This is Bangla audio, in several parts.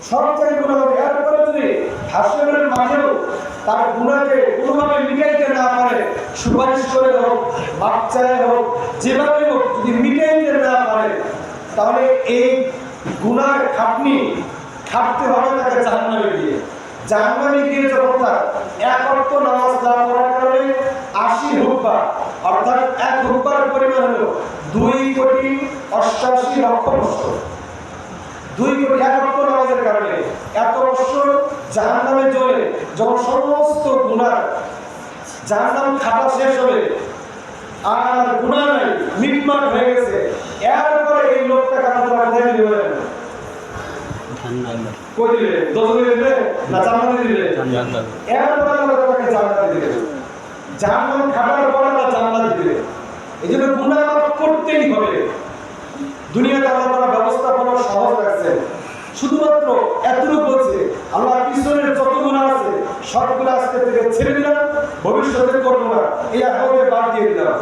সব জায়গায় গুনাহ হবে। এরপরে যদি হাসরের মাঠেও তার গুনাহকে কোনোভাবে মিটাইতে না পারে, সুপারিশ করে হোক, মাপ চায় হোক, যেভাবে হোক যদি মিটাইতে না পারে, তাহলে এই গুনার খাটতে হবে তাকে জাহান্নামে গিয়ে। জাহান্নামে গিয়ে যখন তার এক ওয়াক্ত নামাজ না পড়ার কারণে 80 হুব্বা, অর্থাৎ এক হুব্বার পরিমাণ হলো 2,88,00,000 বছর। 2 কোটি এক ওয়াক্ত নামাজের কারণে এত বছর জাহান্নামে জ্বলে, যখন সমস্ত গুনাহ জাহান্নাম খাটা শেষ হবে আর গুনাহ নাই, মিটমাট হয়ে গেছে, এরপরে এই লোকটাকে আল্লাহ কোথায় দিবে? কই দিবে? দোজখে দিবে না জান্নাতে দিবে? এরপরে আল্লাহ তাকে জান্নাতে দিবে। জাহান্নাম খাটার পরে আল্লাহ জান্নাতে দিবে। এইজন্য গুনাহ মাফ করতেই হবে। দুনিয়াতে আল্লাহ তাআলা ব্যবস্থাপনা সহজ রাখছে, শুধুমাত্র এতটুকু বলছে আল্লাহ পিছনের যত গুনাহ আছে সবগুলো আজকে থেকে ছেড়ে দিলাম, ভবিষ্যতে করবো না, এই আয়াতে বাদ দিয়ে দিলাম।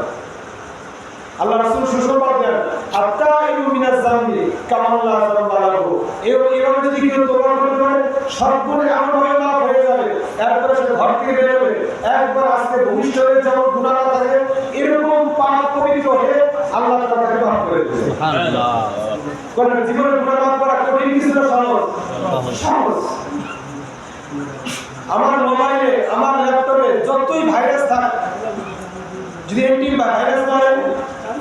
আল্লাহ রাসূল সুসংবাদ দেন, আত্তাইবু মিনাজ যামবি কামাল্লাহ যামবালাহু। এইভাবে যদি কেউ তওবা করতে পারে সবগুলো এমনভাবে মাফ হয়ে যাবে, এরপরে সে ঘর থেকে বের হবে একবার আজকে ভবিষ্যতে যেমন গুনাহ না থাকে এরকম পাক পবিত্র হয়ে আল্লাহ তাকে মাফ করে দেবে। সুবহানাল্লাহ। কোন জীবনে গুনাহ মাফ করা কঠিন কিছু না, সহজ। আমার মোবাইলে, আমার ল্যাপটপে যতই ভাইরাস থাক, যদি এমনি ভাইরাস মারে,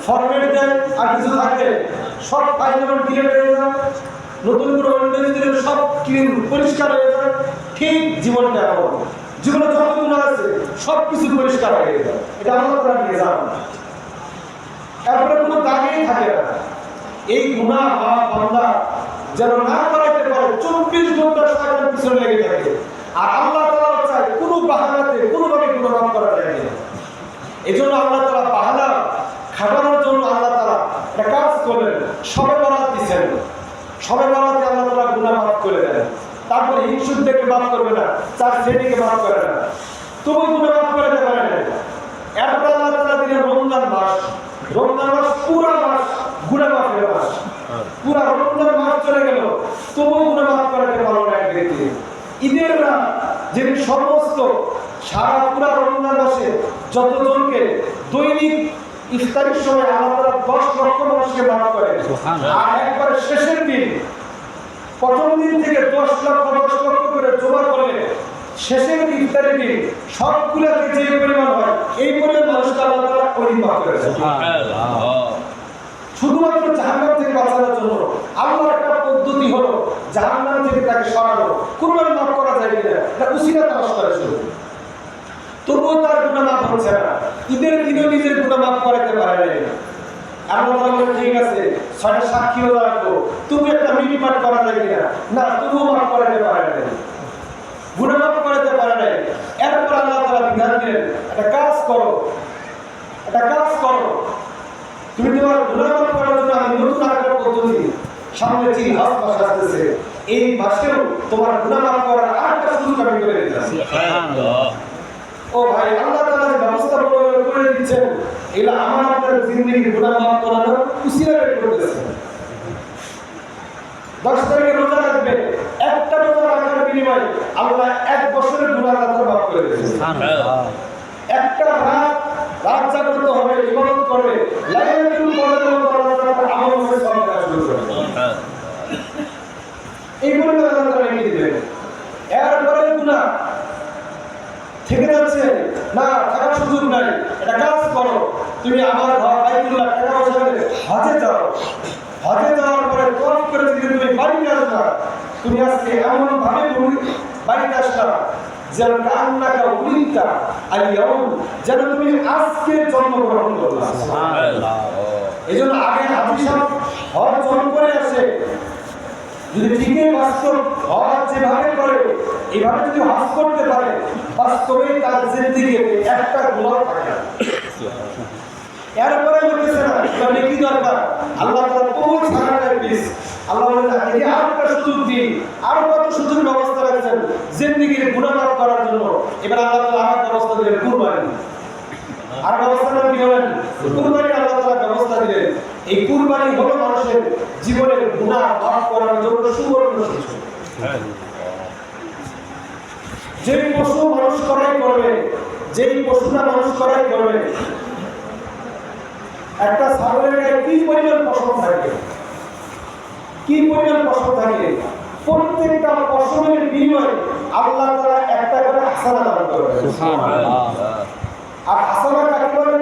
ফরম্যাট দেন আর কিছু থাকে, সব ফাইল যখন ক্লিয়ার হয়ে যায়, নতুন করে উইন্ডোজ দিলে সব ক্লিন পরিষ্কার হয়ে যায়, ঠিক জীবনটা এমন। জীবনে যত গুনাহ আছে সব কিছু পরিষ্কার হয়ে যায়, এটা আল্লাহ তাআলা নিয়ে যান। এরপরে কোনো দাগই থাকে না। এই গুনাহ বান্দা যেন না করাইতে পারে 24 ঘন্টা শয়তান পিছনে লেগে থাকে। আর আল্লাহ তাআলা চায় কোনো বাহানাতে কোনোভাবে গুনাহ মাফ করা যায় না। এজন্য আল্লাহ তাআলা বাহানা খাটানোর জন্য আল্লাহ তাআলা একটা কাজ করলেন, শবে বরাত দিয়েছেন। শবে বরাতে আল্লাহ তাআলা গুনাহ মাফ করে দেন। তারপরে হিংসুকদেরকে মাফ করবে না, 4 শ্রেণীকে মাফ করে না, তবু গুনাহ মাফ করে দিতে পারে না। এরপর আল্লাহ তাআলা দিলেন রমজান মাস। রমজান মাস পুরা মাস গুনাহ মাফের মাস। পুরা রমজান মাস চলে গেল, তবু গুনাহ মাফ করতে পারলো না এক ব্যক্তি। ঈদের রাত যেদিন সমস্ত সারা পুরা রমজান মাসে যতজনকে দৈনিক ইফতারের সময় আল্লাহ তাআলা 10 লক্ষ মানুষকে মাফ করেন। আর একবারে শেষের দিন, প্রথম দিন থেকে 10 লক্ষ করে জমা করলে শেষের ইফতারের দিন সবগুলোকে যে পরিমাণ হয় এই পরিমাণ মানুষকে আল্লাহ তাআলা ওই মাফ করে দেন। সুবহানাল্লাহ। শুধুমাত্র জাহান্নাম থেকে বাঁচানোর জন্য আল্লাহর একটা পদ্ধতি হলো জাহান্নাম থেকে তাকে সরানো। কুরবানি মাফ করা যায় কিনা এটা উসিলা তালাশ করে শুরু, তবুও তার গুনাহ মাফ হচ্ছে না। ঈদের দিনও নিজের গুনাহ মাফ করাতে পারে না। আল্লাহ বলেন ঠিক আছে 6টা সাক্ষীও রাখো, তুমি একটা মিনিমাট করা যায় কিনা, না তবুও মাফ করাতে পারে না, গুনাহ মাফ করাতে পারে না। এরপর আল্লাহ তাআলা বিধান দিলেন, একটা কাজ করো, তুমি তোমার গুনাহ মাফ করার জন্য আমি নতুন একটা পদ্ধতি সামনে জিলহজ মাস আসতেছে, এই মাসেও তোমার গুনাহ মাফ করার আরেকটা সুযোগ আমি করে দিলাম। সুবহানাল্লাহ। ও ভাই, আল্লাহ তাআলা যে ব্যবস্থা করে দিচ্ছেন, এগুলো আমার আপনার জিন্দেগির গুনাহ মাফ করানোর উসিলা করে দিয়েছেন। 10 তারিখে রোজা রাখবে, একটা রোজা রাখার বিনিময়ে আল্লাহ 1 বছরের গুনাহ আল্লাহ মাফ করে দিয়েছেন। সুবহানাল্লাহ। একটা রাত জাগ্রত হবে, ইবাদত করবে, লাইলাতুল কদরের মতো আল্লাহ তাআলা আমল করে সব কাজ শুরু করবে। সুবহানাল্লাহ। এইগুলো আল্লাহ তাআলা রেখে দিবেন। এরপরে গুনাহ থেকে যাচ্ছে না, থাকার সুযোগ নাই, এটা কাজ করো, তুমি আমার ঘর বাইতুল্লাহ টাকা পয়সা দিয়ে হজে যাও। হজে যাওয়ার পরে তওয়াফ করে যদি তুমি বাড়িতে আসবা, তুমি আজকে এমন ভাবে বাড়িতে আসবা যেন কান্নাকা উলিতা আল-ইয়াউম, যেন তুমি আজকে জন্মগ্রহণ করলা। সুবহানাল্লাহ। এজন্য আগে হাজী সাহেব হজ জন্ম করে আসে, যদি ঠিকই বাস্তব হজ যেভাবে করে এভাবে যদি হজ করতে পারে, বাস্তবেই তার জিন্দেগিতে একটা গুনাহ থাকে না। এরপরে বলতেছে না তাহলে কি দরকার, আল্লাহ তাআলা বহুত সারা পিস আল্লাহ বলেন একে আরেকটা সুযোগ দিন, আর কত সুযোগের ব্যবস্থা রাখছেন জিন্দেগির গুনাহ মাফ করার জন্য। এবার আল্লাহ তাআলা আরেকটা ব্যবস্থা দিলেন, কুরবানি। আর ব্যবস্থা নাম কি বলেন? কুরবানি আল্লাহ তাআলা ব্যবস্থা দিলেন। এই কুরবানি হলো মানুষের জীবনের গুনাহ মাফ করার জন্য সুবর্ণ সুযোগ। যেই পশু মানুষ করাই করবে, যেই পশুটা মানুষ করাই করবে, একটা ছাগলের গায়ে কি পরিমাণ পশম থাকে, কি পরিমাণ পশম থাকে, প্রত্যেকটা পশমের বিনিময়ে আল্লাহ তাআলা একটা করে হাসানা দান করবেন। সুবহানাল্লাহ। আর হাসানা কাকে বলে?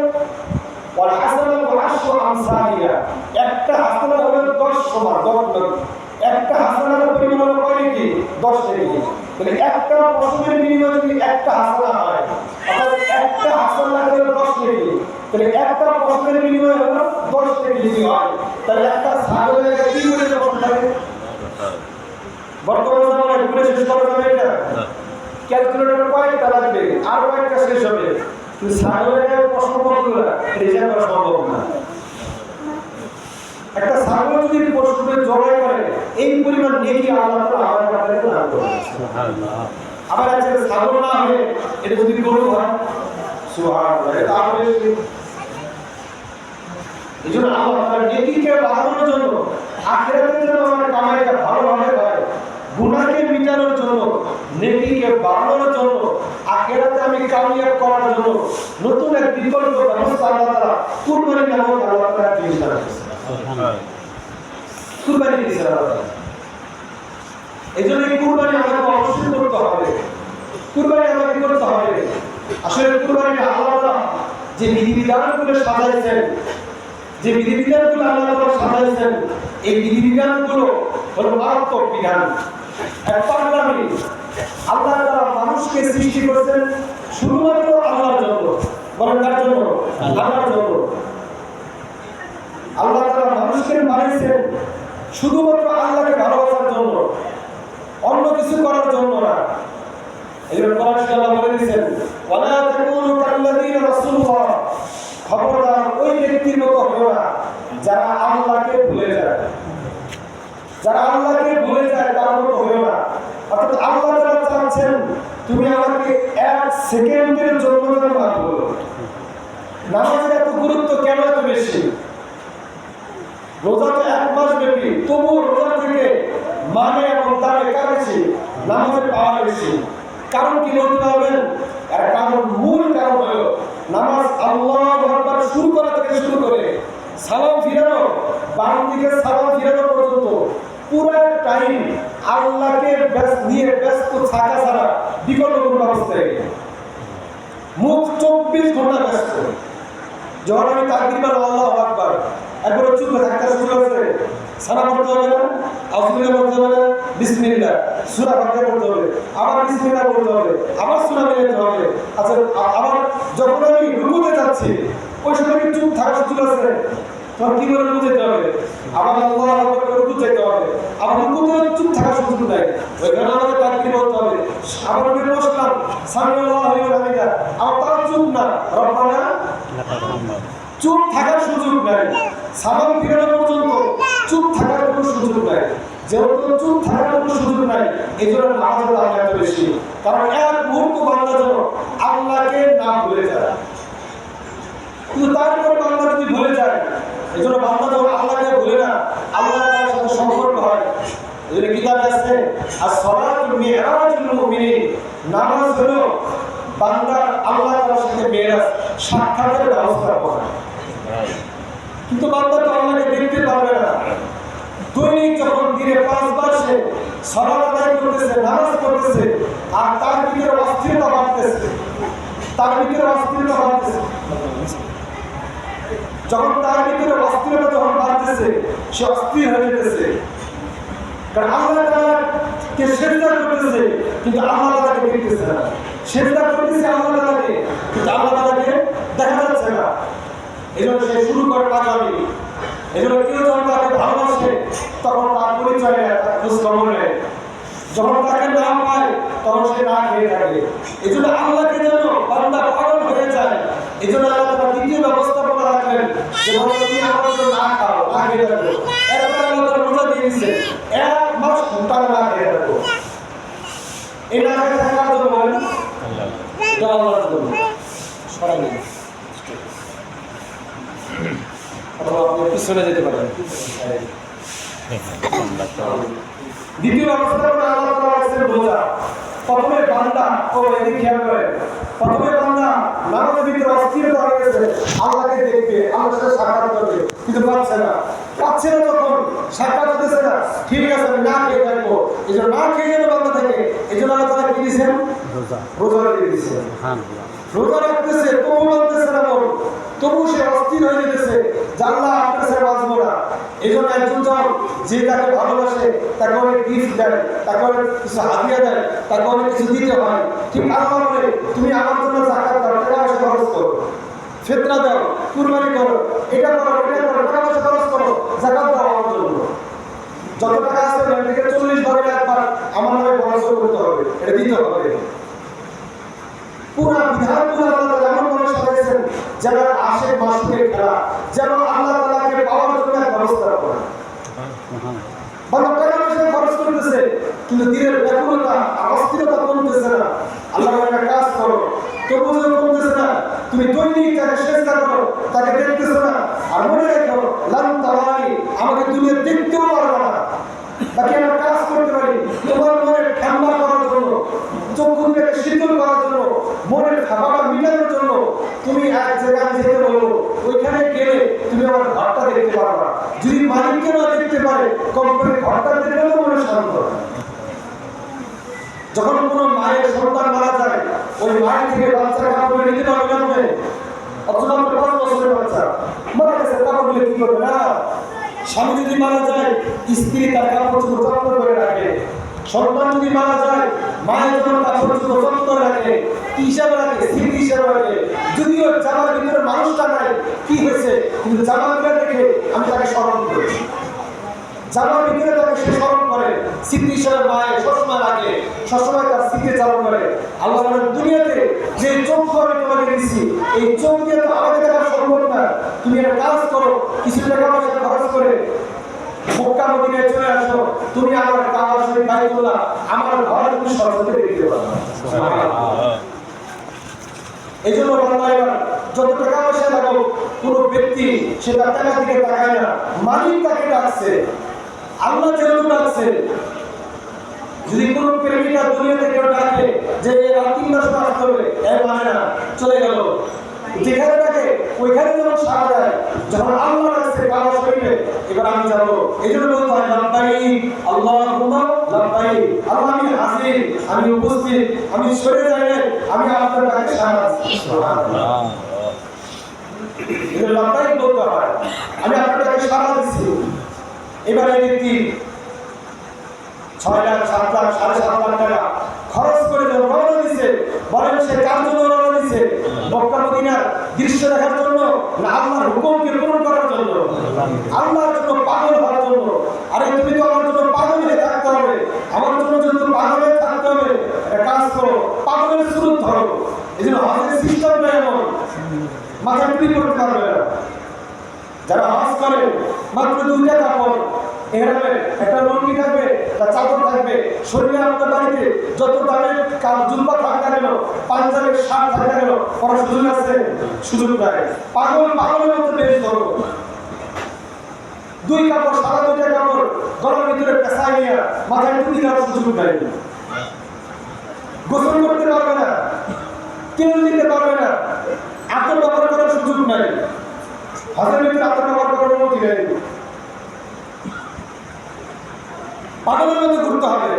ওয়াল হাসানাতু আশরু আমসালিহা। একটা হাসানা হলো 10 সমান, 10 লক্ষ। একটা হাসানার পরিমাণ হলো কয় কি? 10 নেকি। তাহলে একটা পশমের বিনিময়ে যদি একটা হাসানা হয়, অর্থাৎ একটা হাসানা হলো 10 নেকি। তাহলে একটা পশমের বিনিময়ে হলো 10 নেকি যদি হয়, তাহলে একটা ছাগলের গায়ে কি করে পশম থাকে? বর্তমান জামানায় ঘুরে শেষ করা যাবে এটা? ক্যালকুলেটর কয়েকটা লাগবে, আর কয়েকটা শেষ হবে, কিন্তু ছাগলের গায়ে পশম কতগুলো এটা হিসাব করা সম্ভব না। একটা ছাগল যদি পশুকে জবাই করে, এই পরিমাণ নেকি আল্লাহ তাআলা আমাদের কাছে দান করবেন। সুবহানাল্লাহ। আবার একটা ছাগল না হয়ে এটা যদি গরু হয়, সুবহানাল্লাহ, এটা আরো বেশি। এইজন্য আল্লাহ তাআলা নেকিকে বাড়ানোর জন্য, আখিরাতের জন্য আমার কামাইটা ভালোভাবে হয়, গুনাহকে মিটানোর জন্য, নেকিকে বাড়ানোর জন্য, আখিরাতে আমি কামিয়াব করার জন্য নতুন এক বিকল্প ব্যবস্থা আল্লাহ তাআলা কুরবানি নামক আল্লাহ তাআলা দিয়ে দিয়েছেন। কুরবানি দিয়েছেন আল্লাহ তাআলা। এইজন্য এই কুরবানি আমাকে অবশ্যই করতে হবে। কুরবানি আমাকে করতে হবে। আসলে কুরবানি আল্লাহ তাআলা যে বিধিবিধানগুলো সাজাইছেন, যে বিধিবিধানগুলো আল্লাহ তাআলা সাজাইছেন, এই বিধিবিধানগুলো হলো মারাত্মক বিধান। এক পাগলামি। আল্লাহ তাআলা মানুষকে সৃষ্টি করেছেন শুধুমাত্র আল্লাহর জন্য। বলেন কার জন্য? আল্লাহর জন্য। আল্লাহ তাআলা মানুষকে বানিয়েছেন শুধুমাত্র আল্লাহকে ভালোবাসার জন্য, অন্য কিছু করার জন্য না। এজন্য কোরআন আল্লাহ বলে দিয়েছেন, ওয়ালা তাকুনু কাল্লাযীনা রাসূলুল্লাহ, খবরদার ওই ব্যক্তির মতো হও না যারা আল্লাহকে ভুলে যায়। যারা আল্লাহকে ভুলে যায় তার মতো হও না। অর্থাৎ আল্লাহ তাআলা চাচ্ছেন তুমি আমাকে 1 সেকেন্ডের জন্য যেন না ভুলো। নামাজের এত গুরুত্ব কেন এত বেশি? রোজা তো 1 মাস ব্যাপী, তবু রোজা থেকে মানে এবং দামে কার বেশি? নামাজের পাওয়া বেশি। কারণ কি বলতে পারবেন? এর কারণ, মূল কারণ হলো নামাজ আল্লাহু আকবার শুরু করা থেকে শুরু করে সালাম ফিরানো, বাম দিকে সালাম ফিরানো পর্যন্ত পুরো টাইম আল্লাহকে নিয়ে ব্যস্ত থাকা ছাড়া বিকল্প কোনো ব্যবস্থা নেই। মুখ 24 ঘন্টা ব্যস্ত। যখন আমি তাকবীর বলবো আল্লাহু আকবার, একবার চুপ থাকতে শুরু হয়েছে, সালাম পড়তে হবে না, আউযুবিল্লাহ পড়তে হবে না, বিসমিল্লাহ, সূরা ফাতিহা পড়তে হবে, আবার বিসমিল্লাহ পড়তে হবে, আবার সূরা মিলাতে হবে। আচ্ছা, আবার যখন আমি রুকুতে যাচ্ছি ওই সময় কি চুপ থাকা শুরু হয়েছে, তখন কি করে রুকু যেতে হবে, আবার আল্লাহু আকবার করে রুকু যেতে হবে, আবার রুকুতে চুপ থাকা সুযোগ নাই, ওইখানে আমাকে তাকবীর বলতে হবে, আবার আমি বসলাম সামিআল্লাহু লিমান হামিদা, আবার তাও চুপ না, রব্বানা চুপ থাকার সুযোগ নাই। সালাম ফিরানো পর্যন্ত চুপ থাকার কোনো সুযোগ নাই। যেহেতু চুপ থাকার কোনো সুযোগ নাই, এই জন্য নামাজের দাম এত বেশি। কারণ এক মুহূর্ত বান্দা যেন আল্লাহকে না ভুলে যায়। কিন্তু তারপর বান্দা যদি ভুলে যায়, এই জন্য বান্দা যখন আল্লাহকে ভুলে না, আল্লাহ তাআলার সাথে সম্পর্ক হয়। এই জন্য কিতাবে আছে, আস-সালাতু মি'রাজুল মুমিনিন, নামাজ হলো বান্দার আল্লাহ তাআলার সাথে মেরাজ, সাক্ষাতের ব্যবস্থা করা। কিন্তু বান্দা তো আল্লাহকে দেখতে পারবে না। দৈনিক যখন দিনে 5 বার সে সালাত আদায় করতেছে, নামাজ পড়তেছে, আর তার ভিতরে অস্থিরতা বাড়তেছে, তার ভিতরে অস্থিরতা বাড়তেছে, যখন তার ভিতরে অস্থিরতা যখন বাড়তেছে, সে অস্থির হয়ে যেতেছে। কারণ আল্লাহ তাআলাকে সিজদা করতেছে, কিন্তু আল্লাহ তাআলাকে দেখতেছে না। সিজদা করতেছে আল্লাহ তাআলাকে, কিন্তু আল্লাহ তাআলাকে দেখা যাচ্ছে না। এজন্য সে শুরু করে পাগলামি। এজন্য কেউ যখন তাকে ভালোবাসে তখন তার পরিচয় নেয়, তার খোঁজ খবর নেয়। যখন তাকে না পায় তখন সে না খেয়ে থাকে। এই জন্য আল্লাহকে যেন বান্দা পাগল হয়ে যায়। এই জন্য আল্লাহ তার দ্বিতীয় ব্যবস্থাপনা রাখলেন, যে তুমি আমার জন্য না খাও, না খেয়ে থাকো। এরপরে আল্লাহ তার রোজা দিয়ে দিচ্ছে, 1 মাস তার না খেয়ে থাকো। এই না খেয়ে থাকার জন্য বলেন আল্লাহর জন্য সরাই অথবা আপনি পিছনে যেতে পারেন। দ্বিতীয় ব্যবস্থাপনা রোজা। প্রথমে বান্দা এদিকে খেয়াল করে, প্রথমে বান্দা নামাজের ভিতরে অস্থিরতা হয়ে গেছে, আল্লাহকে দেখবে, আল্লাহর সাথে সাক্ষাৎ করবে, কিন্তু পাচ্ছে না যখন সাক্ষাৎ হতেছে না, ঠিক আছে আমি না খেয়ে থাকবো, এই জন্য না খেয়ে যেন বান্দা থাকে, এই জন্য আল্লাহ তাআলা কি দিয়েছেন? রোজা রেখে দিয়েছেন। রোজা রাখতেছে তবু মানতেছে না, তবু সে অস্থির হয়ে যেতেছে যে আল্লাহ আপনার সাথে বাঁচবো না। এই জন্য একজন যখন যে তাকে ভালোবাসে তাকে অনেক গিফট দেয়, তাকে অনেক কিছু হাদিয়া দেয়, তাকে অনেক কিছু দিতে হয়। ঠিক আল্লাহ বলে তুমি আমার জন্য যাকাত দাও, টাকা পয়সা খরচ করো, ফিতরা দাও, কুরবানি করো, এটা করো, টাকা পয়সা খরচ করো, যাকাত দাও আমার জন্য। যত টাকা আছে এর থেকে 40 ভাগের একবার আমার নামে খরচ করতে হবে, এটা দিতে হবে। পুরা বিধানগুলো আল্লাহ তাআলা এমন করে সাজাইছেন যেন আশেক মাসুকের খেলা, যেন আল্লাহ তাআলাকে পাওয়ার জন্য ব্যবস্থা করে। বড় টাকা পয়সা খরচ করতেছে কিন্তু দিনের ব্যাকুলতা অস্থিরতা কমতেছে না। আল্লাহ একটা কাজ করো, তবু যদি কমতেছে না, তুমি দৈনিক তাকে চেষ্টা করো, তাকে দেখতেছো না, আর মনে রেখো লান তাওয়ানি, আমাকে তুমি দেখতেও পারবে না, তাকে আমরা কাজ করতে পারি তোমার মনে ঠান্ডা করার জন্য, চোখকে শীতল করার জন্য, মনের ভাবাটা মিটানোর জন্য। তুমি এক জায়গায় যেতে বলো, ওইখানে গেলে তুমি আমার ঘরটা দেখতে পারবা। যদি মালিককে না দেখতে পারে, কমপক্ষে ঘরটা দেখলেও মনে শান্ত। যখন কোনো মায়ের সন্তান মারা যায়, ওই মায়ের থেকে বাচ্চা কাপড় নিতে পারবে না, অথবা 5 বছরের বাচ্চা মারা গেছে, কাপড়গুলো কি করবে না? স্বামী যদি মারা যায়, স্ত্রী তার কাপড় চোপড় যত্ন করে রাখে। সন্তান যদি মারা যায়, মায়ের জন্য কাপড় চোপড় যত্ন রাখে, কি হিসাবে রাখে? স্মৃতি হিসাবে রাখে। যদিও জামার ভিতরে মানুষটা নাই, কি হয়েছে, কিন্তু জামাগুলো দেখে আমি তাকে স্মরণ করি, জামার ভিতরে তাকে সে স্মরণ করে, স্মৃতি হিসাবে মায়ের সবসময় রাখে, সবসময় তার স্মৃতি চালু করে। আল্লাহ বলেন দুনিয়াতে যে চোখ আমি তোমাকে দিচ্ছি, এই চোখ দিয়ে তো আমাকে দেখা সম্ভব না। তুমি একটা কাজ করো, কিছু টাকা পয়সা খরচ করে মক্কা মদিনায় চলে আসো, তুমি আমার কাবা শরীফ বাইতুল্লাহ আমার ঘরে তুমি সরাসরি দেখতে পারবে। এই জন্য যত টাকা পয়সা লাগাও, কোনো ব্যক্তি সে তার টাকা দিকে তাকায় না, মালিক তাকে ডাকছে, আল্লাহ যেহেতু ডাকছে। যদি কোনো প্রেমিকা দুনিয়াতে কেউ ডাকে যে এরা 3 মাস আসতে হবে, মানে না, চলে গেল, যেখানে ডাকে ওইখানে যেমন সারা যায়। যখন আল্লাহ ডাকছে কাবা শরীফে, এবার আমি যাবো, এই জন্য বলতে হয় লাব্বাইক আল্লাহুম্মা লাব্বাইক, আল্লাহ আমি হাজির, আমি উপস্থিত, আমি সরে যাই না, আমি আপনার ডাকে সাড়া দিচ্ছি। সুবহানাল্লাহ, এটা লাব্বাইক বলতে হয়, আমি আপনার ডাকে সাড়া দিচ্ছি। এবার এই ব্যক্তি 6 লাখ 7 লাখ 7.5 লাখ টাকা খরচ করে রওনা দিয়েছে। বলেন সে কার জন্য রওনা দিয়েছে? মক্কা মদিনার দৃশ্য দেখার জন্য না আল্লাহর হুকুমকে পূরণ করার জন্য? আল্লাহর জন্য পাগল হওয়ার জন্য। আরে তুমি তো আমার জন্য পাগল হয়ে থাকতে হবে, আমার জন্য যদি পাগল হয়ে থাকতে হবে, একটা কাজ করো, পাগলের সুরত ধরো। এই জন্য হজের সিস্টেম নেই এমন, মাথা টুপি করতে পারবে না। যারা হজ করে মাত্র 2টা কাপড়, এখানে একটা লুঙ্গি থাকবে, তার চাদর থাকবে, শরীরে আপনার বাড়িতে যত দামের জুব্বা থাকা গেল, পাঞ্জাবের শার্ট থাকা গেল, পড়ার সুযোগ আছে? সুযোগ নাই। পাগলের মতো বেশ ধরো, 2 কাপড়, সারা 2টা কাপড় গলার ভিতরে পেঁচাই নিয়ে মাথায় টুপি দেওয়ার সুযোগ নাই। গোসল করতে পারবে না, কেউ দিতে পারবে না, আতর ব্যবহার করার সুযোগ নাই। হজের ভিতরে আতর ব্যবহার করার অনুমতি নেই। পাগলের মধ্যে ঘুরতে হবে।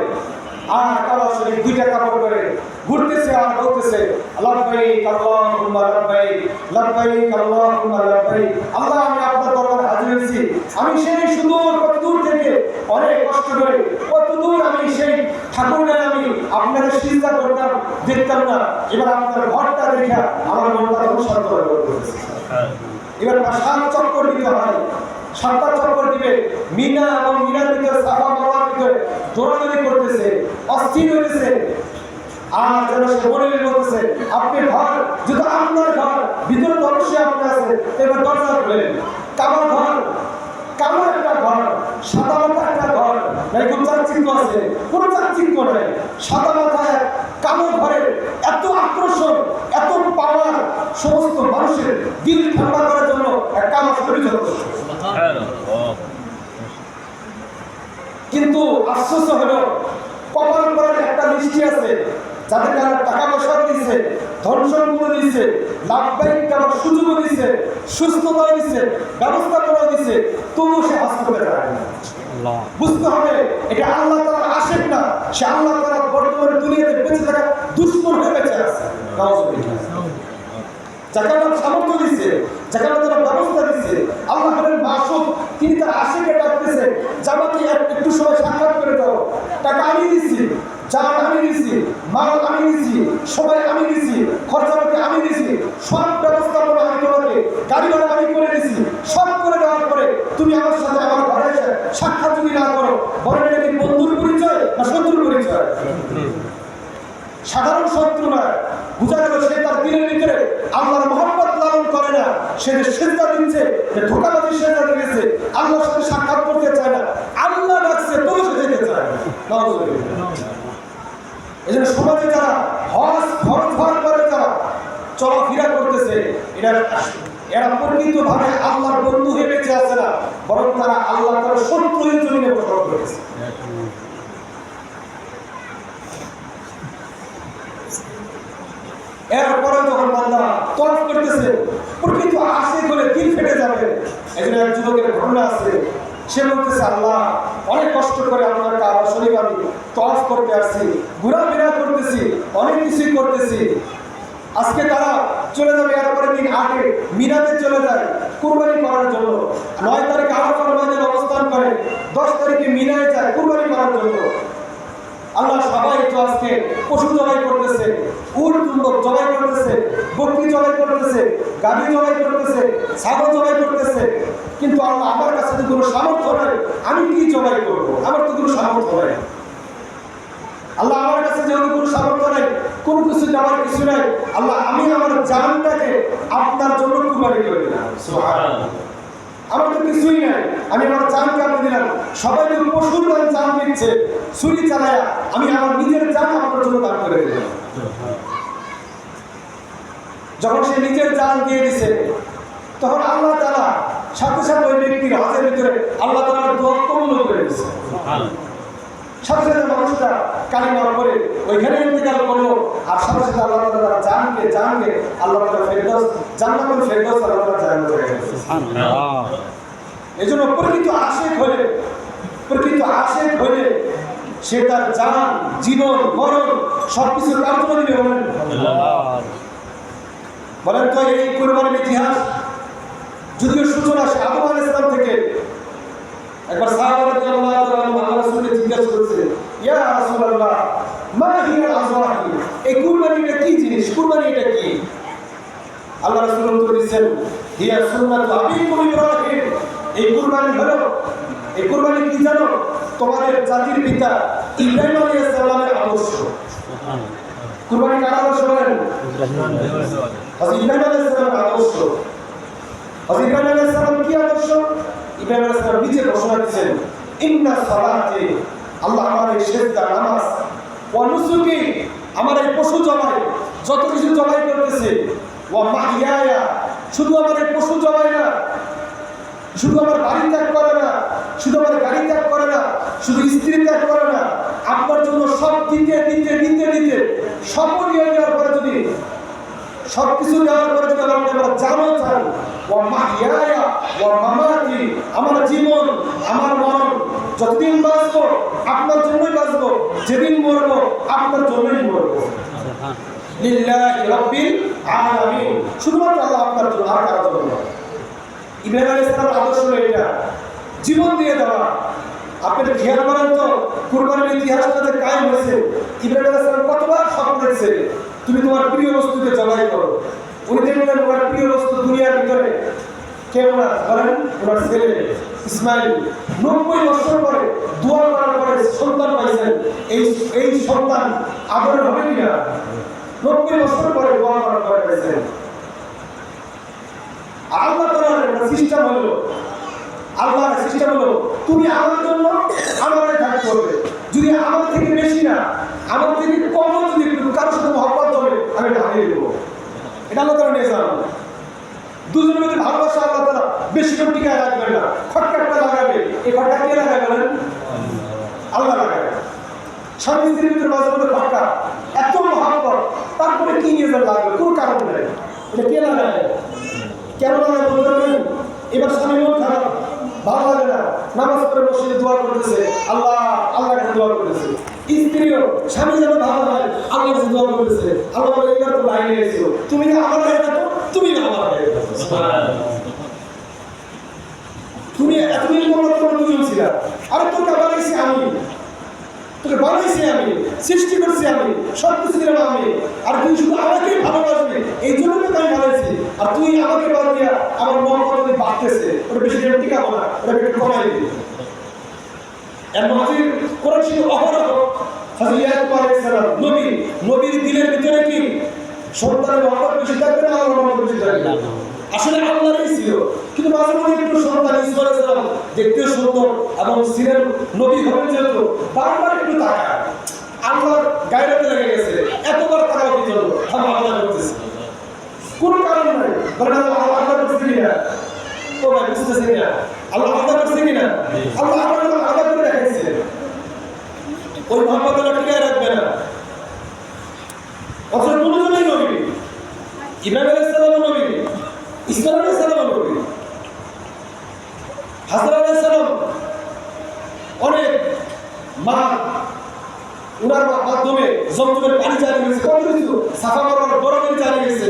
আর কাবা শরীফ 2টা কাপড় করে ঘুরতেছে আর বলতেছে লাব্বাইক আল্লাহুম্মা লাব্বাইক, লাব্বাইক আল্লাহুম্মা লাব্বাইক। আল্লাহ আমি আপনার দরবারে হাজির হয়েছি, আমি সেই সুদূর কত দূর থেকে অনেক কষ্ট করে কত দূর আমি সেই ঠাকুরগায় আমি আপনাদের সিজদা করতাম, দেখতাম না। এবার আপনার ঘরটা দেখে আমার মনটা অনুসরণ করে বলতেছে। এবার 7 চক্কর দিতে হয়, 7টা চক্কর দিবে। মিনা এবং মিনার ভিতরে সাফা মারওয়ার ভিতরে দৌড়াদৌড়ি করতেছে, অস্থির হয়েছে। আর যেন সে বলে বলতেছে আপনি ঘর, যেহেতু আপনার ঘর, ভিতরে তো অবশ্যই আপনি আছে, এবার দরজা খুলেন। কাবার ঘর, কাবার একটা ঘর, সাদা মাথা একটা ঘর, নাই কোনো চাকচিক্য আছে? কোনো চাকচিক্য নাই। সাদা মাথায় কাবার ঘরের এত আকর্ষণ, এত পাওয়ার, সমস্ত মানুষের দিল ঠান্ডা করার জন্য একটা কাবা শরীফ যথেষ্ট। কিন্তু আফসোস হলো কপাল করার একটা মিষ্টি আছে, যাদের কারণে টাকা পয়সা দিয়েছে, ধন সম্পদ দিয়েছে, লাভবাহিক করার সুযোগও দিয়েছে, সুস্থতা দিয়েছে, ব্যবস্থা করে দিয়েছে, তবুও সে হজ করতে পারে না। বুঝতে হবে এটা আল্লাহ তাআলার আশিক না, সে আল্লাহ তাআলার বর্তমানে দুনিয়াতে বেঁচে থাকা দুশমন হয়ে বেঁচে আছে। যাকে আল্লাহ সামর্থ্য দিচ্ছে, যাকে আল্লাহ তাআলা ব্যবস্থা দিচ্ছে, আল্লাহ হলেন মাসুক, তিনি তার আশিককে ডাকতেছে, জামাতে একটু সময় সাক্ষাৎ করে দাও, টাকা আমি দিচ্ছি, জান আমি দিচ্ছি, মাল আমি দিচ্ছি, সবাই আমি দিচ্ছি, খরচাপাতি আমি দিচ্ছি, সব ব্যবস্থাপনা আমি তোমাকে, গাড়ি ভাড়া আমি করে দিচ্ছি, সব করে দেওয়ার পরে তুমি আমার সাথে আমার ঘরে এসে সাক্ষাৎ যদি না করো, বলেন এটা কি বন্ধুর পরিচয় না শত্রুর পরিচয়? সাধারণ শত্রু নয়, বুঝা গেল সে তার দিনের ভিতরে আল্লাহর মহব্বত লালন করে না, সে যে সেজদা দিচ্ছে, ধোকাবাজি সেজদা দিয়েছে, আল্লাহর সাথে সাক্ষাৎ করতে চায় না, আল্লাহ ডাকছে তবু সে যেতে চায় না। এই জন্য সমাজে যারা হজ ফরজ হজ করে, যারা চলাফেরা করতেছে, এরা প্রকৃতভাবে আল্লাহর বন্ধু হয়ে বেঁচে আছে না, বরং তারা আল্লাহ তার শত্রুর জমিনে বসবাস করেছে। এরপরে যখন বান্দা তওয়াফ করতেছে, প্রকৃত আশিক হলে দিল ফেটে যাবে। এই জন্য এক যুবকের ঘটনা আছে, সে বলতেছে আল্লাহ অনেক কষ্ট করে আপনার কাবা শরীফ আমি তওয়াফ করতে আসছি, ঘোরাফেরা করতেছি, অনেক কিছুই করতেছি, আজকে তারা চলে যাবে এরপরে দিন আগে মিনাতে চলে যায় কুরবানি করার জন্য, 9 তারিখে আরাফার ময়দানে অবস্থান করে, 10 তারিখে মিনায় যায় কুরবানি করার জন্য। আল্লাহ সবাই তো আজকে পশু জবাই করতেছে, উট তুম্বক জবাই করতেছে, বকরি জবাই করতেছে, গাভী জবাই করতেছে, ছাগল জবাই করতেছে, কিন্তু আল্লাহ আমার কাছে তো কোনো সামর্থ্য নাই, আমি কি জবাই করবো? আমার তো কোনো সামর্থ্য নাই। আল্লাহ আমার কাছে যেহেতু কোনো সামর্থ্য নাই, কোনো কিছু দেওয়ার কিছু নাই, আল্লাহ আমি আমার জানটাকে আপনার জন্য কুরবানি করে দিলাম। সুবহানাল্লাহ, আমার তো কিছুই নাই, আমি আমার জানকে আপনি দিলাম। সবাই তো পশুর জান দিচ্ছে, ছুরি চালায়া, আমি আমার নিজের জান আপনার জন্য দান করে দিলাম। যখন সে নিজের জান দিয়ে দিছে, তখন আল্লাহ তাআলা সাথে সাথে ওই ব্যক্তির হজের ভিতরে আল্লাহ তাআলার দোয়া কবুল করে দিয়েছে। সাথে সাথে মানুষটা কালিমা পড়ে ওইখানে ইন্তেকাল করলো, আর সাথে সাথে আল্লাহ তাআলা জানকে আল্লাহ তাআলা ফেরদৌস, জান্নাতুল ফেরদৌস আল্লাহ তাআলা জান্নাত করে দিয়েছে। সুবহানাল্লাহ। এজন্য প্রকৃত আশিক হলে সে তার জান, জীবন, মরণ সবকিছু কার জন্য দিবে বলেন তো? এই কুরবানির ইতিহাস যদিও সূচনা সে আদম আলাইহিস সালাম থেকে। একবার সাহাবা রাদিয়াল্লাহু তাআলা আল্লাহ রাসূলকে জিজ্ঞাসা করেছিলেন, ইয়া রাসূলুল্লাহ মা হিয়া আল-আযওয়াহি, এই কুরবানিটা কি জিনিস, কুরবানি এটা কি? আল্লাহ রাসূল উত্তর দিয়েছেন, হিয়া সুন্নাতু আবিকুম ইব্রাহিম, এই কুরবানি হলো, এই কুরবানি কি জানো? তোমাদের জাতির পিতা ইব্রাহিম আলাইহিস সালামের আদর্শ। কুরবানি কার আদর্শ বলেন? হযরত ইব্রাহিম আলাইহিস সালামের আদর্শ। হযরত ইব্রাহিম আলাইহিস সালাম কি আদর্শ? ইব্রাহিম আলাইহিস সালাম নিজে ঘোষণা দিয়েছেন, ইন্না সালাতি, আল্লাহ আমার এই সিজদা, নামাজ, ওয়া নুসুকি, আমার এই পশু জবাই, যত কিছু জবাই করতেছে, ওয়া মাহইয়ায়া, শুধু আমার এই পশু জবাই না, শুধু আমার বাড়ি ত্যাগ করে না, শুধু আমার গাড়ি ত্যাগ করে না, শুধু স্ত্রী ত্যাগ করে না, আপনার জন্য সব দিতে সব নিয়ে নেওয়ার পরে যদি সবকিছু দেওয়ার পরে যদি আমরা জানো চান, ও মাহিয়ায়া ও মামাতি, আমার জীবন আমার মরণ, যতদিন বাঁচবো আপনার জন্যই বাঁচবো, যেদিন মরবো আপনার জন্যই মরবো। লিল্লাহি রাব্বিল আলামিন, শুধুমাত্র আল্লাহ আপনার জন্য, আর কারোর জন্য নয়। ইব্রাহিম আলাইহিস সালামের আদর্শ হলো এটা, জীবন দিয়ে দেওয়া। আপনি খেয়াল করেন তো কুরবানির ইতিহাসটা যে কায়েম হয়েছে, ইব্রাহিম আলাইহিস সালাম কতবার স্বপ্ন দেখছে তুমি তোমার প্রিয় বস্তুকে জবাই করো। উনি দেখলেন ওনার প্রিয় বস্তু দুনিয়ার ভিতরে কে? বলেন ওনার ছেলে ইসমাইল। 90 বছর পরে দোয়া করার পরে সন্তান পাইছেন। এই সন্তান আদরের হবে কিনা? 90 বছর পরে দোয়া করার পরে পাইছেন। আল্লাহ তাআলার একটা সিস্টেম হলো, আল্লাহর সিস্টেম হলো তুমি আমার জন্য আমারে থাকতে হবে। যদি আমার থেকে বেশি না, আমার থেকে কম যদি কারোর সাথে মহব্বত হবে, আমি এটা হারিয়ে দেবো। এটা আল্লাহ তাআলা নিয়েছেন। দুজনের মধ্যে ভালোবাসা আল্লাহ তাআলা বেশি করে টিকায় রাখবেন না, খটকাটা লাগাবে। এই খটকা কে লাগায় বলেন? আল্লাহ লাগায়। স্বামী স্ত্রীর ভিতরে মাঝে মধ্যে ফাঁকা, এত মহাব্বত, তারপরে কি নিয়ে লাগবে, কোনো কারণ নেই। এটা কে লাগায়, কেন লাগায় বলতে পারবেন? এবার স্বামী মন খারাপ, ভালো লাগে না, নামাজ পড়ে মসজিদে দোয়া করতেছে, আল্লাহ আল্লাহ কাছে দোয়া করতেছে। স্ত্রীও স্বামী যেন ভালো হয় আল্লাহ কাছে দোয়া করতেছে, আল্লাহ বলে এবার তো লাইনে এসো, তুমি আমার হয়ে থাকো, তুমি আমার হয়ে থাকো। তুমি এতদিন তোমার দুজন ছিল, আরে তোকে বানাইছি আমি, তোকে বানাইছি আমি, সৃষ্টি করছি আমি, সব কিছু দিলাম আমি, আর তুই শুধু আমাকেই ভালোবাসবি, এই জন্য তো আমি বানাইছি। আর তুই আমাকে বাদ দিয়া আমার মন কতদিন বাড়তেছে, ওটা বেশি দিন টিকাবো না, ওটা একটু কমাই দিবি। এর মাঝে কোরআন শরীফ অহরহ হযরত ইয়াকুব আলাইহিস সালাম নবীর দিলের ভিতরে কি সন্তানের মহব্বত বেশি থাকবে না আল্লাহর মহব্বত বেশি থাকবে? আসলে আল্লাহরই ছিল, কিন্তু মাঝে মাঝে একটু সন্তান ইসমাঈল আলাইহিস সালাম দেখতেও সুন্দর এবং ছিলেন নবী হবেন যেহেতু বারবার একটু তাকায়, আল্লাহর গায়রতে লেগে গেছে, এতবার তাকাও কি জন্য? আল্লাহ করতেছে, কোনো কারণ নাই। বলেন আল্লাহ করছে কিনা? ও ভাই বুঝতেছে কিনা? আল্লাহ করছে কিনা? আল্লাহ করে দেখাইছে, ওই মহব্বত টিকায় রাখবে না। অথচ দুজনেই নবী, ইব্রাহিম আলাইহিস সালাম নবী, ইসমাঈল আলাইহিস সালাম নবী, হাজরা আলাইহিস সালাম অনেক মা উনার মাধ্যমে জমজমের পানি চালিয়ে গেছে, কত কিছু সাফা মারওয়ার বরফের চালিয়ে গেছে,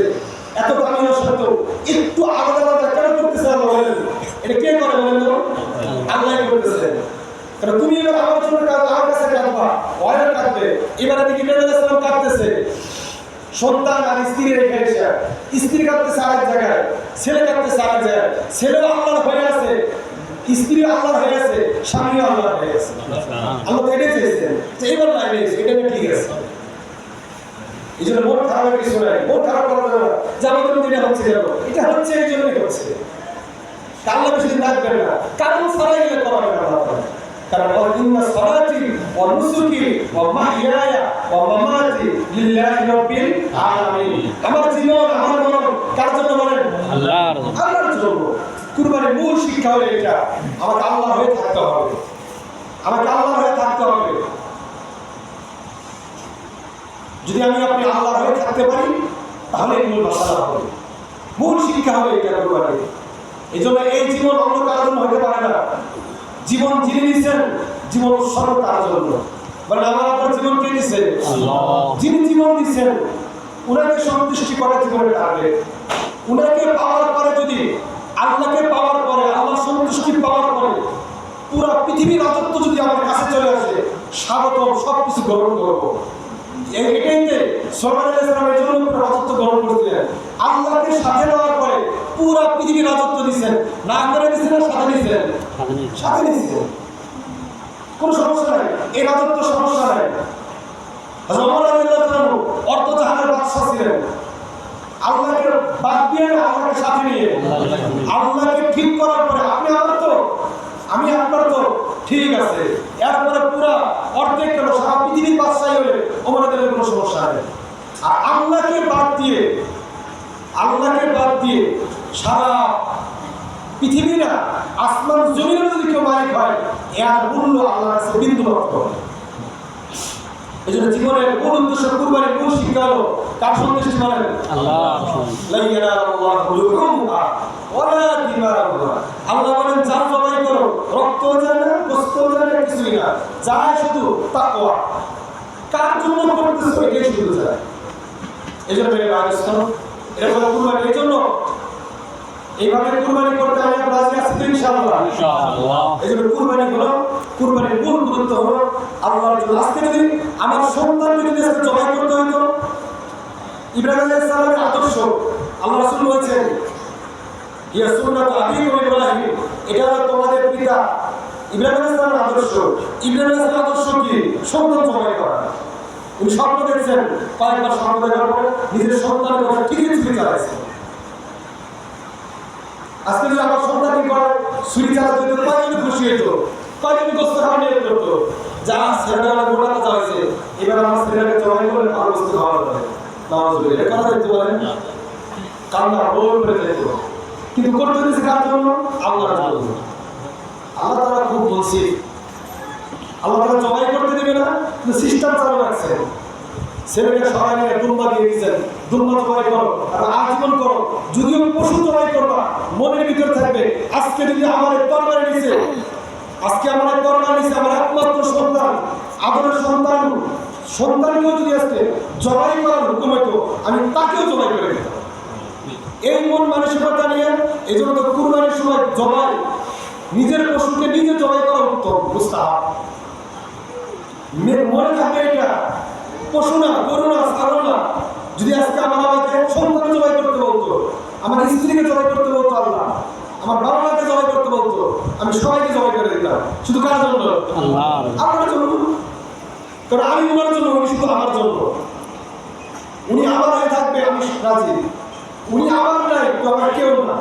এত দামি হওয়া সত্ত্বেও একটু আলাদা আলাদা কেন করতেছে? আল্লাহ বলেন, এটা কে করে বলেন তো? আল্লাহ করতেছে। কারণ তুমি এবার আমার জন্য আমার কাছে কাঁদবা, ওয়াইল কাঁদবে। এবার এদিকে ইব্রাহিম আলাইহিস সালাম কাঁদতেছে, সন্তান আর স্ত্রী রেখে এসে, স্ত্রী কাঁদতেছে আরেক জায়গায়, ছেলে কাঁদতেছে আরেক জায়গায়, ছেলেও আল্লাহর হয়ে আছে, স্ত্রী আল্লাহর হয়ে আছে, স্বামীও আল্লাহর হয়ে আছে। আল্লাহ তো এটাই চেয়েছেন যে এইবার লাইনে এসে এটা ঠিক আছে। এই জন্য মন খারাপের কিছু নাই, মন খারাপ করা যাবে না যে আমাদের মধ্যে এটা হচ্ছে, কেন এটা হচ্ছে, এই জন্যই হচ্ছে। আল্লাহ বেশি দিন রাখবেন না, কারণ ছাড়াই গেলে করাবেন না। কারণ ইন্না সালাতি ওয়া নুসুকি ওয়া মাহইয়ায়া ওয়া মামাতি লিল্লাহি রাব্বিল আলামিন। আমার জীবন আমার মরণ কার জন্য বলেন? আল্লাহর জন্য। কুরবানির মূল শিক্ষা হলো এটা, আমাকে আল্লাহর হয়ে থাকতে হবে, আমাকে আল্লাহর হয়ে থাকতে হবে। যদি আমি আপনি আল্লাহর হয়ে থাকতে পারি তাহলে মূল মাসালা হবে, মূল শিক্ষা হবে এটা কুরবানি। এই জন্য এই জীবন অন্য কারোর জন্য হতে পারে না। জীবন যিনি দিচ্ছেন, জীবন উৎসর্গ তার জন্য। মানে আমার আপনার জীবন কে দিচ্ছেন? যিনি জীবন দিচ্ছেন উনাকে সন্তুষ্টি করার জীবনের টার্গেট। উনাকে পাওয়ার পরে, যদি আল্লাহকে পাওয়ার পরে, আল্লাহ সন্তুষ্টি পাওয়ার পরে পুরো পৃথিবীর রাজত্ব যদি আমার কাছে চলে আসে, স্বাগতম, সবকিছু গ্রহণ করবো। এটাইতে সুলাইমান আলাইহিস সালাম এই জন্য রাজত্ব গ্রহণ করেছিলেন। আল্লাহকে সাথে নেওয়ার পরে পুরো পৃথিবীর রাজত্ব দিচ্ছেন, না করে দিচ্ছেন, সাথে দিচ্ছেন, সাথে দিচ্ছেন, কোনো সমস্যা নাই, এই রাজত্ব সমস্যা নাই। হযরত ওমর রাদিয়াল্লাহু তাআলা অর্ধজাহানের বাদশা ছিলেন, আল্লাহকে বাদ দিয়ে আল্লাহকে সাথে নিয়ে, আল্লাহকে ঠিক করার পরে আপনি আমার তো, আমি আপনার তো, ঠিক আছে, এরপরে পুরো অর্ধেক কেন সারা পৃথিবীর বাদশাহী হলে ওমরের কোনো সমস্যা নেই। আর আল্লাহকে বাদ দিয়ে সারা পৃথিবী না, আসমান জমিনের যদি কেউ মালিক হয়, এর মূল্য আল্লাহর কাছে বিন্দু মাত্র। এই জন্য জীবনের মূল উদ্দেশ্য, কুরবানির মূল শিক্ষা হলো কার সন্তুষ্টি? বলেন আল্লাহ। আল্লাহ বলেন যার জবাই করো, রক্ত যায় না, গোশত যায় না, কিছুই না, যায় শুধু তাকওয়া। কার জন্য করতেছো এটাই শুধু যায়। এই জন্য এটা বলে কুরবানি। এই জন্য এইভাবে কুরবানি করতে আমি রাজি আছি তো ইনশাআল্লাহ। এই জন্য কুরবানি হলো, কুরবানির মূল গুরুত্ব হলো আল্লাহর জন্য। আজকে যদি আমার সন্তান যদি আজকে জবাই করতে হইতো, ইব্রাহিম আলাইহিস সালামের আদর্শ আল্লাহ রাসূল বলেছেন, ইয়া সুন্নাতু আবিকুম ইব্রাহিম, এটা হলো তোমাদের পিতা ইব্রাহিম আলাইহিস সালামের আদর্শ। ইব্রাহিম আলাইহিস সালামের আদর্শ কি? সন্তান জবাই করা। উনি স্বপ্ন দেখছেন, কয়েকবার স্বপ্ন দেখার পরে নিজের সন্তানের কথা ঠিকই ছুরি চালাইছেন। আজকে যদি আমার সন্তান কি করে, ছুরি চালাতে দিতে কয়েকদিন খুশি হইতো, কয়েকদিন গোস্ত খাওয়া নিয়ে করতো, যা ছেলেবেলা গোটা চাইছে, এবার আমার ছেলেকে জবাই করে ভালো বস্তু খাওয়া হবে। এটা কথা দেখতে বলেন, কান্না রোল করে যেত, কিন্তু করতে দিয়েছে কার জন্য? আল্লাহর জন্য। আল্লাহ তাআলা খুব বলছে, আল্লাহ তাআলা জবাই করতে দেবে না, সিস্টেম চালু রাখছেন, ছেলেকে সবাই নিয়ে দুর্বা দিয়ে দিচ্ছেন, দুর্বা জবাই করো আর আজীবন করো। যদিও পশু জবাই করবা, মনের ভিতর থাকবে আজকে যদি আমার তরবারি নিছে, আজকে আমার তরবারি নিছে আমার একমাত্র সন্তান, আদরের সন্তান, সন্তানকেও যদি আজকে জবাই করার হুকুম হইতো আমি তাকেও জবাই করে দিতাম। এই মন মানসিকতা নিয়ে এই জন্য তো কুরবানির সময় জবাই, নিজের পশুকে নিজে জবাই করা উত্তম মুস্তাহাব। মনে থাকবে এটা পশু না, গরু না, ছাগল না। যদি আজকে আমার আমাকে সন্তান জবাই করতে বলতো, আমার স্ত্রীকে জবাই করতে বলতো আল্লাহ, আমার বাবা মাকে জবাই করতে বলতো, আমি সবাইকে জবাই করে দিতাম। শুধু কার জন্য? আল্লাহর জন্য। কারণ আমি ওনার জন্য, উনি শুধু আমার জন্য। উনি আমার হয়ে থাকবে, আমি রাজি। উনি আমার নাই তো আমার কেউ না।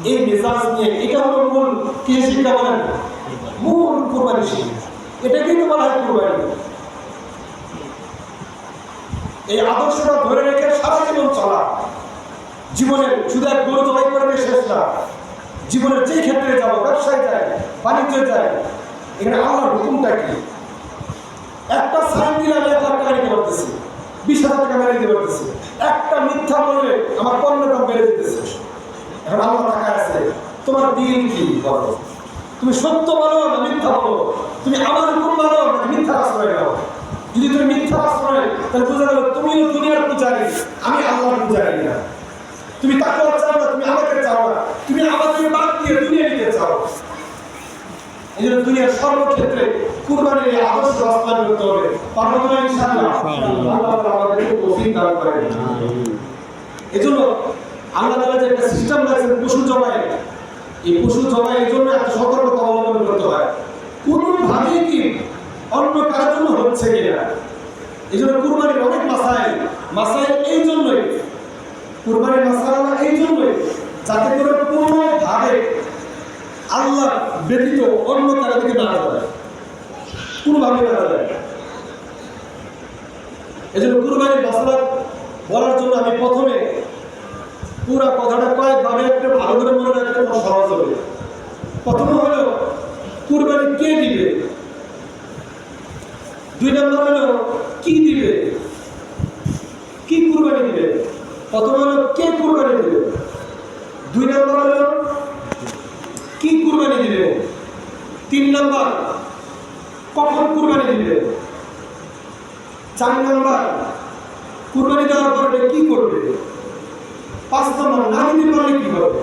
এই মেজাজ নিয়ে এটা হলো মূল কি শিক্ষা বলেন? মূল কুরবানি শিক্ষা। এটাকেই তো বলা হয় কুরবানি। এই আদর্শটা ধরে রেখে সারা জীবন চলা, জীবনের শুধু এক গরু জবাই করে শেষ না, জীবনের যেই ক্ষেত্রে যাবো, ব্যবসায় যায়, বাণিজ্যে যায়, এখানে আল্লাহর হুকুমটা কি? একটা সাইন দিলে আমি 1 লাখ টাকা নিতে পারতেছি, 20,000 টাকা মেরে দিতে পারতেছি। একটা মিথ্যা বললে আমার পণ্যের দাম বেড়ে যেতেছে। এখন আল্লাহ টাকা আছে, তোমার দিন কি বলো? তুমি সত্য বলো না মিথ্যা বলো? তুমি আমার হুকুম বলো না মিথ্যা আশ্রয় নাও? যদি তুমি মিথ্যা আশ্রয়, তাহলে বোঝা গেল তুমিও দুনিয়ার পূজারী, আমি আল্লাহর পূজারী না। তুমি তাকে চাও না, তুমি আমাকে চাও না, তুমি আমাকে বাদ দিয়ে দুনিয়া নিতে চাও। এই জন্য দুনিয়ার সর্বক্ষেত্রে কুরবানির এই আদর্শ বাস্তবায়ন করতে হবে। পারবো তো ইনশাআল্লাহ? আল্লাহ আমাদেরকে তৌফিক দান করেন। এই জন্য আল্লাহ তাআলা যে একটা সিস্টেম রাখছেন পশু জবাই, এই পশু জবাই এর জন্য একটা সতর্কতা অবলম্বন করতে হয়। কোনোভাবেই কি অন্য কারোর জন্য হচ্ছে কিনা। এই জন্য কুরবানির অনেক মাসাইল এই জন্যই, কুরবানির মাসালা এই জন্যই যাতে করে কোনোভাবে আল্লাহ ব্যতীত অন্য কারো দিকে না যায়, কোনোভাবে না যায়। এই জন্য কুরবানির মাসালা বলার জন্য আমি প্রথমে পুরো কথাটা কয়েকভাবে একটু ভালো করে মনে রাখতে সহজ হবে। প্রথমে হলো কুরবানি কে দিবে, 2 নম্বর হলো কি দিবে, কি কুরবানি দিবে। প্রথমে হলো কে কুরবানি দিবে, 2 নম্বর হলো কি কুরবানি দিবে, 3 নম্বর কখন কুরবানি দিবে, 4 নম্বর কুরবানি দেওয়ার পরে কি করবে, 5 নম্বর না দিতে পারলে কি হবে।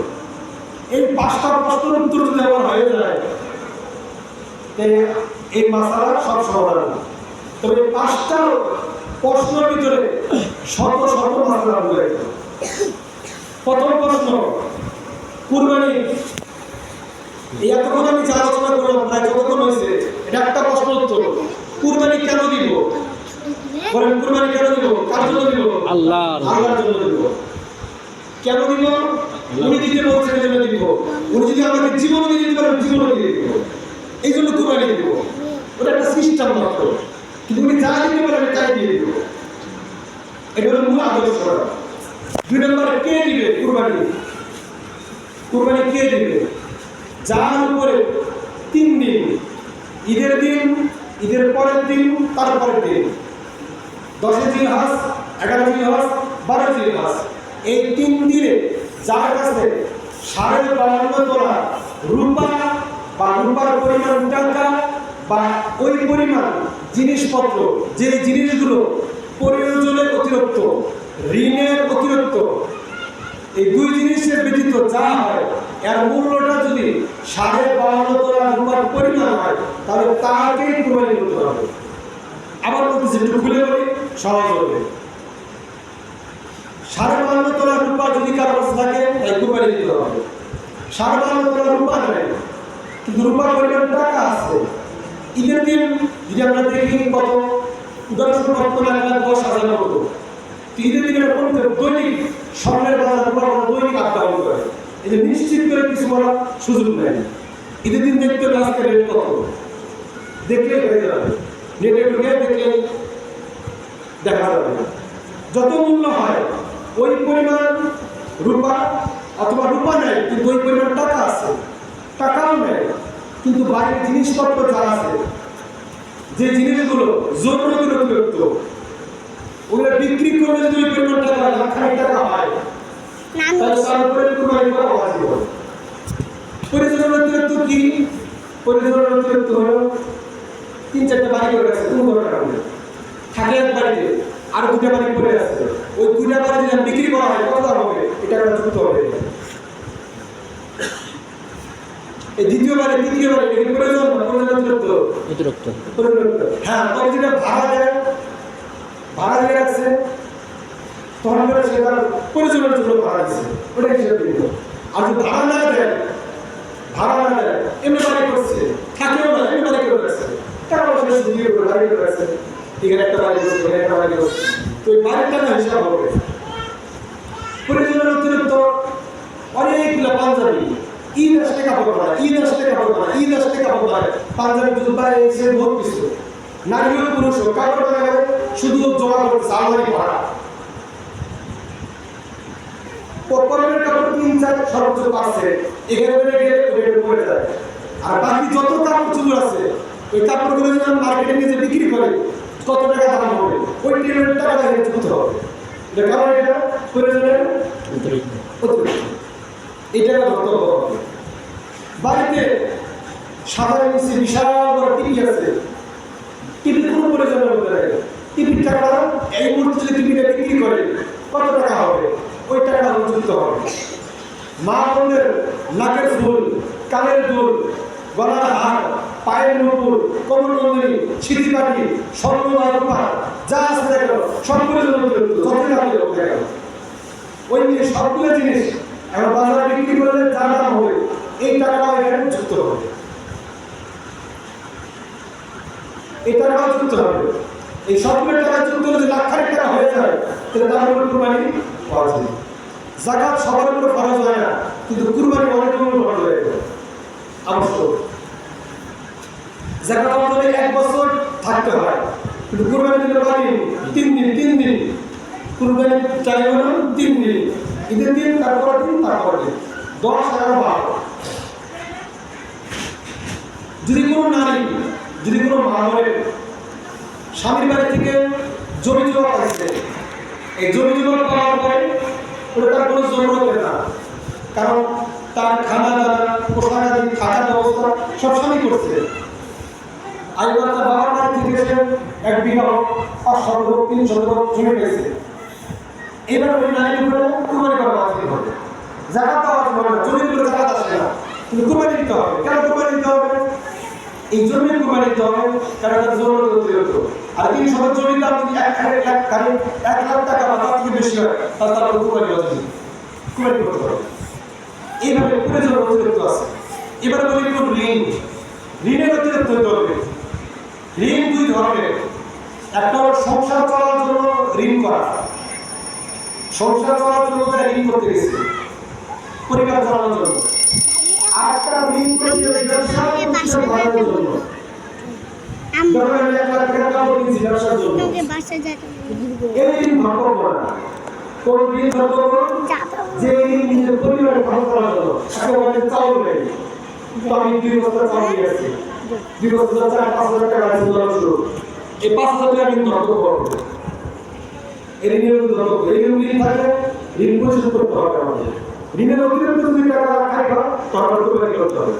এই 5টা প্রশ্নের উত্তর যদি আমার হয়ে যায় এই মাসালা সব সমাধান। তবে 5টা প্রশ্নের ভিতরে শত মাসালা রয়েছে। প্রথম প্রশ্ন, কুরবানি এই এতক্ষণ আমি যা আলোচনা করলাম প্রায় যতক্ষণ হয়েছে, এটা একটা প্রশ্ন উত্তর। কুরবানি কেন দিব? বলেন কুরবানি কেন দিব? কার জন্য দিব? আল্লাহর জন্য দিব। কেন দিব? উনি দিতে বলছেন এই জন্য দিব। উনি যদি আমাকে জীবন দিয়ে দিতে পারেন, জীবন দিয়ে দিব, এই জন্য কুরবানি দিব। ওটা একটা সিস্টেম মাত্র, কিন্তু উনি যা দিতে পারেন তাই দিয়ে দিব। এটা হলো মূল আদর্শ। 2 নম্বরে কে দিবে কুরবানি? কুরবানি কে দিবে? যার উপরে 3 দিন, ঈদের দিন, ঈদের পরের দিন, তারপরের দিন, 10 জিলহজ, 11 জিলহজ, 12 জিলহজ, এই 3 দিনে যার কাছে 52.5 তোলা রূপা বা রূপার পরিমাণ টাকা বা ওই পরিমাণ জিনিসপত্র, যে জিনিসগুলো প্রয়োজনের অতিরিক্ত, ঋণের অতিরিক্ত, এই 2 জিনিসের ব্যতীত যা হয় এর মূল্যটা যদি 52.5 তোলা রূপার পরিমাণ হয়, তাহলে তাকেই কুরবানি করতে হবে। আবার বলতেছি, একটু খুলে বলি, সহজ হবে। 52.5 তোলা রূপা যদি কারো কাছে থাকে তাই কুরবানি দিতে হবে। 52.5 তোলা রূপা নেই, কিন্তু রূপার পরিমাণ টাকা আছে। ঈদের দিন যদি আমরা দেখি কত, উদাহরণস্বরূপ বর্তমানে 10,000 মতো, ঈদের দিনে দৈনিক স্বর্ণের বাজার রূপার দৈনিক আপ ডাউন করে। এই যে নিশ্চিত করে কিছু বলার সুযোগ নেই। ঈদের দিন দেখতে হবে আজকে রেট কত, দেখলে হয়ে যাবে, নেটে ঢুকে দেখলে দেখা যাবে। যত মূল্য হয় ওই পরিমাণ রূপা, অথবা রূপা নেয় কিন্তু ওই পরিমাণ টাকা আছে, টাকাও নেয় কিন্তু বাইরের জিনিসপত্র যা আছে যে জিনিসগুলো জরুরি অতিরিক্ত ওগুলো বিক্রি করলে যদি ওই পরিমাণ টাকা লাখ খানিক টাকা হয় তাহলে তার উপরে কুরবানি করা ওয়াজিব হবে। পরিজনের অতিরিক্ত কি? পরিজনের অতিরিক্ত হলো 3-4টা বাড়ি করে আছে, কোন দরকার নেই, থাকে এক বাড়িতে আর 2টা বাড়ি পড়ে আছে, ওই 2টা বাড়ি যদি বিক্রি করা হয় কত দাম হবে? এটা একটা যুক্ত হবে। এই দ্বিতীয় বাড়ি তৃতীয় বাড়ি এর প্রয়োজন অতিরিক্ত হ্যাঁ, তবে যেটা ভাড়া দিয়ে রাখছে তখন করে সেটা প্রয়োজনের জন্য ভাড়া দিচ্ছে, ওটা হিসেবে দিব। আর যদি ভাড়া না দেয় এমনি বাড়ি করছে, থাকেও না, এমনি বাড়ি করে রাখছে, টাকা পয়সা দিয়ে করে বাড়ি করে রাখছে, এখানে একটা বাড়ি করছে, এখানে একটা বাড়ি করছে, তো ওই বাড়ির টাকা হিসাব হবে। প্রয়োজনের অতিরিক্ত অনেকগুলো পাঞ্জাবি ঈদ আসলে কাপড় বানায়, পাঞ্জাবি জুতা এসে বহুত কিছু, নারী ও পুরুষ কাপড় বানায় শুধু জমা করতেছে আলমারি ভাড়া। পরনের কাপড় 3-4 সর্বোচ্চ পাচ্ছে, এখানে গেলে পড়ে যায়। আর বাকি যত কাপড় চুল আছে ওই কাপড়গুলো যদি মার্কেটে নিয়ে বিক্রি করে কত টাকা দাম হবে, ওই ট্রেনের টাকা দিতে হবে। কারণ এটা প্রয়োজনের অতিরিক্ত, এটা ধরতে হবে। বাড়িতে সাধারণ নিচে বিশাল বড় টিভি আছে, টিভির কোনো প্রয়োজনের মধ্যে নেই, টিভির টাকা এই মুহূর্তে যদি টিভিটা বিক্রি করে কত টাকা হবে, ওই টাকা যুক্ত হবে। মা বোনের নাকের ফুল, কানের দুল, গলার হার, পায়ের নুপুর, কোমরবন্ধনী, সিঁথিকাঠি, স্বর্ণ রূপা যা আছে দেখো সব প্রয়োজন যতই দাম হোক দেখো, ওই সবগুলো জিনিস এখন বাজারে বিক্রি করলে যা দাম হবে এই টাকাটাও এখানে যুক্ত হবে, এই টাকাটাও যুক্ত হবে। এই সবগুলো টাকা যুক্ত হলে যে লাখ খানিক টাকা হয়ে যায় তাহলে তার উপরে কুরবানি পাওয়া যায়। যাকাত সবার উপরে ফরজ হয় না, কিন্তু কুরবানি অনেকের উপরে ফরজ হয়ে যায়, আবশ্যক। যাকাত আমাদের 1 বছর থাকতে হয়, কিন্তু কুরবানি দিতে পারি 3 দিন, কুরবানি চাইবে না 3 দিন, ঈদের দিন, তারপর দিন, 10, 11, 12। যদি কোনো নারী, যদি কোনো মানবের স্বামীর বাড়ি থেকে জমি জমা পাইছে, এই জমি জমা পাওয়ার পরে ওটা তার কোনো জরুরত হবে না, কারণ তার খানা দানা, পোশাক আদি, থাকার ব্যবস্থা সব স্বামী করছে। আর এবার তার বাবার বাড়ি থেকে এসে 1 বিঘা 500 লোক 300 লোক জমি পেয়েছে, এবার ওই নারীর উপরে কুরবানি করা ওয়াজিব হবে। যাকাত দেওয়া ওয়াজিব হবে না, জমির উপরে যাকাত আসে না, কিন্তু কুরবানি দিতে হবে। কেন কুরবানি দিতে হবে? এই জমির কুরবানি দিতে হবে কারণ তার জরুরত অতিরিক্ত। আর 3 শতক জমির দাম যদি 1 লাখ টাকা বা তার থেকে বেশি হয় তার কুরবানি ওয়াজিব, কুরবানি করতে হবে। এইভাবে প্রয়োজন অতিরিক্ত আছে। এবার বলি কোন ঋণ, ঋণের অতিরিক্ত হতে হবে। ঋণ 2 ধরনের, একটা হলো সংসার চলার জন্য ঋণ করা, সংসার চলার জন্য তারা ঋণ করতে গেছে পরিবার চালানোর জন্য, আর একটা ঋণ করতে ব্যবসা করার জন্য, ধরো আমি 1 লাখ টাকা কাপড় কিনছি ব্যবসার জন্য, এই ঋণ ভাগ করবো না। কোন ঋণ ভাগ করবো? যে ঋণ নিজের পরিবারের ভাগ করার জন্য, একেবারে চাউল নেই, তো আমি 2 বছর চাউল নিয়েছি, 2 বছর 4-5 হাজার টাকা আছে শুরু, এই 5,000 টাকা ঋণ ভাগ করবো। এই ঋণের ধরো এই ঋণ থাকলে ঋণ পরিশোধ করতে হবে আমাদের। ঋণের অতিরিক্ত যদি টাকা খাই হয় তখন কুরবানি করতে হবে।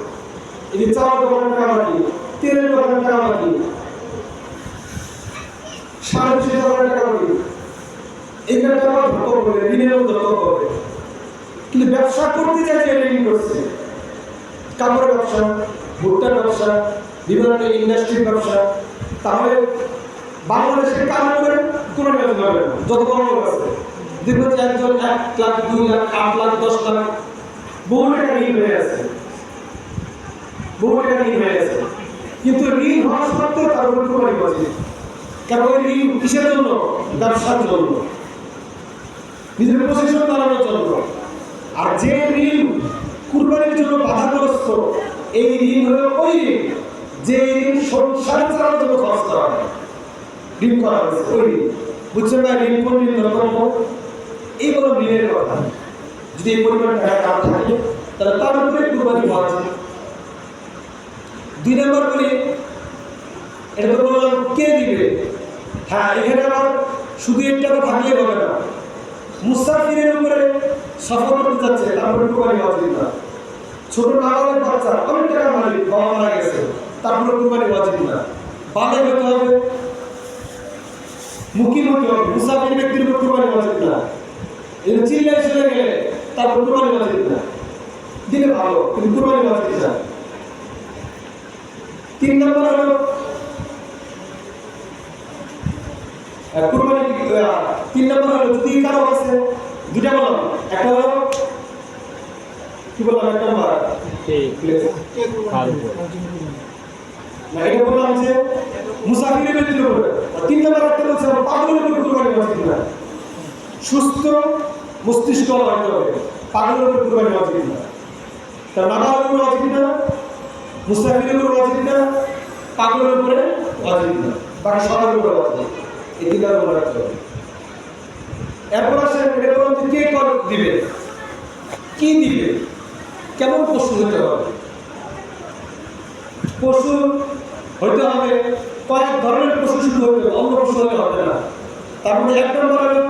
এই যে চাউল দোকানের টাকা বাকি, তেলের দোকানের টাকা বাকি, সার বিষয় দোকানের টাকা বাকি, এইখানে টাকা ধরতে হবে, ঋণেরও ধরতে হবে। কিন্তু ব্যবসা করতে চাইছে ঋণ করছে, কাপড়ের ব্যবসা, ভুট্টার ব্যবসা, বিভিন্ন ইন্ডাস্ট্রির ব্যবসা, তাহলে বাংলাদেশের কাজ করে কোনো ব্যবসা হবে না। যত বড় লোক আছে দেখবেন যে একজন 1 লাখ, 2 লাখ, 8 লাখ, 10 লাখ বহু টাকা ঋণ হয়ে আছে, কিন্তু ঋণ হওয়া সত্ত্বেও তার উপর কুরবানি ওয়াজিব। কারণ ওই ঋণ কিসের জন্য? ব্যবসার জন্য, নিজের পজিশন বাড়ানোর জন্য। আর যে ঋণ কুরবানির জন্য বাধাগ্রস্ত, এই ঋণ হলো ওই ঋণ যে ঋণ সংসার চালানোর জন্য খরচ করা হয়, ঋণ করা হয়েছে ওই ঋণ। বুঝছেন না? ঋণ কোন ঋণ ধরবো? এই বলো ঋণের কথা। যদি এই পরিমাণ টাকা কার থাকে তাহলে তার উপরে কুরবানি ওয়াজিব। 2 নম্বর বলি এটা তো বললাম কে দিবে। হ্যাঁ, এখানে আমার শুধু একটা তো থাকলে হবে না, মুসাফিরের উপরে সফর করতে যাচ্ছে তারপরে কুরবানি ওয়াজিব না। ছোট নাবালক বাচ্চা অনেক টাকার মালিক, বাবা মারা গেছে, তারপরে কুরবানি ওয়াজিব না। বালক হতে হবে, মুকিম হতে হবে, মুসাফির ব্যক্তির উপর কুরবানি ওয়াজিব না। এই চিল্লাই চলে গেলে তারপর কুরবানি ওয়াজিব না, দিলে ভালো কিন্তু কুরবানি ওয়াজিব না। 3 নম্বর হলো কুরবানি। 3 নম্বর হলো যদি কারো আছে দুটা বললাম, একটা হলো কি বললাম, এক নম্বর না, এটা বললাম যে মুসাফিরের ব্যক্তির উপরে। 3 নম্বর একটা বলছে পাগলের উপর কুরবানি ওয়াজিব না। সুস্থ মস্তিষ্ক হতে হবে, পাগলের উপর কুরবানি ওয়াজিব না। তার নাবালকের উপর ওয়াজিব না, মুসাফিরের উপর ওয়াজিব না, পাগলের উপরে ওয়াজিব না, বাকি সবার উপরে ওয়াজিব। এই 3 নম্বর মনে রাখতে হবে। এরপর আসে এটা বললাম যে কে কর দিবে, কি দিবে, কেমন পশু হতে হবে। পশু হইতে হবে কয়েক ধরনের পশু শুরু হতে হবে, অন্য পশু হতে হবে না। তার মধ্যে 1 নম্বর হলো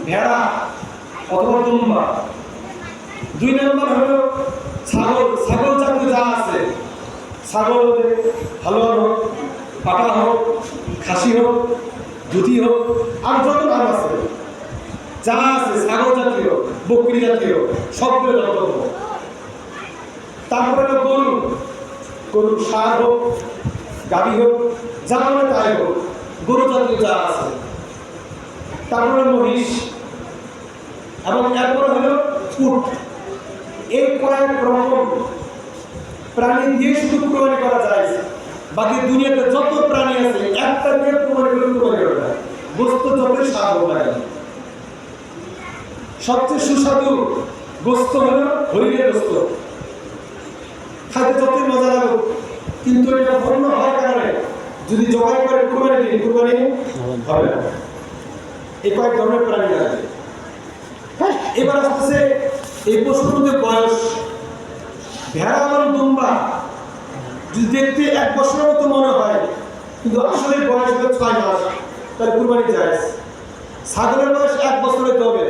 ভেড়া অথবা দুম্বা। 2 নম্বর হলো ছাগল, ছাগল জাতীয় যা আছে, ছাগল হালোয়ার হোক, পাটা হোক, খাসি হোক, দুধি হোক, আর যত নাম আছে যা আছে ছাগল জাতীয়, বকরি জাতীয় সবগুলো যত। তারপরে হলো গরু, গরু ষাঁড় হোক, গাভী হোক, যা মানে তাই হোক, গরু জাতীয় যা আছে। তারপরে মহিষ, এবং এরপরে হলো উট। এই কয়েক রকম প্রাণী দিয়ে শুধু কুরবানি করা যায়। বাকি দুনিয়াতে যত প্রাণী আছে একটা দিয়ে কুরবানি করে কুরবানি করা যায়। গোস্ত যতই স্বাদ হোক না কেন, সবচেয়ে সুস্বাদু গোস্ত হলো হরিণের গোস্ত। খাইতে যতই মজা লাগুক, কিন্তু এটা অন্য হওয়ার কারণে যদি জবাই করে কুরবানি দিন, কুরবানি হবে না। এই কয়েক ধরনের প্রাণী আছে। এবার আসতেছে এই পশুগুলোদের বয়স। ভেড়া এবং দুম্বা যদি দেখতে 1 বছরের মতো মনে হয়, কিন্তু আসলে বয়স হলো 6 মাস, তাহলে কুরবানি জায়েজ। ছাগলের বয়স 1 বছর হতে হবে,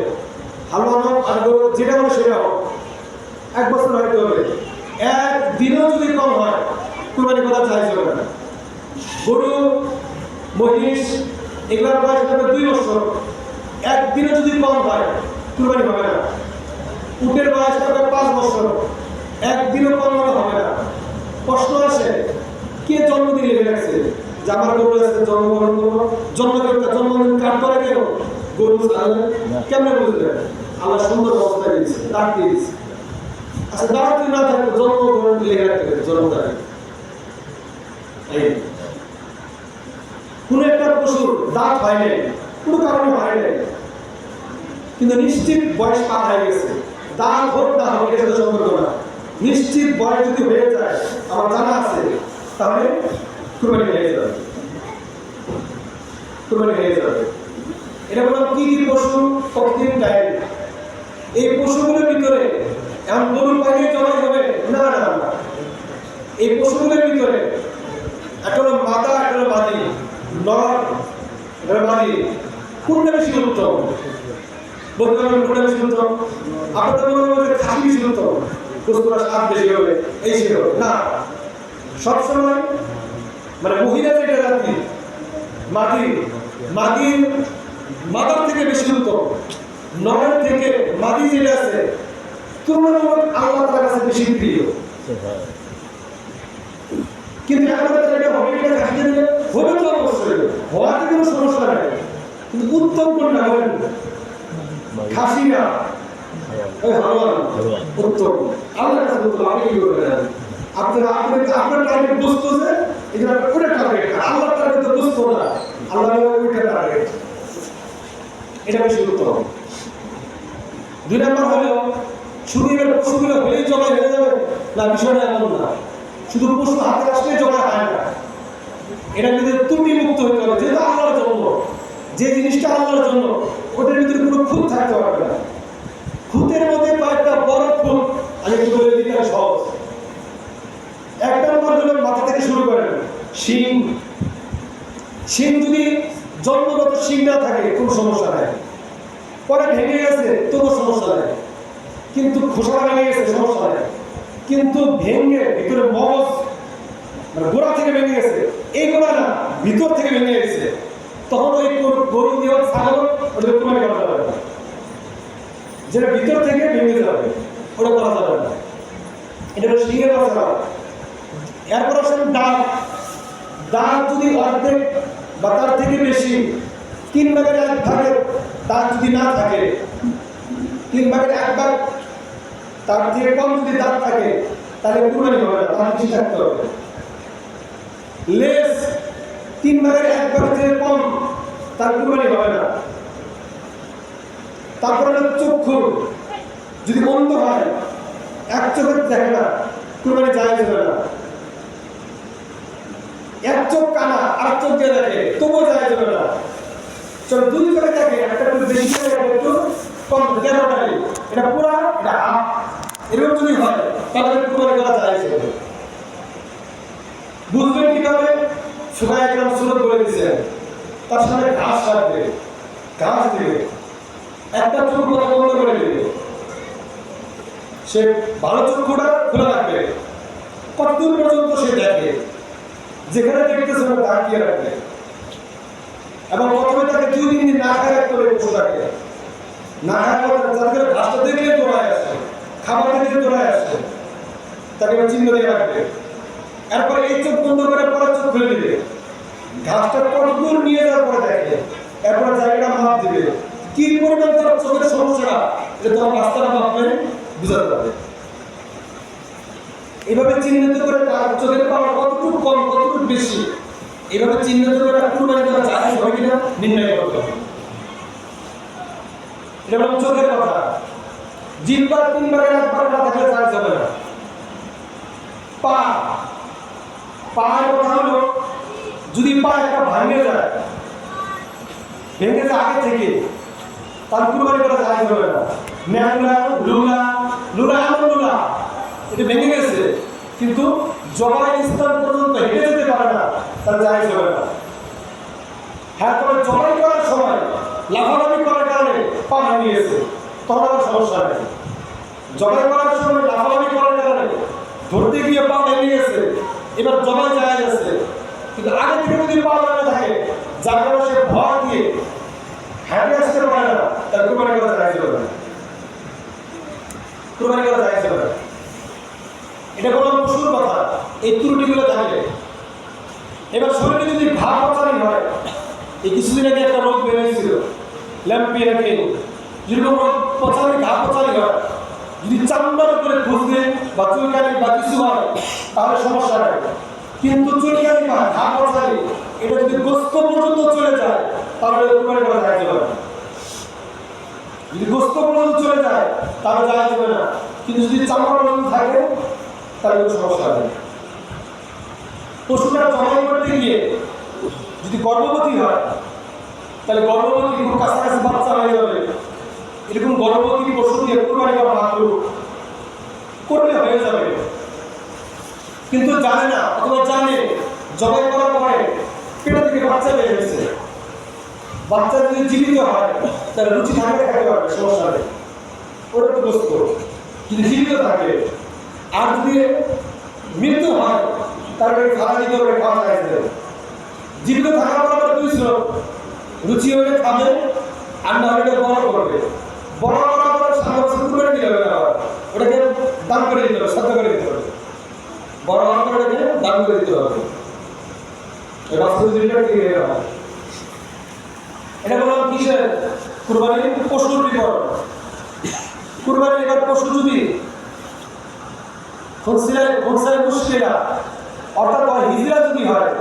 হালুয়া হোক আর যেটা বলে সেটা হোক, 1 বছর হতে হবে। 1 দিনও যদি কম হয় কুরবানি করা জায়েজ হবে না। গরু, মহিষ এগুলোর বয়স হবে 2 বছর, 1 দিনও যদি কম হয় কুরবানি হবে না। উটের বয়স হবে 5 বছর, 1 দিনও কম হলে হবে না। প্রশ্ন আসে কে জন্মদিন লিখে রাখছে যে আমার গরু আছে জন্মগ্রহণ করবো, জন্মদিন কাট করে কেন গরু কেমনে বুঝলেন? আল্লাহ সুন্দর অবস্থা দিয়েছে, ডাক দিয়েছে। আচ্ছা দাঁড়া তুই না থাকবে জন্মগ্রহণ লিখে রাখতে হবে, জন্ম তারিখ। কোনো একটা পশুর দাঁত হয় নাই, কোনো কারণে হয় নাই, কিন্তু নিশ্চিত বয়স পার হয়ে গেছে, দাঁত হোক না হোক এর সাথে সম্পর্ক না, নিশ্চিত বয়স যদি হয়ে যায় আমার জানা আছে, তাহলে কুরবানি হয়ে যাবে, কুরবানি হয়ে যাবে। এটা বললাম কি কি পশু কতদিন টাইম। এই পশুগুলোর ভিতরে এমন গরুর পাখি জমা হবে না না না, এই পশুগুলোর ভিতরে একটা হলো মাদা, একটা হলো মাদি, নর একটা মাদি, কোনটা বেশি উত্তম? বলতে পারবেন কোনটা বেশি উত্তম? আপনাদের মনে হবে খাসি বেশি উত্তম, গোস্তটা স্বাদ বেশি হবে, এই ছিল না। সবসময় মানে মহিলা যেটা জাতি মাদি, মাদার থেকে বেশি উত্তম, নরের থেকে মাদি যেটা আছে তুলনামূলক আল্লাহ তাআলার কাছে বেশি প্রিয়। কিন্তু আমাদের এটা হবে, এটা খাসি দিলে হবে তো অবশ্যই, হওয়াতে কোনো সমস্যা নেই, কিন্তু উত্তম কোনটা বলেন? খাসি না, ওই হালুয়া উত্তম। আল্লাহর কাছে উত্তম। আপনি কি করবেন? আপনার টার্গেট বুঝতে হচ্ছে, এই জন্য ওটা টার্গেট, আল্লাহর টার্গেট তো বুঝতো না, আল্লাহ ওইটা টার্গেট, এটা বেশি উত্তম। 2 নম্বর হলো শুধু এর পশুগুলো হলেই জবাই হয়ে যাবে না, বিষয়টা এমন না। শুধু পশু হাতে আসলে জবাই হয় না, এটা কিন্তু ত্রুটি মুক্ত হতে হবে। যেহেতু আল্লাহর জন্য, যে জিনিসটা আল্লাহর জন্য, ওটার ভিতরে কোনো খুঁত থাকতে পারবে না। খুঁতের মধ্যে কয়েকটা বড় খুঁত আমি একটু বলে দিতে সহজ। 1 নম্বর হলো মাথা থেকে শুরু করেন, শিং, শিং যদি জন্মগত শিং না থাকে কোনো সমস্যা নাই, পরে ভেঙে গেছে তবুও সমস্যা নেই, কিন্তু খোসা ভেঙে গেছে সমস্যা নেই, কিন্তু ভেঙে ভিতরে মগজ মানে গোড়া থেকে ভেঙে গেছে, এই গোড়া না ভিতর থেকে ভেঙে গেছে, তখন ওই গরু দিয়ে ছাগল ওদের কোরবানি করা যাবে না। যেটা ভিতর থেকে ভেঙে যাবে ওটা করা যাবে না, এটা হলো শিঙের বাচ্চা। এরপর আসেন দাঁত। দাঁত যদি অর্ধেক বা তার থেকে বেশি 3/1 দাঁত যদি না থাকে, 3/1 তার থেকে কম যদি দাঁত থাকে তাহলে কুরবানি হবে না, তার বেশি থাকতে হবে। লেজ 3/1 থেকে কম, তার কুরবানি হবে না। তারপরে চক্ষু যদি বন্ধ হয়, এক চোখে দেখে না, কুরবানি জায়েজ হবে না। এক চোখ কানা আর চোখ দিয়ে দেখে তবুও জায়েজ হবে না। চলো দুই চোখে দেখে, একটা একটু বেশি একটু কম, এটা পুরা এটা হাফ, এরকম যদি হয় তাহলে কুরবানি করা জায়েজ হবে। বুঝবেন কিভাবে? সুরায় একরাম সুরত বলে দিয়েছে, তার সামনে ঘাস রাখবে, ঘাস দিবে, একটা চোখ বন্ধ করে দিবে, সে ভালো চক্ষুটা খোলা রাখবে, কতদূর পর্যন্ত সে দেখে, যেখানে দেখতেছে ওটা দাঁড়িয়ে রাখবে। এবং প্রথমে তাকে 2-3 দিন না খায় রাখতে হবে পশুটাকে, না খায় যাতে ঘাসটা দেখলে দৌড়ায় আসে, খাবার দেখলে দৌড়ায় আসে, তাকে চিহ্ন দিয়ে রাখবে। এরপরে এই চোখ বন্ধ করে পরে চোখ খুলে দিবে, ঘাসটা কতদূর নিয়ে যাওয়ার পরে দেখে, এরপরে জায়গাটা মাপ দিবে, কি পরিমাণ তার চোখের সমস্যাটা এটা তোমার রাস্তাটা মাপলে বুঝাতে পারবে। এইভাবে চিহ্নিত করে তার চোখের পাওয়ার কতটুকু কম কতটুকু বেশি, এইভাবে চিহ্নিত করে কুরবানি করা জায়েজ হবে কিনা নির্ণয় করতে হবে। এটা হলো চোখের কথা। জিহ্বা 3/1 না থাকলে জায়েজ হবে না। পায়ের কথা হলো, যদি পা একটা ভেঙে যায় আগে থেকে, তার কুরবানি করা জায়েজ হবে না। ন্যাংলা লুলা এটা ভেঙে গেছে, কিন্তু জবাই স্থান পর্যন্ত হেঁটে যেতে পারে না, তার জায়েজ হবে না। হ্যাঁ, তবে জবাই করার সময় লাফালাফি করার কারণে পা ভেঙে গেছে, তখন আমার সমস্যা নেই। জবাই করার সময় লাফালাফি করার কারণে ধরতে গিয়ে পা ভেঙে গেছে, এবার জবাই জায়েজ আছে, কিন্তু আগে থেকে যদি পা ভেঙে থাকে, যার কারণে সে ভর দিয়ে হেঁটে আসতে পারে না, তার কুরবানি করা জায়েজ হবে না। কুরবানি করা জায়েজ হবে না। এটা কোনো পশুর কথা, এই ত্রুটিগুলো থাকে। এবার শরীরে যদি ঘা পচানি হয়, এই কিছুদিন আগে একটা রোগ বের হয়েছিল ল্যাম্পিয়াকে, যেরকম পচানি ঘা পচানি হয়, যদি চামড়ার উপরে খুঁজবে বা চুলকানি বা কিছু হয় তাহলে সমস্যা নেই, কিন্তু চুলকানি বা ঘা পচানি এটা যদি গোস্ত পর্যন্ত চলে যায় তাহলে কুরবানি করা জায়েজ হবে না। যদি গোস্ত পর্যন্ত চলে যায় তাহলে জায়েজ হবে না, কিন্তু যদি চামড়া পর্যন্ত থাকে তাহলে কোনো সমস্যা নেই। পশুটা জবাই করতে গিয়ে যদি গর্ভবতী হয়, তাহলে গর্ভবতী খুব কাছাকাছি বাচ্চা হয়ে যাবে, এরকম গর্ভবতী পশু দিয়ে কুরবানি করা মাকরুহ, করলে হয়ে যাবে, কিন্তু জানে না, অথবা জানে জবাই করার পরে পেটে থেকে বাচ্চা বের হয়েছে, বাচ্চা যদি জীবিত হয় তাহলে রুচি থাকলে খেতে পারবে, সমস্যা নেই, ওটা তো গোস্ত। যদি জীবিত থাকে আর যদি মৃত্যু হয় তারপরে খাওয়া দিতে হবে, খাওয়া যায়। জীবিত থাকার পর দুই ছিল, রুচি হলে খাবে আর না হলে বড় করবে, বড় করার পর 7 বছর কুরবানি দিতে হবে, আবার ওটাকে দান করে দিতে হবে, শ্রদ্ধা করে দিতে হবে, বড় হওয়ার পর ওটাকে দান করে দিতে হবে। এটা বললাম কিসের? কুরবানির পশুর বিবরণ। কুরবানির এবার পশু যদি মুশকিলা অর্থাৎ হিজরা যদি হয়,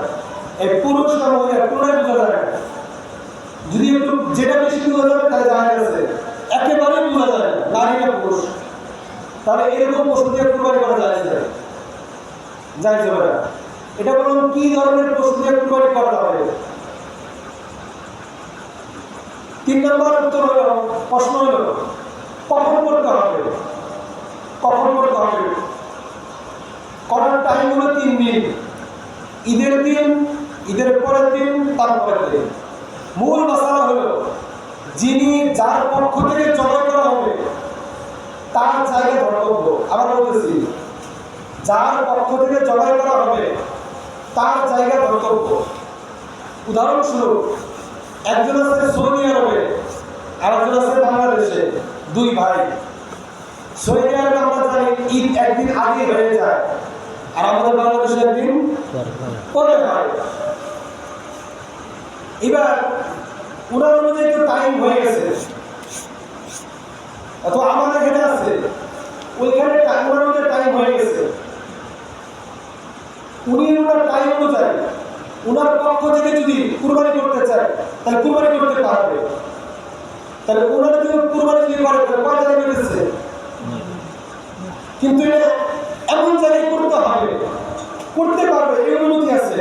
এই পুরুষ না মহিলা পুরোটাই বোঝা যাবে না। যদি একটু যেটা বেশি বোঝা যাবে তাহলে জায়েজ আছে, একেবারেই বোঝা যাবে না নারী না পুরুষ, তাহলে এরকম পশু দিয়ে কুরবানি করা জায়েজ হবে না। এটা বলুন কি ধরনের পশু দিয়ে কুরবানি করা হবে? 3 নম্বর উত্তর হলো, প্রশ্ন হলো কখন করতে হবে? করার টাইম হলো 3 দিন, ঈদের দিন, ঈদের পরের দিন, তারপরের দিন। মূল মশলা হলো যিনি যার পক্ষ থেকে জবাই করা হবে তার জায়গা ধর্তব্য। আবার বলতেছি, যার পক্ষ থেকে জবাই করা হবে তার জায়গা ধর্তব্য। উদাহরণস্বরূপ, একজন আছে সৌদি আরবে, আরেকজন আছে বাংলাদেশে, দুই ভাই। সৌদি আরবে আমরা জানি ঈদ একদিন আগে হয়ে যায়, আর আমাদের বাংলাদেশে একদিন পরে হয়। এবার ওনার অনুযায়ী তো টাইম হয়ে গেছে, অথবা আমাদের এখানে আছে ওইখানে ওনার অনুযায়ী টাইম হয়ে গেছে। উনি ওনার টাইম অনুযায়ী ওনার পক্ষ থেকে যদি কুরবানি করতে চায় তাহলে কুরবানি করতে পারবে। তাহলে ওনার যদি কুরবানি যদি করে তাহলে কয় জায়গায় বেঁচেছে, কিন্তু এটা এমন জায়গায় করতে হবে, করতে পারবে এই অনুমতি আছে,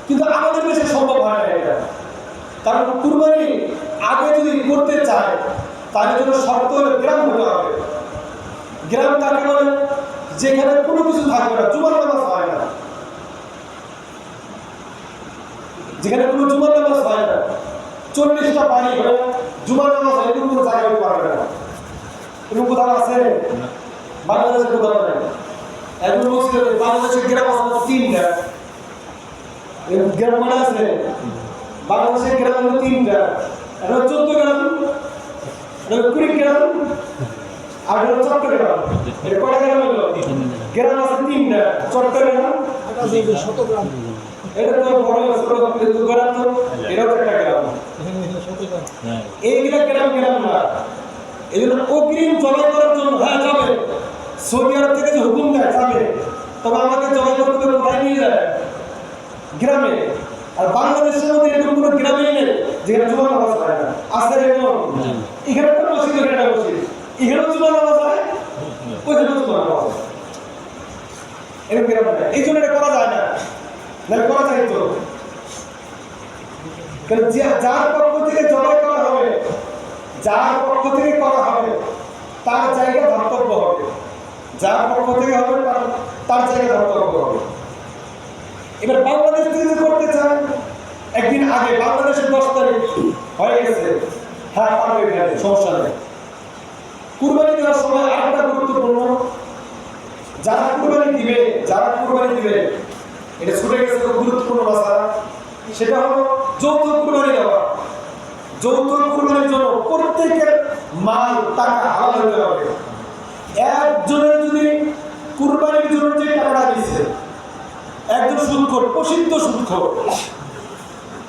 কিন্তু আমাদের দেশে সম্ভব হয় না এটা। কারণ কুরবানি আগে যদি করতে চায় তাহলে জন্য শর্ত হলে গ্রাম হতে হবে। গ্রাম কাকে বলে? যেখানে কোনো কিছু থাকবে না, জুমার নামাজ হয় না, যেখানে কোনো জুমার নামাজ হয় না, 40টা বাড়ি হয়ে জুমার নামাজ হয়, এরকম কোনো জায়গায় পারবে না। এরকম কোথাও আছে? বাংলাদেশের কোথাও নেই। একজন মুসলিম বাংলাদেশের গ্রাম আছে 3টা, গ্রাম মানে আছে বাংলাদেশের গ্রাম হলো 3টা, এটা 14 গ্রাম, এটা 20 গ্রাম, আর এটা চট্টগ্রাম। এটা কয়টা গ্রাম হলো? গ্রাম আছে 3টা, চট্টগ্রাম, শতগ্রাম। এটা তো বড় ছোট গ্রাম, তো এটাও একটা গ্রাম। এইগুলা গ্রাম গ্রাম না। এই জন্য অগ্রিম জবাই করার জন্য হ্যাঁ যাবে, সৌদি আরব থেকে যে হুকুম দেয় যাবে, তবে আমাকে জবাই করতে হবে কোথায় নিয়ে যায়? গ্রামে। আর বাংলাদেশের মধ্যে এরকম কোনো গ্রামেই নেই যেখানে জুমার নামাজ হয় না। আছে এরকম? এখানে একটা মসজিদ, এখানে মসজিদ, এখানেও জুমার নামাজ হয়, ওইখানেও জুমার নামাজ হয়, এরকম গ্রাম নেই। এই জন্য এটা করা যায় না, নাহলে করা যায় তো। কারণ যার পক্ষ থেকে জবাই করা হবে, যার পক্ষ থেকে করা হবে তার জায়গা ধর্তব্য হবে, যার পক্ষ থেকে হবে তার জায়গা ধর্তব্য হবে। এবার বাংলাদেশ থেকে যে করতে চান একদিন আগে, বাংলাদেশের 10 তারিখ হয়ে গেছে, হ্যাঁ পারবে, সমস্যা নেই। কুরবানি দেওয়ার সময় আরেকটা গুরুত্বপূর্ণ, যারা কুরবানি দিবে এটা ছুটে গেছে, খুব গুরুত্বপূর্ণ কথা, সেটা হলো যৌথ কুরবানি দেওয়া। যৌথ কুরবানির জন্য প্রত্যেকের মাল টাকা হালাল হতে হবে। একজনের যদি কুরবানির জন্য যে টাকাটা দিচ্ছে, একজন সুদখোর, প্রসিদ্ধ সুদখোর,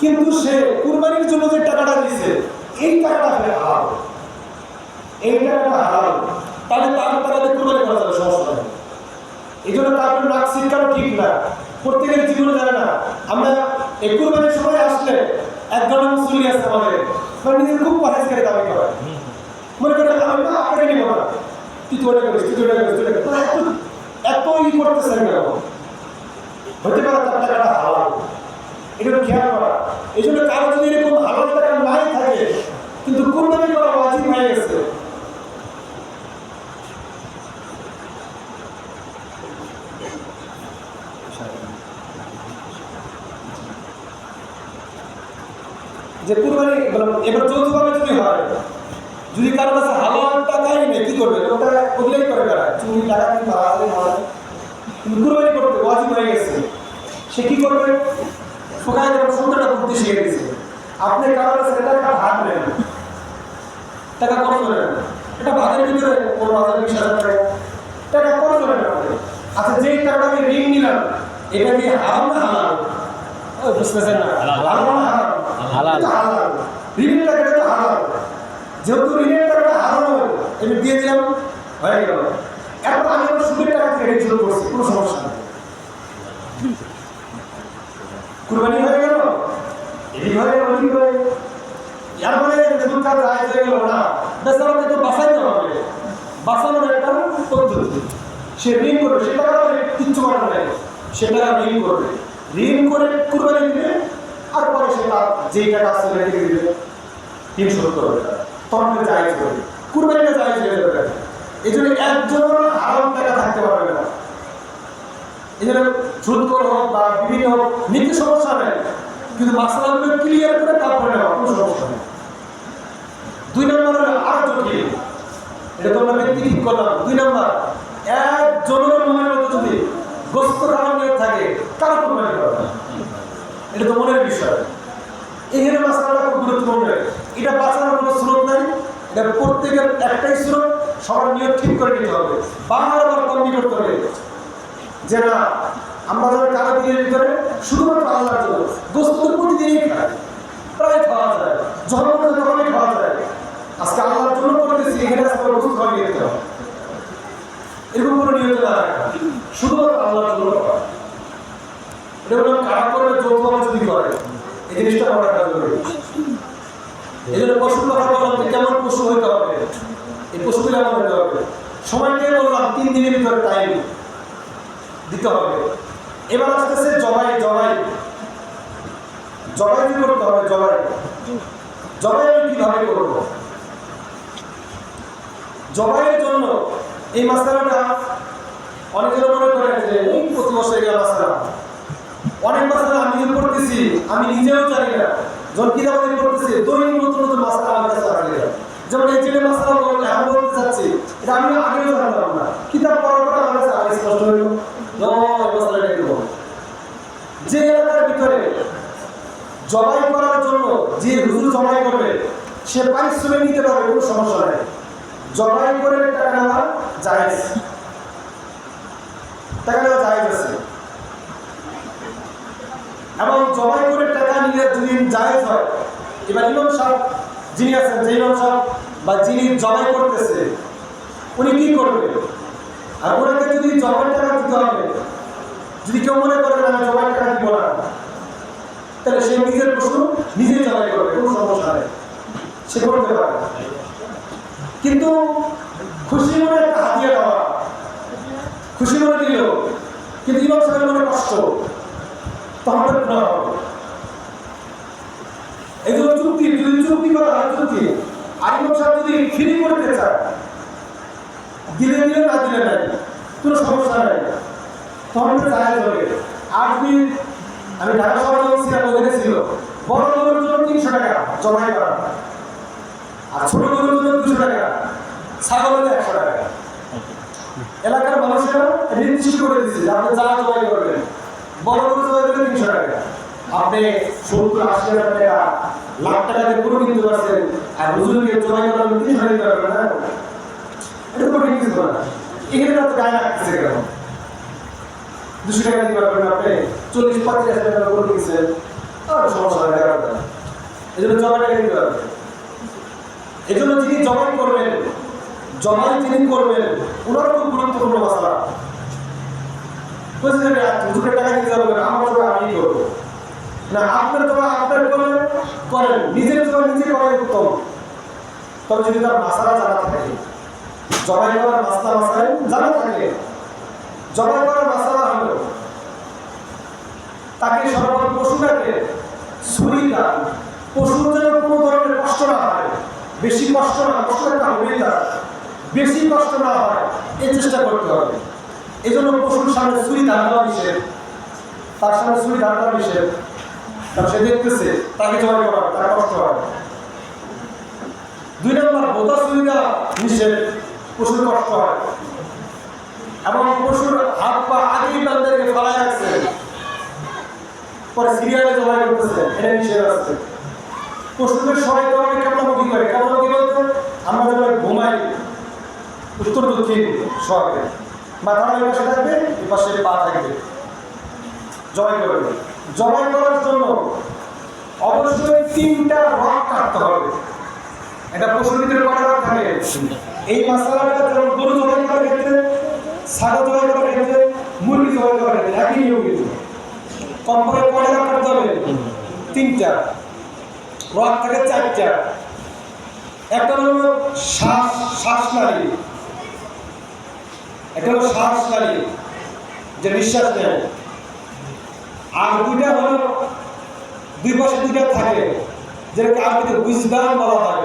কিন্তু সে কুরবানির জন্য যে টাকাটা দিচ্ছে এই টাকাটা হালাল, এই টাকাটা হালাল, তাহলে তার টাকাতে কুরবানি করা যাবে, সমস্যা নেই। এই জন্য তারপরে নাক শিক্ষাও ঠিক না, প্রত্যেকের জীবনে জানে না। আমরা এই কুরবানির সময় আসলে এক ধরনের মুসলিম আছে আমাদের, মানে নিজের খুব পরেজগারি দাবি করে, মনে করে আমি না আপনাকে নিব না, তুই তো ওটা করিস, এত ই করতেছেন কেন? হতে পারে তার টাকাটা হালাল, এটা খেয়াল করা। এই জন্য কারো যদি এরকম হালাল টাকা নাই থাকে কিন্তু কুরবানি করা ওয়াজিব হয়ে গেছে, যে কুরবানি এবার যৌথভাবে যদি হয়, যদি কারো কাছে হালাল টাকাই নেই, কি করবে? ওটা ওগুলাই করে কারা, চুরি টাকা কিন্তু হারালে হয়, কুরবানি করতে ওয়াজিব হয়ে গেছে, সে কি করবে? সকালে যখন সুন্দরটা করতে শিখে গেছে, আপনি কারো কাছে টাকা ভাগ নেন, টাকা খরচ করেন, এটা ভাগের ভিতরে 15,000-20,000 টাকা খরচ করেন আপনি। আচ্ছা, যেই টাকাটা আমি ঋণ নিলাম এটা কি হারাম না হালাল? বুঝতেছেন না? হালাল না হারাম? হালাল। ঋণের টাকাটা তো হালাল, যেহেতু ঋণের টাকাটা হারাম হয়, এটা দিয়ে দিলাম, হয়ে গেল। এখন আমি আমার সুদের টাকা থেকে ঋণ শুরু করছি, কোনো সমস্যা নেই, কুরবানি হয়ে গেল, এই হয়ে গেল, ঠিক হয়ে এর মানে সুদ কাজ হয়ে গেল না, বেচারাকে তো বাঁচাইতে হবে, বাঁচানোর একটা পদ্ধতি। সে ঋণ করবে, সে টাকা কিচ্ছু করার নেই, সে টাকা ঋণ করবে, ঋণ করে কুরবানি দিবে, আর পরে সে তার যেই টাকা আছে সেটা দিয়ে দিবে, ঋণ শোধ করবে, তখন জায়েজ করবে, কুরবানিটা জায়েজ হয়ে যাবে। এই জন্য একজনের হারাম টাকা থাকতে পারবে না। এই জন্য সুদখোর হোক বা বিভিন্ন হোক, নিতে সমস্যা নেই, কিন্তু মাসালাগুলো ক্লিয়ার করে তারপরে নেওয়া, কোনো সমস্যা নেই। 2 নম্বর হলো আরো জটিল, এটা তো আমরা ব্যক্তি ঠিক করলাম। 2 নম্বর, একজনের মনের মধ্যে যদি গোস্ত খাওয়ার নিয়ত থাকে কারো কোরবানি করা, এটা তো মনের বিষয়। এখানে মাসালাটা খুব গুরুত্বপূর্ণ। এটা বাঁচানোর কোনো স্রোত নাই, এটা প্রত্যেকের একটাই স্রোত, সবার নিয়ত ঠিক করে নিতে হবে, বারবার কমি করতে হবে যে না আমরা যখন কারো দিনের ভিতরে শুধুমাত্র আল্লাহর জন্য গোস্ত প্রতিদিনই খাই, প্রায় খাওয়া যায়, যখন তখনই খাওয়া যায়। আজকে আল্লাহর জন্য করতেছি, এখানে আজকে গোস্ত খাওয়া নিয়ে যেতে হবে, এরকম কোনো নিয়ত না রাখা, শুধুমাত্র আল্লাহর জন্য করা। এটা বললাম কারা করবে, যৌথভাবে যদি করে, এই জিনিসটা আমরা কাজ করি। এই জন্য পশুর কথা বললাম যে কেমন পশু হইতে হবে, এই পশুগুলো আমার হইতে হবে। সময় নিয়ে বললাম 3 দিনের ভিতরে টাইম দিতে হবে। এবার আসতেছে জবাই করতে হবে। জবাই আমি কিভাবে করবো? জবাইয়ের জন্য এই মাসালাটা অনেকের মনে করে যে প্রতি বছর এগুলো মাসালা, অনেক মাসালা আমি যে করতেছি আমি নিজেও জানি না, যখন কিতাব করতেছি দৈনিক নতুন নতুন মাসালা আমার কাছে আসে। যেমন এই যে মাসালা আমি বলতে চাচ্ছি, এটা আমি আগেও জানতাম না, কিতাব পড়ার পর আমার কাছে আগে স্পষ্ট হইল যে এলাকার ভিতরে জবাই করার জন্য যে হুজুর জবাই করবে সে পারিশ্রমিক নিতে পারবে, কোনো সমস্যা নেই। জবাই করে টাকা নেওয়া জায়েজ, আছে। এবং জবাই করে টাকা নিয়ে যদি জায়েজ হয়, এবার ইমাম সাহেব যিনি আছেন, যে ইমাম সাহেব বা যিনি জবাই করতেছে উনি কি করবে? আর ওনাকে যদি জবাই টাকা দিতে হবে, যদি কেউ মনে করে আমি জবাই টাকা দিব না, তাহলে সে নিজের পশু নিজেই জবাই করবে, কোনো সমস্যা নেই, সে করতে পারে। কিন্তু খুশি মনে একটা হাতিয়ে দেওয়া, খুশি মনে দিল কিন্তু ইমাম সাহেবের মনে কষ্ট, তখন না হবে। এই জন্য চুক্তি করা হয়, চুক্তি। আর ইমাম সাহেব যদি ফ্রি করতে চায়, দিলে না দিলে নাই, কোনো সমস্যা নাই, তখন জায়েজ হবে। আর যদি আমি ঢাকা শহরে ছিলাম, ওখানে ছিল বড় গরুর জন্য 300 টাকা জমাই করা, আর ছোট গরুর জন্য 200 টাকা, ছাগল হলে 100 টাকা। এলাকার মানুষেরা নির্দিষ্ট করে দিচ্ছে যে আপনি যা জমাই করবেন, বড় গরু জমাই করলে 300 টাকা, আপনি 70-80 হাজার টাকা লাখ টাকা দিয়ে গরু কিনতে পারছেন, আর হুজুরকে জমাই করার 300 টাকা দিতে পারবেন না, এটা তো ঠিক কিছু না। এখানে তো গায়ে রাখতেছে কেন? 200 টাকা দিতে পারবেন আপনি, 40-50 হাজার টাকা গরু কিনছেন, সমস্যা হয় টাকা। এই জন্য জমা টাকা দিতে পারবেন। এই জন্য যিনি জবাই করবেন, যিনি করবেন ওনার খুব গুরুত্বপূর্ণ মশলা। হুজুরের টাকা দিতে হবে, আমার জমা আমি করবো না, আপনার জমা আপনার করেন, নিজের জমা নিজে করাই উত্তম। তবে যদি তার মাসালা জানা থাকে, জবাই করার মাসালা জানা থাকে, জবাই করার মাসালা হলো তাকে সর্বদা পশুটাকে ছুরি দান, পশুর যেন কোনো ধরনের কষ্ট না হয়, বেশি কষ্ট না, কষ্টটা হবেই তার, বেশি কষ্ট না হয় এই চেষ্টা করতে হবে। এই জন্য পশুর সামনে ছুরি দান দেওয়া নিষেধ, তার সামনে ছুরি দান দেওয়া নিষেধ, কারণ সে দেখতেছে তাকে জবাই করা, তার কষ্ট হয়। 2 নম্বর, বোতা ছুরি দেওয়া নিষেধ, পশুর কষ্ট হয়। এবং পশুর হাত পা আগেই তাদেরকে ফেলায় রাখছে, পরে সিরিয়ালে জবাই করতেছে, এটা নিষেধ আছে। পশুদের সবাই তো আমাকে কেমনমুখী করে, কেমনমুখী বলতে আমরা যখন ঘুমাই উত্তর দক্ষিণ শহরে, মাথার ওই পাশে থাকবে, এই পাশে পা থাকবে, জবাই করবে। জবাই করার জন্য অবশ্যই 3টা রক কাটতে হবে। এটা পশুর ভিতরে কটা রক থাকে? এই মশলাটা যেমন গরু জবাই করার ক্ষেত্রে, ছাগল জবাই করার ক্ষেত্রে, মুরগি জবাই করার ক্ষেত্রে একই নিয়ম কিন্তু। কমপক্ষে কটা রক কাটতে হবে? 3টা। রক থাকে 4টা। একটা হলো শ্বাস নালী, একটা হলো শ্বাস নালী যে নিঃশ্বাস নেয়, আর 2টা হলো 2 পাশে 2টা থাকে, যেটাকে আরবিতে উইজদান বলা হয়,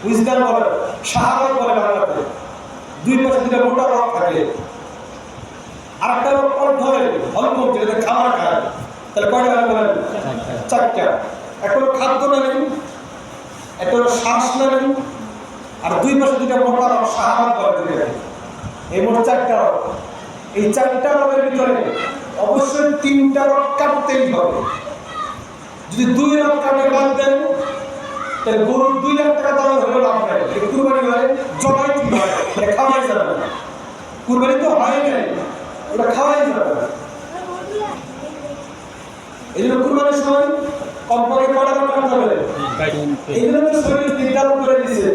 উইজদান বলে, শাহাদাত বলে বাংলাতে। 2 পাশে 2টা মোটা রক থাকে। আর একটা হলো কণ্ঠে হলকম, যেটাতে খাবার খায়, তাহলে কয়টা গেল বলেন? চারটা। একটা হলো খাদ্য নেবেন, একটা হলো শ্বাস নেবেন, আর দুই পাশে দুইটা মোটা সাহায্য করে দেবেন। এই মোট চারটা রক। এই চারটা রকের ভিতরে অবশ্যই তিনটা রক কাটতেই হবে। যদি 2 রক কাটে বাদ দেন তাহলে গরুর 2 লাখ টাকা দাম হলো লাভ নাই। কুরবানি হয় জবাই কি হয়, এটা খাওয়াই যাবে না। কুরবানি তো হয় নাই, ওটা খাওয়াই যাবে না। এই জন্য কুরবানির সময় কমপক্ষে কটা রক কাটতে হবে? এই জন্য শরীর নির্ধারণ করে দিয়েছে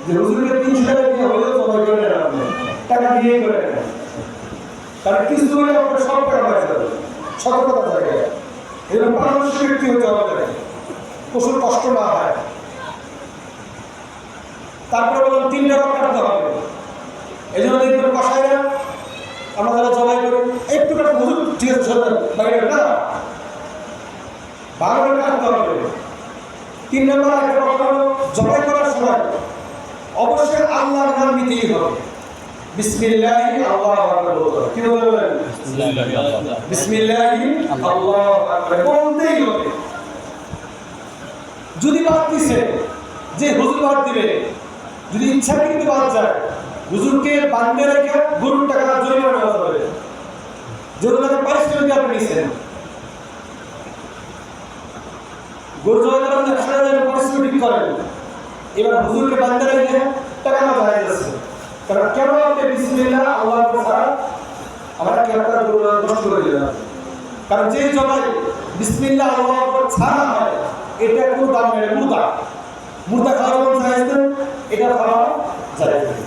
যে হুজুরকে 300 টাকা দিয়ে হলেও জবাই করে নেন, আপনি টাকা দিয়ে করে নেন। কারণ কিছু হলে আপনার সব টাকা হয়ে যাবে, সতর্কতা থাকে। এই জন্য পারদর্শী ব্যক্তি হতে হবে, পশুর কষ্ট না হয়। তারপরে বললাম 3টা রক কাটতে হবে। এই জন্য দেখবেন কষাইরা আমরা যারা জবাই করি একটু কাটা হুজুর ঠিক আছে সরকার বাইরে না ভালো কাটতে হবে। 3 নম্বর একটা কথা হলো জবাই করার সময় অবশ্যই আল্লাহর নাম নিতেই হবে। বিসমিল্লাহি আল্লাহু আকবার বলতে হবে। কি বলবেন? বিসমিল্লাহি আল্লাহু আকবার বলতেই হবে। যদি বাদ দিছে যে হুজুর বাদ দিবে, যদি ইচ্ছাকৃত বাদ যায়, হুজুরকে বান্ধে রেখে গরুর টাকা জরিমানা দেওয়া হবে। জরিমানা পারিশ্রমিক আপনি নিছেন, গরু জবাই করার 100,000 পারিশ্রমিক করেন, এবার হুজুরকে বান্ধে রেখে টাকা না যায় যাচ্ছে। কারণ কেন আপনি বিসমিল্লাহ আল্লাহু আকবার ছাড়া আমরা কেন গরু নষ্ট করে দিলাম? কারণ যে জবাই বিসমিল্লাহ আল্লাহু আকবার ছাড়া হয় এটা কোনো দাম নেই, মুর্দা। মুর্দা খাওয়ার কোনো জায়েজ নেই, এটা খাওয়া জায়েজ নেই।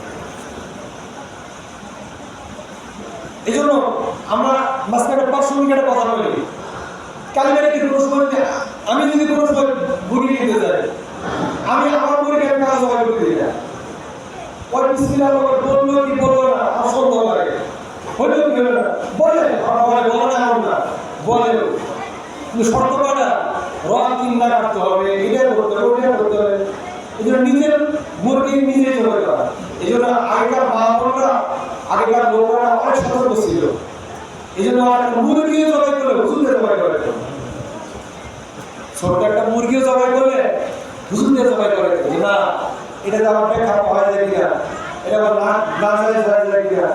এই জন্য আমরা মাঝখানে প্রাসঙ্গিক একটা কথা বলি, কালিমারে কি কোনো সময় আমি যদি কোনো সময় বুড়ি নিতে যাই, আমি আমার বুড়িকে একটা কাজ জবাই করে দিই না, ওই বিসমিল্লাহ বললো কি বলবো না আমার সন্দেহ লাগে, হলেও কি হলো না বলে বলো না এমন না বলে, কিন্তু শর্ত কয়টা? রক 3টা কাটতে হবে, এটা করতে হবে, ওইটা করতে হবে। এই জন্য নিজের মুরগি নিজে জবাই করা। এই জন্য আগেকার মা-বোনরা আগেকার লোকরা অনেক সতর্ক ছিল। এই জন্য মুরগিও জবাই করলে হুজুরকে জবাই করে, ছোট্ট একটা মুরগিও জবাই করলে হুজুরকে জবাই করে না। এটা তো আমার ব্যাখ্যা পাওয়া যায় কিনা, এটা আবার না যায় কিনা।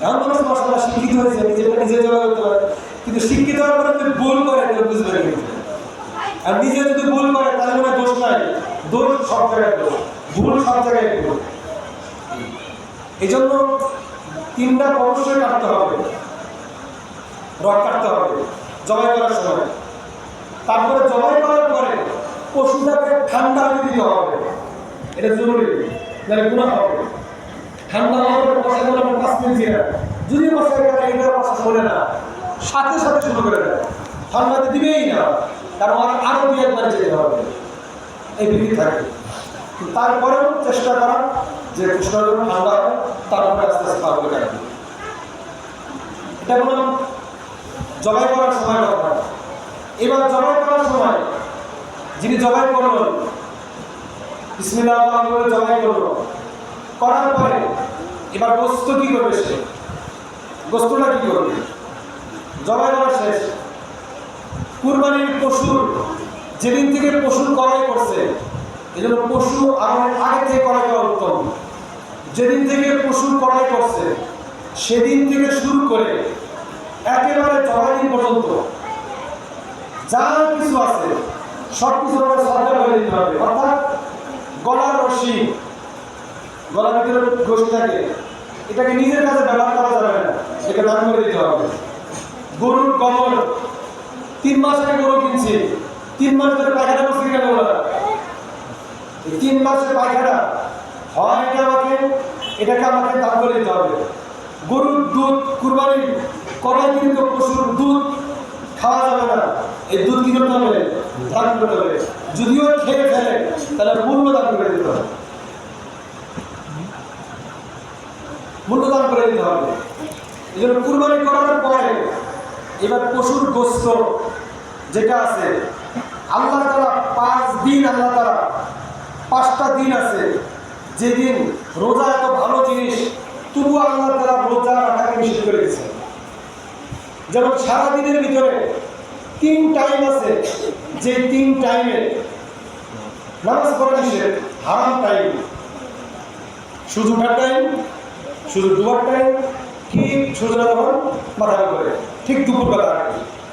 এমন মানুষ মাশাআল্লাহ শিক্ষিত হয়েছে, নিজে জবাই করতে পারে, কিন্তু শিক্ষিত হওয়ার পরে যদি ভুল করে তাহলে বুঝবে না। আর নিজে যদি ভুল করে তাহলে কোনো দোষ নাই, দোষ সব জায়গায় দোষ, ভুল সব জায়গায় ভুল। এই জন্য 3টা অবশ্যই কাটতে হবে, রক কাটতে হবে জবাই করার সময়। তারপরে জবাই করার পরে পশুটাকে ঠান্ডা হতে দিতে হবে, এটা জরুরি, নাহলে গুনাহ হবে। ঠান্ডা হওয়ার পরে কষা করে 5 মিনিট জিরা, যদি কষা করে এটা কষা শোনে না, সাথে সাথে শুরু করে দেয়, ঠান্ডাতে দিবেই না, কারণ আরো 2-1 যেতে হবে, এই বিধি থাকে। তারপরেও চেষ্টা করা যে পশুটা যখন ঠান্ডা হয় তারপরে আস্তে আস্তে পারবে কাটবে। এটা বললাম জবাই করার সময় কথা। এবার জবাই করার সময় যিনি জবাই করলেন বিসমিল্লাহ আল্লাহু বলে জবাই করলো, করার পরে এবার গোশত কি করবে? সে গোশতটা কি করবে? জবাই করা শেষ, কুরবানির পশুর যেদিন থেকে পশুর ক্রয় করছে, এই জন্য পশু আগে থেকে ক্রয় করা উত্তম। যেদিন থেকে পশুর ক্রয় করছে সেদিন থেকে শুরু করে একেবারে জবাই দিন পর্যন্ত যা কিছু আছে সব কিছু সরকার করে দিতে হবে। অর্থাৎ গলার রশি, গলার ভিতরে রশি থাকে, এটাকে নিজের কাছে ব্যবহার করা যাবে না, এটা দান করে দিতে হবে। গরুর গোবর 3 মাস আগে গরু কিনছি, 3 মাস ধরে পায়খানা করছি কেন? ওরা 3 মাসের পায়খানা হয়, এটাকে আমাকে দান করে দিতে হবে। গরুর দুধ কুরবানির করাইকৃত পশুর দুধ খাওয়া যাবে না, এই দুধ কি করতে হবে? দান করতে হবে। যদিও খেয়ে ফেলে তাহলে মূল্য দান করে দিতে হবে, মূল্য দান করে দিতে হবে। এই জন্য কুরবানি করার পরে এবার পশুর গোশত যেটা আছে, আল্লাহ তাআলা 5 দিন, আল্লাহ তাআলা 5টা দিন আছে যেদিন রোজা এত ভালো জিনিস, তবুও আল্লাহ তাআলা রোজা রাখাকে নিষেধ করে দিয়েছেন। যেমন সারাদিনের ভিতরে 3 টাইম আছে, যে 3 টাইমে নামাজ পড়া নিষেধ, হারাম টাইম। সূর্য ওঠার টাইম, সূর্য ডুবার টাইম, ঠিক সূর্য যখন মাথা করে ঠিক দুপুরবেলা,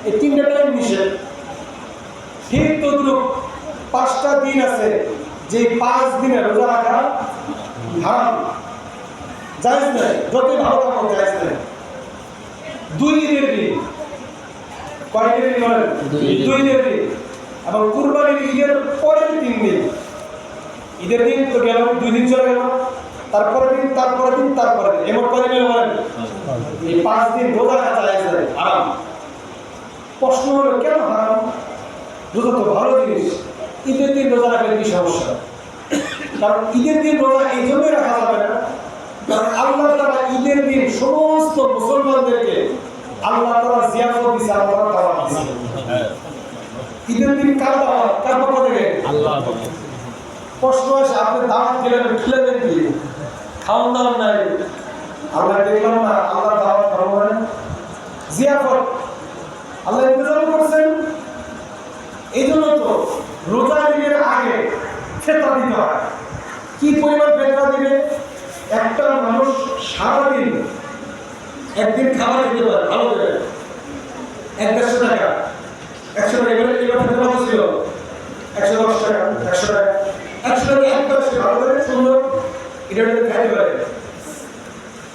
এই 3টা টাইম নিষেধ। ঠিক তদ্রুপ 5টা দিন আছে, যে 5 দিনে রোজা রাখা হারাম, জায়েজ নাই, যতই ভালো থাকো জায়েজ নাই। 2 ঈদের দিন, কয় দিনের দিন বলেন? 2 ঈদের দিন, এবং কুরবানির ঈদের পরের 3 দিন। ঈদের দিন তো গেল, 2 দিন চলে গেল, তারপরের দিন, তারপরের দিন, তারপরের দিন, এমন কয় দিন বলেন? এই 5 দিন রোজা রাখা জায়েজ নাই, হারাম। প্রশ্ন হলো কেন হারাম? রোজা তো ভালো জিনিস, ঈদের দিন রোজা রাখলে কি সমস্যা? কারণ ঈদের দিন রোজা এই জন্যই রাখা যাবে না, কারণ আল্লাহ তাআলা ঈদের দিন সমস্ত মুসলমানদেরকে আল্লাহ তাআলা জিয়ারত দিয়েছে, আল্লাহ তাআলা দিয়েছে। ঈদের দিন কার দাওয়াত, কার পক্ষ থেকে? আল্লাহ। প্রশ্ন আসে, আপনি দাওয়াত দিলেন, খেলেন কি? খাওয়ান দাওয়ান নাই, আল্লাহ দেখলাম না, আল্লাহ দাওয়াত খাবো না, জিয়ারত আল্লাহ ইন্তজাম করছেন। এই জন্য তো রোজা ঈদের আগে ফিতরা দিতে হয়। কি পরিমাণ ফিতরা দিবে? একটা মানুষ সারাদিন একদিন খাবার খেতে পারে ভালো করে 150 টাকা, 100 টাকা, এবার ফিতরা কত ছিল? 110 টাকা, 100 টাকা, 100 টাকা, 110 টাকা ভালো করে সুন্দর এটা খাইতে পারে।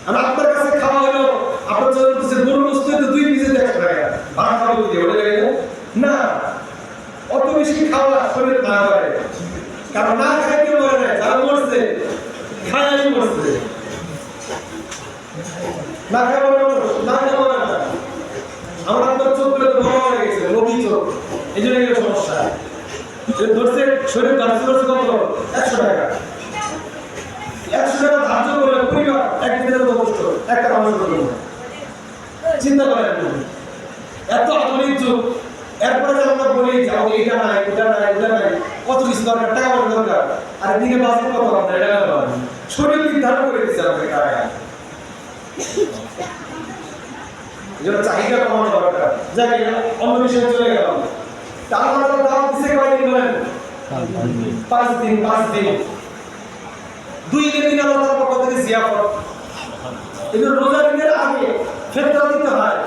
আর আপনার কাছে খাওয়া হলো, আপনার জন্য গরুর গোশত তো 2 পিসে 100 টাকা, ভাত খাবো কি ওটা লাগে না? অত বেশি খাওয়া শরীর না করে, কারণ না খাইতে মরে না, যারা মরছে খায়াই মরছে, না খাওয়া না খাওয়া না। আমার আপনার চোখগুলো তো বড় হয়ে গেছে, রবি চোখ, এই জন্য এগুলো সমস্যা। ধরছে শরীর ধার্য করছে কত? 100 টাকা। 100 টাকা ধার্য করলে পরিবার একদিনের মতো কষ্ট, একটা মানুষের জন্য চিন্তা করেন। এত আধুনিক যুগ, এরপরে যে আমরা বলি যে এটা নাই, ওটা নাই, ওটা নাই, কত কিছু দরকার, টাকা পয়সা দরকার, আর দিনে বাঁচতে কত আপনার এটা শরীর নির্ধারণ করে দিচ্ছে আপনাকে টাকা। এই জন্য চাহিদা কমানো দরকার। যাই অন্য বিষয়ে চলে গেলাম। তারপরে দাওয়াত দিচ্ছে কয়দিন বলেন? 5 দিন। 5 দিন, 2 ঈদের দিন আল্লাহ তাআলার পক্ষ থেকে জিয়ারত। এই জন্য রোজার ঈদের আগে ফিতরা দিতে হয়।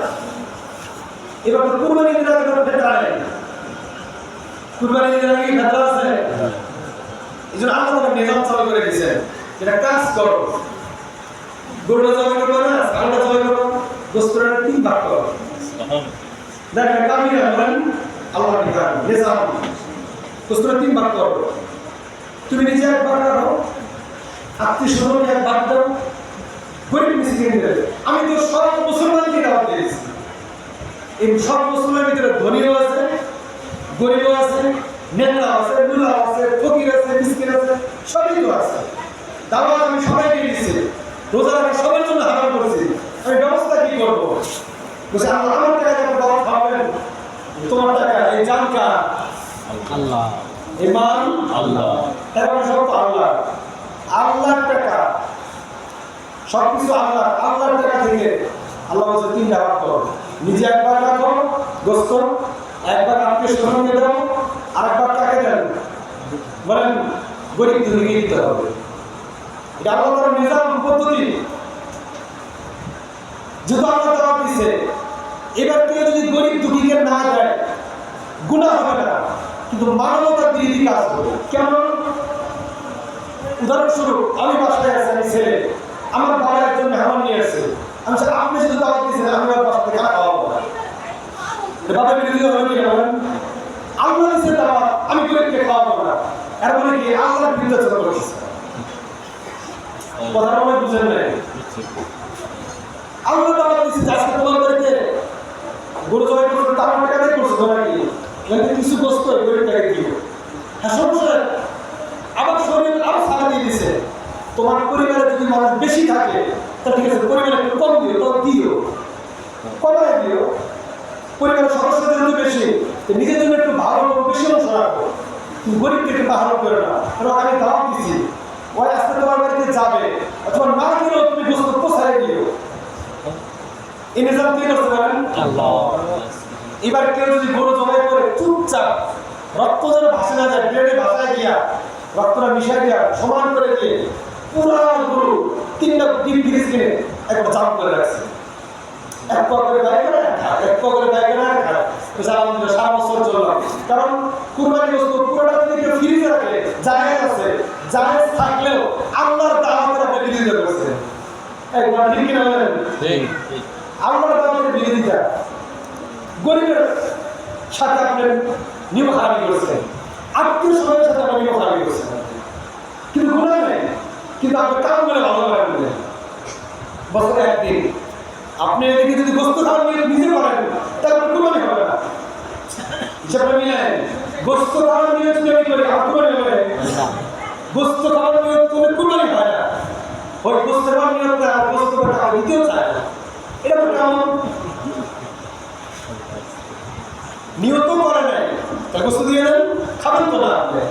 এবার কুরবানি ঈদের আগে ফিতরা নেই, কুরবানি ঈদের আগে ফিতরা আছে। এই জন্য আল্লাহ তাআলা নিজাম চালু করে দিয়েছেন, এটা কাজ করো, গরুটা জবাই করবো না, ছাগলটা জবাই করবো, গোশতটা 3 ভাগ করো। দেখেন কামিনা বলেন আল্লাহর বিধান, নিজাম, গোশতটা 3 ভাগ করো। তুমি নিজে 1 ভাগ করো, আত্মীয়-স্বজনকে 1 ভাগ দাও, গরিব মিসকিনদের। আমি তো সব মুসলমানকে দাওয়াত দিয়েছি। এই সব মুসলমানের ভিতরে ধনীও আছে, গরিবও আছে, নেতা আছে, মুল্লা আছে, ফকির আছে, মিসকিন আছে, সবই তো আছে। দাওয়াত আমি সবাইকে দিয়েছি, রোজা রাখা সবার জন্য হারাম করেছি। আমি ব্যবস্থা কি করবো? বলছে আল্লাহ আমার টাকা যখন দাওয়াত খাওয়াবেন, তোমার টাকা, এই জান কার? আল্লাহ। এই মান আল্লাহ, টাকা সব তো আল্লাহ, আল্লাহর টাকা, সবকিছু আল্লাহ, আল্লাহর টাকা থেকে আল্লাহ বলছে 3টা ভাগ করো। নিজে 1 ভাগ রাখো গোশত, 1 ভাগ আত্মীয়-স্বজনকে দাও, আর 1 ভাগ কাকে দেন বলেন? গরিব দুঃখীকে দিতে হবে। এটা আল্লাহ তাআলার নিজাম পদ্ধতি, যেহেতু আল্লাহ তাআলা দিয়েছে। এবার কেউ যদি গরিব দুঃখীকে না দেয় গুনাহ হবে না, কিন্তু মানবতার বিরোধী কাজ করবে। কেমন? উদাহরণস্বরূপ, আমি বাসায় আছি, আমি ছেলে, আমার বাবা একজন মেহমান নিয়ে আসছে, আমি আপনি যদি দাওয়াত দিয়েছেন, আমি আমার বাসা থেকে খাওয়াবো না, বাবা বিরোধী হবে কি? আল্লাহ দিয়েছে দাওয়াত, আমি গরিবকে খাওয়াবো না, এর মানে কি আল্লাহর বিরুদ্ধে চলে করতেছে। কথাটা মনে বুঝেন নাই? আল্লাহ দাওয়াত দিয়েছে আজকে তোমাদেরকে গরু জবাই করতে, তার টাকা দিয়ে করছো নাকি? কিছু গোশত গরিব টাকা দিও। হ্যাঁ সমস্যা, আবার শরীর আরো সারা দিয়ে দিছে। তোমার পরিবারে যদি মানুষ বেশি থাকে, তা ঠিক আছে, পরিবারে একটু কম দিও, তবে দিও, কমায় দিও। পরিবারের সদস্য যেহেতু বেশি, নিজের জন্য একটু ভালো বেশি অংশ রাখো, তুমি গরিবকে একটু ভালো করে না। কারণ আমি দাওয়াত দিচ্ছি, ওই আজকে তোমার বাড়িতে যাবে, অথবা না দিলেও তুমি গোশত পোষায় দিও। এই নিজাম কে করতে পারেন? আল্লাহ। এবার কেউ যদি গরু জবাই করে চুপচাপ রক্ত যেন ভাসে না যায়, ব্লেডে ভাসায় গিয়া রক্তটা মিশাই দিয়া সমান করে দিয়ে পুরা গরু 3টা ডিম ফ্রিজ কিনে একবার জাম করে রাখছে। এক পা করে গায়ে করে এক পা করে গায়ে করে আর খায়। তো সারা বছর চললাম, কারণ কুরবানি গোশত পুরোটা যদি কেউ ফ্রিজে রাখে জায়েজ আছে, জায়েজ থাকলেও আল্লাহর দাওয়াতের আপনি বিরোধিতা করছেন। একবার ঠিক কিনা বলেন? আল্লাহর দাওয়াতের বিরোধিতা, গরিবের সাথে আপনি নিয়ম খারাপি করছেন, আত্মীয় স্বজনের সাথে আপনি নিয়ম খারাপি করছেন, কিন্তু গুনাহ নেই, কিন্তু আপনি কাম করে ভালো লাগবে। বছরে একদিন আপনি এদিকে যদি গোস্ত খাওয়ার নিয়ে নিজে করেন তাহলে কুরবানি হবে না। হিসাবটা মিলেন, গোস্ত খাওয়ার নিয়ে যদি আমি করি আর কুরবানি হবে না। গোস্ত খাওয়ার নিয়ে তুমি কুরবানি হয় না, ওই গোস্ত খাওয়ার নিয়ে আর গোস্ত টাকা দিতেও চায় না। এটা তো কেমন নিয়ত করে নাই, তাহলে গোস্ত দিয়ে দেন, খাবেন তো না আপনি।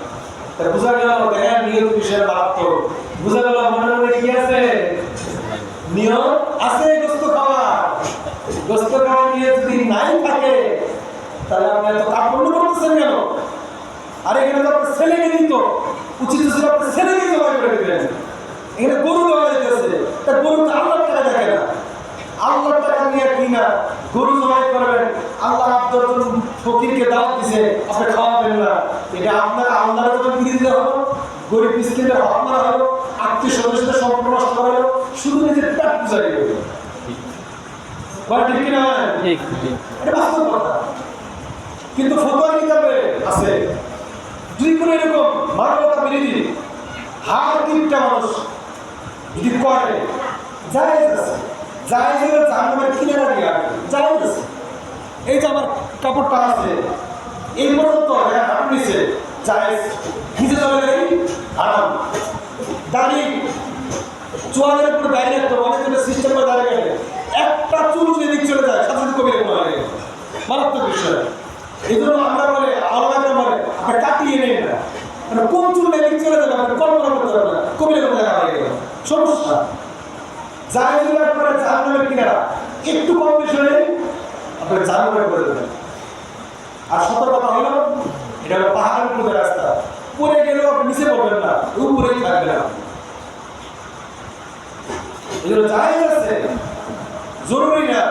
তাহলে বোঝা গেল দেখেন নিয়ত বিষয়ের মারাত্মক। বোঝা গেল মনে মনে কি আছে? নিয়ত আছে গোস্ত খাওয়া। গোস্ত খাওয়া নিয়ে যদি নাই থাকে তাহলে আপনি এত কাপড় করতেছেন কেন? আর এখানে তো আপনার ছেলেকে দিত, উচিত ছিল আপনার ছেলেকে জবাই করে দিবেন। এখানে গরু দেওয়া যেতেছে, তা গরু তো আল্লাহর টাকা দেখে না, আল্লাহর টাকা নিয়ে কিনা গরু জবাই করবেন। আল্লাহ আপনার ফকিরকে দাওয়াত দিছে, আপনি খাওয়াবেন না, এটা আপনার আল্লাহর জন্য বিরোধিতা হলো, গরিব মিসকিনদের হক মারা হলো, আত্মীয় স্বজনদের সম্পর্ক নষ্ট করা হলো, শুধু নিজের পেট পূজারি হলো। ঠিক কিনা? এটা বাস্তব কথা। কিন্তু ফতোয়া কিতাবে আছে যদি কোনো এরকম মানবতা বিরোধী হার 3টা মানুষ যদি করে জায়েজ আছে, জায়েজ হলে জাহান্নামের কিনারা দিয়ে জায়েজ আছে। এই যে আমার কাপড়টা আছে এই পর্যন্ত হাঁটু নিচে জায়েজ, নিচে চলে গেলে হারাম। দাড়ি চোয়ালের উপরে দাঁড়িয়ে রাখতো, অনেকজনের সিস্টেম করে দাঁড়িয়ে গেলে একটা চুল যদি দিক চলে যায় সাথে সাথে কবিরা গুনাহ হয়ে গেল, মারাত্মক বিষয়। এই জন্য আমরা বলে আলাদা বলে আপনি কাটিয়ে নেন না, মানে কোন চুল দিক চলে যাবে আপনি কল্পনা করতে পারবেন না, কবিরা গুনাহ হয়ে গেল, সমস্যা। জায়েজ করে জাহান্নামের কিনারা একটু কম বেশি হলে আপনি জাহান্নামে করে দেবেন। আর সতর্কতা হলো এটা হলো পাহাড়ের উপরে রাস্তা, পরে গেলেও আপনি নিচে পড়বেন না, উপরেই থাকবেন না। এগুলো জায়েজ আছে, জরুরি না,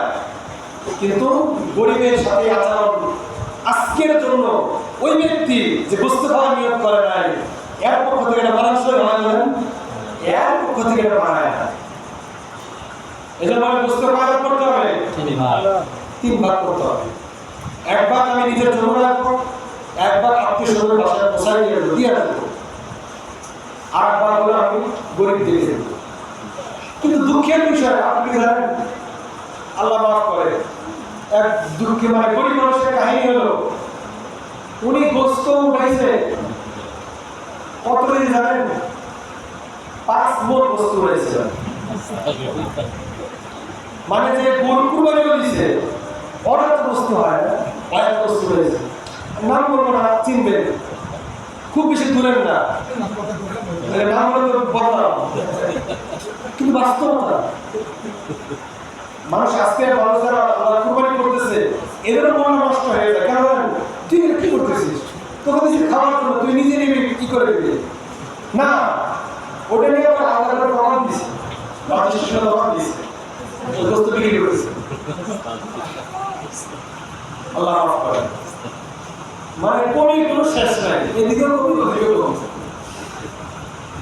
কিন্তু গরিবের সাথে আচরণ আজকের জন্য ওই ব্যক্তি যে বস্তু খাওয়ার নিয়ত করে নাই এর পক্ষ থেকে এটা মানানসই হয় না, এর পক্ষ থেকে এটা মানায় না। এই জন্য আমি বস্তু খাওয়া করতে হবে 3 ভাগ করতে হবে। 1 ভাগ আমি নিজের জন্য রাখবো, 1 ভাগ আত্মীয় স্বজনের বাসায় পোষাই দিয়ে রাখবো, আর 1 ভাগ হলো আমি গরিব দিয়ে দেবো। কিন্তু দুঃখের বিষয় আপনি জানেন, আল্লাহ মাফ করে, এক দুঃখে মানে গরিব মানুষের কাহিনী হলো উনি গোস্ত উঠাইছে কত কেজি জানেন? 5 মণ গোস্ত উঠাইছে। মানে যে গরু কুরবানি দিয়েছে অনেক গোস্ত হয় না, অনেক গোস্ত উঠাইছে। নাম বলবো না, চিনবেন, খুব বেশি দূরের না, নাম বলবো বললাম, কিন্তু বাস্তবতা মানুষ আজকে মানুষ যারা কুরবানি করতেছে এদের মন নষ্ট হয়ে যায়। কারণ তুই কি করতেছিস, তোকে কিছু খাওয়ার জন্য তুই নিজে নিবি কি করে দিবি না, ওটা নিয়ে আমরা আলাদা প্রমাণ দিছি, রাজস্ব প্রমাণ দিছি, বস্তু বিক্রি করেছে। আল্লাহ মাফ করে, মানে কমই কোনো শেষ নাই, এদিকেও কমই ওদিকেও কমছে।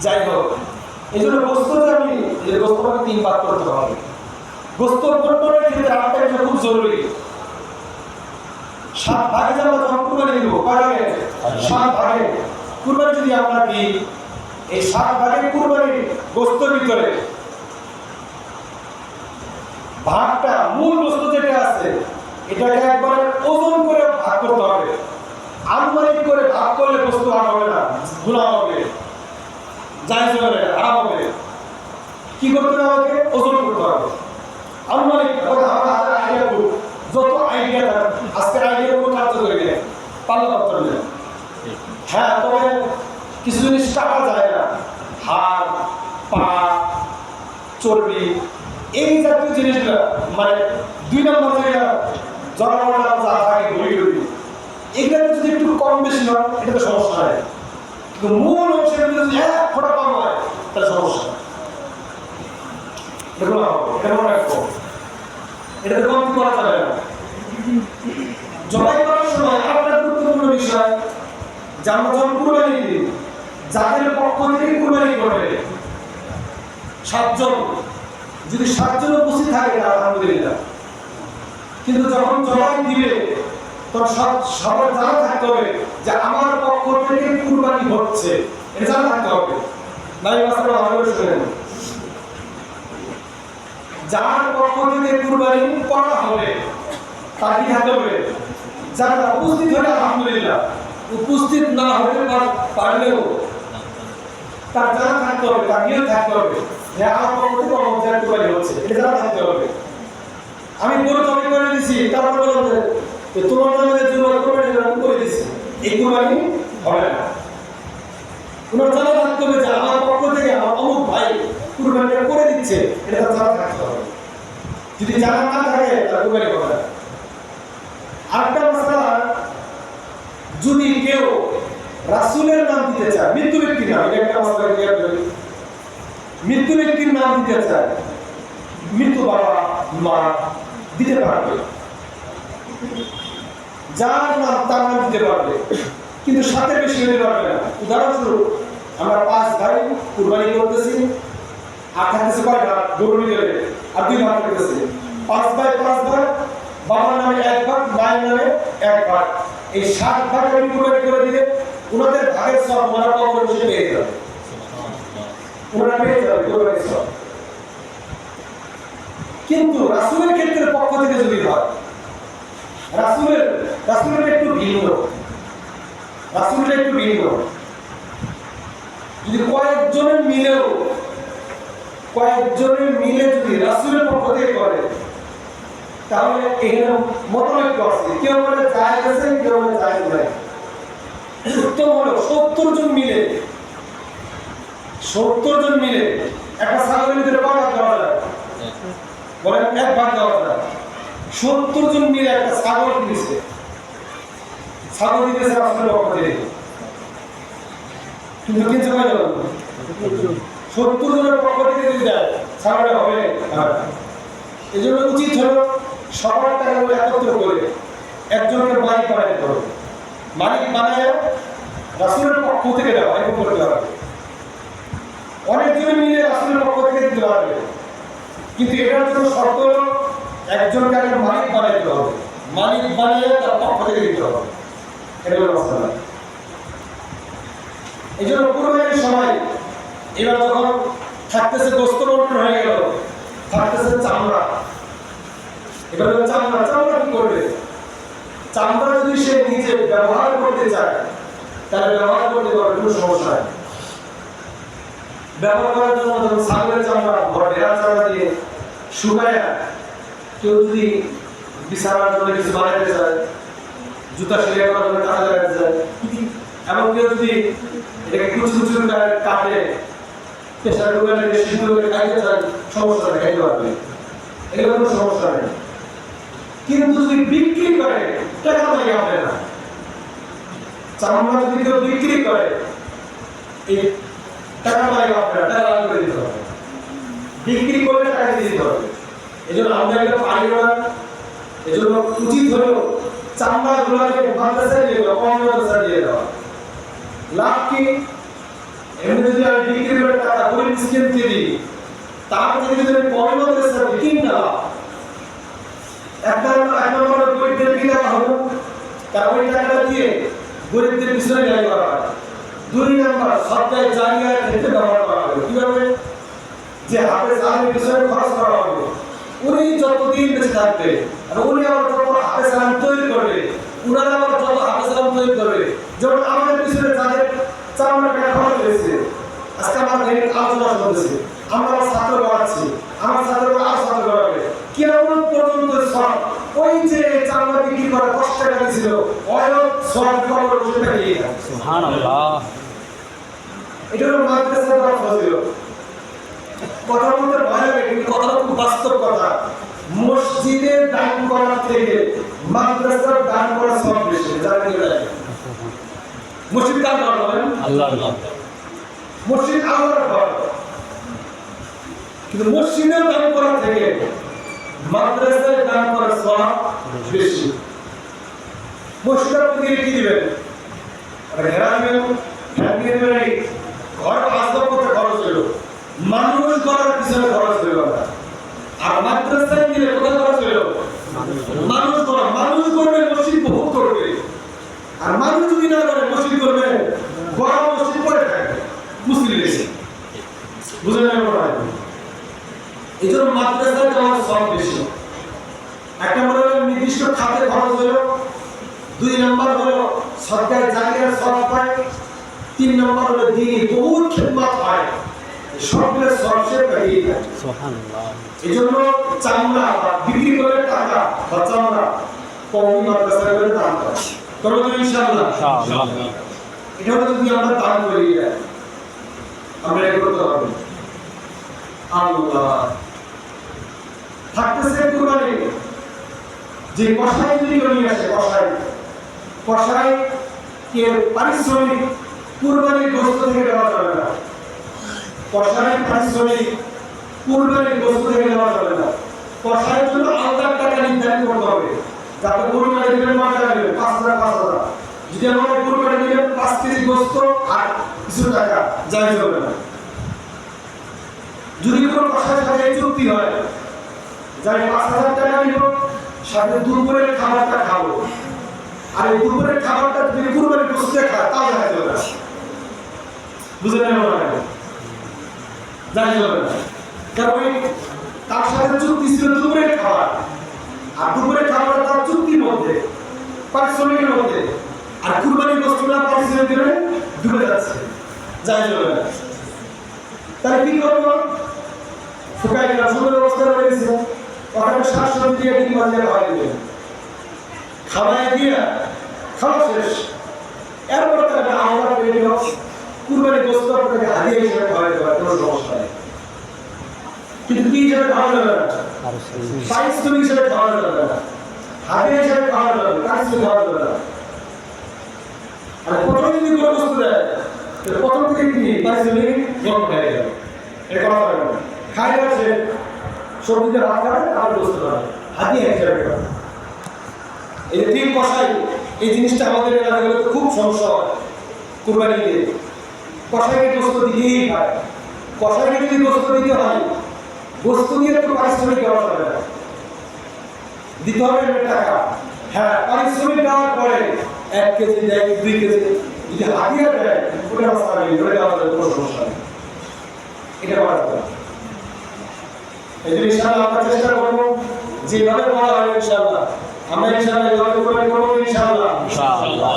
যাই হোক, এই জন্য গোস্তটা আমি এই গোস্তটাকে 3 ভাগ করতে হবে। গোস্ত বন্টনের ক্ষেত্রে আরেকটা বিষয় খুব জরুরি, 7 ভাগে যে আমরা যখন কুরবানি দিব, কয় ভাগে? 7 ভাগে কুরবানি যদি আমরা দিই, এই 7 ভাগে কুরবানির গোস্তের ভিতরে ভাগটা মূল গোস্ত যেটা আছে এটাকে একবার ওজন করে ভাগ করতে হবে। আনুমানিক করে ভাগ করলে গোস্ত ভাগ হবে না, গুনাহ হবে, জায়েজ হবে না, হারাম হবে। কি করতে হবে? ওজন করতে হবে। আনুমানিক কথা আমরা আইডিয়া করব, যত আইডিয়া থাকে আজকের আইডিয়াগুলো কার্য করে দেয়, পাল্লা করতে হবে। হ্যাঁ, তবে কিছু জিনিস কাটা যায় না, হাড়, পা, চর্বি, এই জাতীয় জিনিসগুলো মানে 2 নম্বর যেটা জনগণের যা থাকে ঘুরি এগুলো যদি একটু কম বেশি হয় এটা তো সমস্যা হয়, কিন্তু মূল অংশের যদি 1 ফোঁটা কম হয় তাহলে সমস্যা। দেখুন এটা মনে রাখবো, এটা তো কম করা যাবে না। জবাই করার সময় আপনার গুরুত্বপূর্ণ বিষয় যে আমরা যখন কুরবানি দিই, যাদের পক্ষ থেকে কুরবানি করবে 7 জন, যদি 7 জন উপস্থিত থাকে আলহামদুলিল্লাহ, কিন্তু যখন জবাই দিবে তখন সবার জানা থাকতে হবে যে আমার পক্ষ থেকে কুরবানি হচ্ছে, এটা জানা থাকতে হবে। নাই মাসালা ভালো শুনেন, যার পক্ষ থেকে কুরবানি করা হবে তার কি থাকতে হবে, যারা উপস্থিত হলে আলহামদুলিল্লাহ, উপস্থিত না হতে পারলেও তার জানা থাকতে হবে, তার নিয়ত থাকতে হবে যে আমার পক্ষ থেকে অমুক কুরবানি হচ্ছে, এটা জানা থাকতে হবে। আমি গরু জবাই করে দিছি, তারপর বললাম যে তোমার নামে যে কুরবানি আমি করে দিছি, এই কুরবানি হবে না। তোমার জানা থাকতে হবে যে আমার পক্ষ থেকে আমার অমুক ভাই কুরবানিটা করে দিচ্ছে, এটা তার জানা থাকতে হবে। যদি জানা না থাকে তার কুরবানি হবে না। আরেকটা মাসআলা, যদি কেউ রাসূলের নাম দিতে চায়, মৃত্যু ব্যক্তির নাম, এটা একটা মাসআলা ক্লিয়ার করি। মৃত্যু ব্যক্তির নাম দিতে চায়, মৃত্যু বাবা মা দিতে পারবে, যার নাম তার নাম দিতে পারবে, কিন্তু সাথে বেশি হতে পারবে না। উদাহরণস্বরূপ আমরা 5 ভাই কুরবানি করতেছি, আর থাকতেছে কয়টা গরু নিয়ে আর 2 ভাগ করতেছি, 5 ভাই 5 ভাগ, বাবার নামে 1 ভাগ, মায়ের নামে 1 ভাগ, এই 7 ভাগ আমি কুরবানি করে দিলে ওনাদের ভাগের সব ওনারা কবর বসে পেয়ে যাবে, ওনারা পেয়ে যাবে কুরবানির সব। কিন্তু রাসূলের ক্ষেত্রে পক্ষ থেকে যদি হয়, রাসূলের একটু ভিন্ন, রাসূলের একটু ভিন্ন। যদি কয়েকজনের মিলে যদি রাসূলের পক্ষ থেকে করে, তাহলে এখানে মতলব আছে, কেউ বলে জায়েজ আছে, কেউ বলে জায়েজ নাই। উত্তম হলো 70 জন মিলে একটা ছাগলের ভিতরে কয় ভাগ দেওয়া যায়? বলেন 1 ভাগ দেওয়া যায়। 70 জন মিলে একটা ছাগল কিনেছে, ছাগল দিতেছে রাসূলের পক্ষ থেকে, কিন্তু কিনছে কয়জন? 70 জনের পক্ষ থেকে যদি দেয় ছাগলটা হবে না। এই জন্য উচিত হলো সবার টাকাগুলো একত্র করে একজনকে মালিক বানাতে হবে, মালিক বানায় রাসূলের পক্ষ থেকে দেওয়া, এরকম করতে হবে। অনেকজন মিলে রাসূলের পক্ষ থেকে দিতে পারবে, কিন্তু এটার জন্য শর্ত হলো একজনকে আগে মালিক বানাইতে হবে, মালিক বানিয়ে তার পক্ষ থেকে দিতে হবে, এটা হলো মাসআলা। এই জন্য কুরবানির সময় এবার যখন থাকতেছে গোশত বন্টন হয়ে গেল, থাকতেছে চামড়া, এবার চামড়া কি করবে? চামড়া যদি সে নিজে ব্যবহার করতে চায় তাহলে ব্যবহার করতে পারবে, কোনো সমস্যা নেই। ব্যবহার করার জন্য যখন ছাগলের চামড়া ভেড়ার চামড়া দিয়ে শুকায়, কেউ যদি বিছানার জন্য কিছু বানাইতে চায়, জুতা সেলাই করার জন্য কাজে লাগাতে চায়, এবং কেউ যদি এটাকে কুচি করে কাটে প্রেশার কুকারে সিদ্ধ করে খাইতে চায়, সমস্যা নেই, খাইতে পারবে, এগুলো কোনো সমস্যা নেই। কিন্তু যদি বিক্রি করে টাকা লাগে হবে না। চামড়া যদি কেউ বিক্রি করে এই টাকা লাগে হবে না, টাকা করে দিতে হবে, বিক্রি করলে টাকা দিয়ে দিতে হবে। এই জন্য আমরা এটা পারি না। এই জন্য উচিত হলো চামড়া গুলাকে মাদ্রাসায় দিয়ে দেওয়া, কম মাদ্রাসায় দিয়ে দেওয়া। লাভ কি? এমনি যদি আমি বিক্রি করে টাকা গরিব মিসকিন দিয়ে দিই, তার থেকে যদি আমি কম মাদ্রাসায় দিই, কিন না এক নম্বর গরিবদের কি দেওয়া হবে, তার ওই টাকাটা দিয়ে গরিবদের পিছনে ব্যয় করা হয়। 2 নম্বর সবটাই জারিয়ার ক্ষেত্রে ব্যবহার করা হবে। কিভাবে? যে হাফেজ আলেমের পিছনে খরচ করা হবে, উনি যতদিন বেঁচে থাকবে আর উনি আবার যত হাফেজ আলেম তৈরি করবে, উনারা আবার যত হাফেজ আলেম তৈরি করবে, যেমন আমাদের পিছনে যাদের 4 টাকা খরচ হয়েছে, আজকে আমরা আলোচনা করতেছি, আমরা ছাত্র বাড়াচ্ছি, আমার ছাত্ররা আর ছাত্র বাড়াবে, কিয়ামত পর্যন্ত সব ওই যে চামড়া বিক্রি করে 10 টাকা দিয়েছিল, ওই সব কবর বসে থাকে। সুবহানাল্লাহ। এটা হলো মাদ্রাসার ফজিলত। কথা বলতে ভয় লাগে, কিন্তু কথাটা খুব বাস্তব কথা। মসজিদে দান করার থেকে মাদ্রাসার দান করা সব বেশি। জানেন কি? মসজিদ কার ঘর বলেন? আল্লাহর ঘর। মসজিদ আল্লাহর ঘর, কিন্তু মসজিদে দান করা থেকে মাদ্রাসায় দান করার সওয়াব বেশি। মসজিদ আপনি কি দিবেন? ঘেরা দিবেন, ফ্যান দিয়ে দিবেন, ঘর আসবাব করতে খরচ হইল, মানুষ করার পিছনে খরচ হইল না। আর মাদ্রাসায় দিলে কোথায় খরচ হইল? মানুষ করা। মানুষ করবে, মসজিদ বহুত করবে। আর মানুষ যদি না করে, মসজিদ করবে, বড় মসজিদ পড়ে থাকবে মুসলিম দেশে। বুঝলেন না? এই জন্য মাদ্রাসায় দেওয়ার সব বেশি। একটা হলো নির্দিষ্ট খাতে খরচ হলো, 2 নম্বর হলো সরকারি জায়গার সব পায়, 3 নম্বর হলো দিনই বহুত খিদমত হয়, সবগুলো সবচেয়ে বেশি হয়। সুবহানাল্লাহ। এই জন্য চামড়া বিক্রি করে টাকা বা চামড়া কওমি মাদ্রাসায় করে দান করে। করবো তো ইনশাআল্লাহ। ইনশাআল্লাহ। এটা হলো যদি আমরা দান করি, আমরা এটা করতে হবে। আল্লাহ থাকতেছে কুরবানি, যে কসাই যদি নিয়ে আসে, কসাই এর পারিশ্রমিক কুরবানির গোশত থেকে দেওয়া যাবে না। কসাই পারিশ্রমিক কুরবানির গোশত থেকে দেওয়া যাবে না। কসাইয়ের জন্য আলাদা টাকা নির্ধারণ করতে হবে, যাতে কুরবানি দিবেন 9 টাকা দিবেন, 5,000 যদি আমরা কুরবানি দিবেন 5 কেজি গোশত আর কিছু টাকা জায়েজ হবে না। যদি কোনো কসাইয়ের সাথে চুক্তি হয়, যাই 5,000 টাকা নিব, সাথে দুপুরের খাবারটা খাবো, আর এই দুপুরের খাবারটা যদি কুরবানির গোশত খায় তাও জায়েজ হবে না। বুঝলেন না? জায়েজ হবে না। কারণ তার সাথে চুক্তি ছিল দুপুরের খাবার, আর দুপুরের খাবার তার চুক্তির মধ্যে, পারিশ্রমিকের মধ্যে, আর কুরবানির গোশতটা পারিশ্রমিকের ডুবে যাচ্ছে, জায়েজ হবে না। তাহলে কি করবো? ফুকাইরা সুন্দর ব্যবস্থা রয়েছে, ওখানে শাসন দিয়ে ডিম ভাজা খাওয়াই দেবে, খাওয়াই দিয়ে খাওয়া শেষ, এরপর তাকে আমরা পেয়ে কুরবানি গোশত আপনাকে হাদিয়া হিসেবে খাওয়াই দেবে, কোনো সমস্যা নেই। কিন্তু কি হিসেবে খাওয়া যাবে না? পারিশ্রমিক হিসেবে খাওয়া যাবে না, হাদিয়া হিসেবে খাওয়া যাবে না, পারিশ্রমিক খাওয়া যাবে না। আর প্রথমে যদি কোনো বস্তু দেয়, প্রথম থেকে কি পারিশ্রমিক গ্রহণ হয়ে গেল, এটা করা যাবে না। খাই আছে সবজিতে রাত খাবে, আর বস্তু খাবে, হাদিয়া হিসেবে খাবে। এই যে তিন কষাই, এই জিনিসটা আমাদের এলাকাগুলোতে খুব সমস্যা হয়। কুরবানি দিয়ে কষাইকে গোশত দিতেই হয়, কষাইকে যদি গোশত দিতে হয়, গোশত দিয়ে তো পারিশ্রমিক দেওয়া যাবে না, দিতে হবে টাকা। হ্যাঁ, পারিশ্রমিক দেওয়ার পরে 1 কেজি দেয়, 2 কেজি যদি হাদিয়া দেয়, ওটা রাস্তা নেই, ওটা দেওয়া যাবে, কোনো সমস্যা নেই, এটা করা যাবে। এই জন্য ইনশাআল্লাহ আমরা চেষ্টা করবো যেভাবে বলা হয়, ইনশাআল্লাহ আমরা ইনশাআল্লাহ এভাবে করবো, ইনশাআল্লাহ। ইনশাআল্লাহ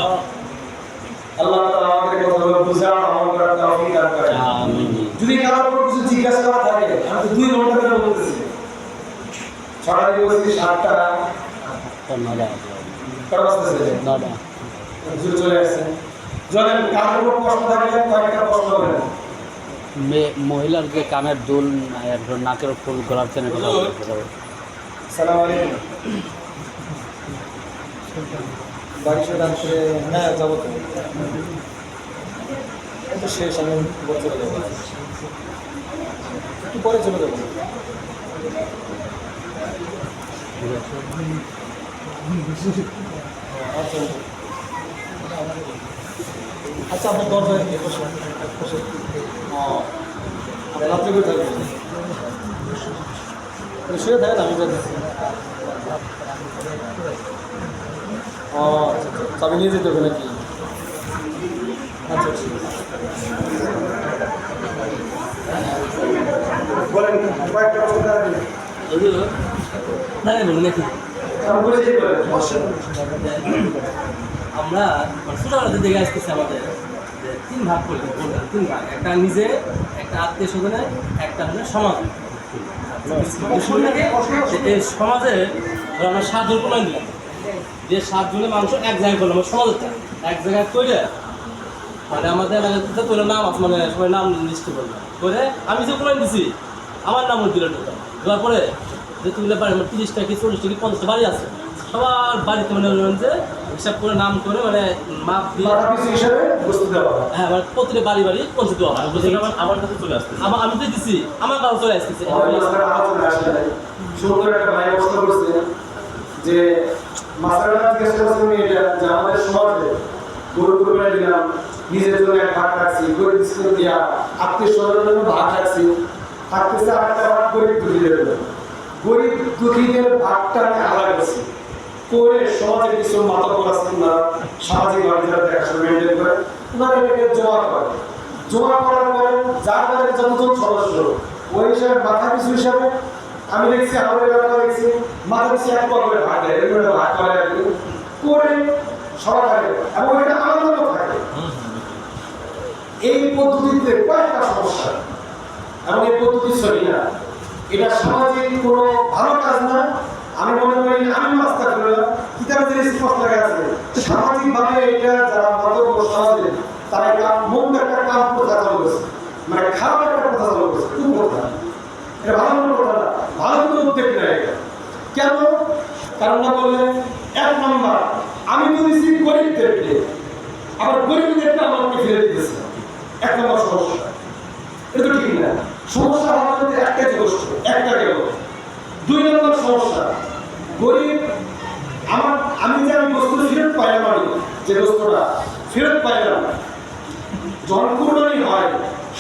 আল্লাহ তাআলা আমাদের কথাগুলো বুঝার আমল করার তৌফিক দান করেন। আমিন। যদি কারো কোনো কিছু জিজ্ঞাসা করা থাকে, আমি তো 2 ঘন্টা ধরে বলতেছি, 6টা দিয়ে বলছি 7টা 9টা কত বাজতেছে? 9টা চলে আসছে। জানেন কারো কোনো প্রশ্ন থাকলে কয়েকটা প্রশ্ন করেন। মহিলার যে কানের দুল, নাকের ফুল, গলার চেনের কথা বলতে হবে। আসসালামু আলাইকুম। বাড়িতে দাঁড়িয়ে হ্যাঁ যাবো তো, এটা শেষ, আমি বলতে যাবো, একটু পরে চলে যাবো। আচ্ছা আপনার দরজায় রাত্রে করে থাকবেন, শুয়ে থাকেন, আমি যাচ্ছি। ও আচ্ছা, চাবি নিয়ে যেতে হবে নাকি? আচ্ছা ঠিক আছে, বলেন কয়েকটা প্রশ্ন থাকবে। আমরা ছোটবেলাতে দেখে আসতেছি আমাদের 3 ভাগ করি, 3 ভাগ, একটা নিজে, একটা আত্মীয় স্বজনে, একটা হলো সমাজ। এই সমাজে আমরা 7 জন করে নিলাম, যে 7 জনের মাংস এক জায়গায় করলাম, সমাজেরটা এক জায়গায় করে, মানে আমাদের এলাকাতে নাম আছে, মানে সবাই নাম লিস্ট করলাম করে, আমি যে কোন দিছি আমার নাম দিল টোকা দেওয়ার পরে যেগুলো বাড়ি আমার 30টা কি 40টা কি 50টা বাড়ি আছে সবার বাড়িতে মনে হলেন যে হিসাব করে নাম করে মানে মাপ দিয়ে মাথা পিছু হিসাবে বস্তু দেওয়া হয়। হ্যাঁ মানে প্রতিটা বাড়ি বাড়ি পৌঁছে দেওয়া হয় আমার কাছে চলে আসতে আমি তো দিচ্ছি আমার কাছে চলে আসতেছে আমাদের মাঝখানে আলোচনা আসে নাই। সুন্দর একটা ভাই প্রশ্ন করছে যে মাসালা জিজ্ঞাসা করছে মেয়েটা যে আমাদের সমাজে গরু কুরবানি দিলাম, নিজের জন্য এক ভাগ রাখছি, গরিব মিসকিন দিয়া আত্মীয় স্বজনের জন্য ভাগ রাখছি, থাকতেছে আর একটা ভাগ গরিব দুঃখীদের জন্য। গরিব দুঃখীদের ভাগটা আমি আলাদা করছি করে সমাজে কিছু মাতব্বর আছেন না সামাজিক বাড়িতে দেখাশোনা মেনটেন করে ওনারা এটাকে জমা করে। জমা করার পরে যার বাড়ির যতজন সদস্য ওই হিসাবে মাথা পিছু হিসাবে আমি দেখছি আমাদের এলাকা দেখছি মাথা পিছু এক পর করে ভাগ দেয়, এরকম একটা ভাগ করে আর কি করে সবাই থাকে এবং এটা আনন্দ থাকে। এই পদ্ধতিতে কয়েকটা সমস্যা এবং এই পদ্ধতি সরি না, এটা সামাজিক কোনো ভালো কাজ না। আমি মনে করি আমি মাস্তা করলাম কিতাবে যে স্পষ্ট লেখা আছে সামাজিক ভাবে এটা যারা মাতব্বর সমাজে তারা একটা মন্দ একটা কাম প্রথা চালু করেছে, মানে খারাপ একটা কথা চালু করেছে, খুব কথা এটা ভালো কোনো কথা না, ভালো কোনো উদ্যোগ নেই এটা। কেন? কারণ না বললে এক নম্বর আমি তো দিচ্ছি গরিবদেরকে, আবার গরিবদেরকে আমাকে ফিরে দিতেছে, এক নম্বর সমস্যা। এটা তো ঠিক না। সমস্যা আমাদের একটাই যথেষ্ট, একটা গেল। দুই নম্বর সমস্যা গরিব আমি যে আমি বস্তু ফেরত পাইলাম, আমি যে বস্তুটা ফেরত পাইলাম যখন কুরবানি হয়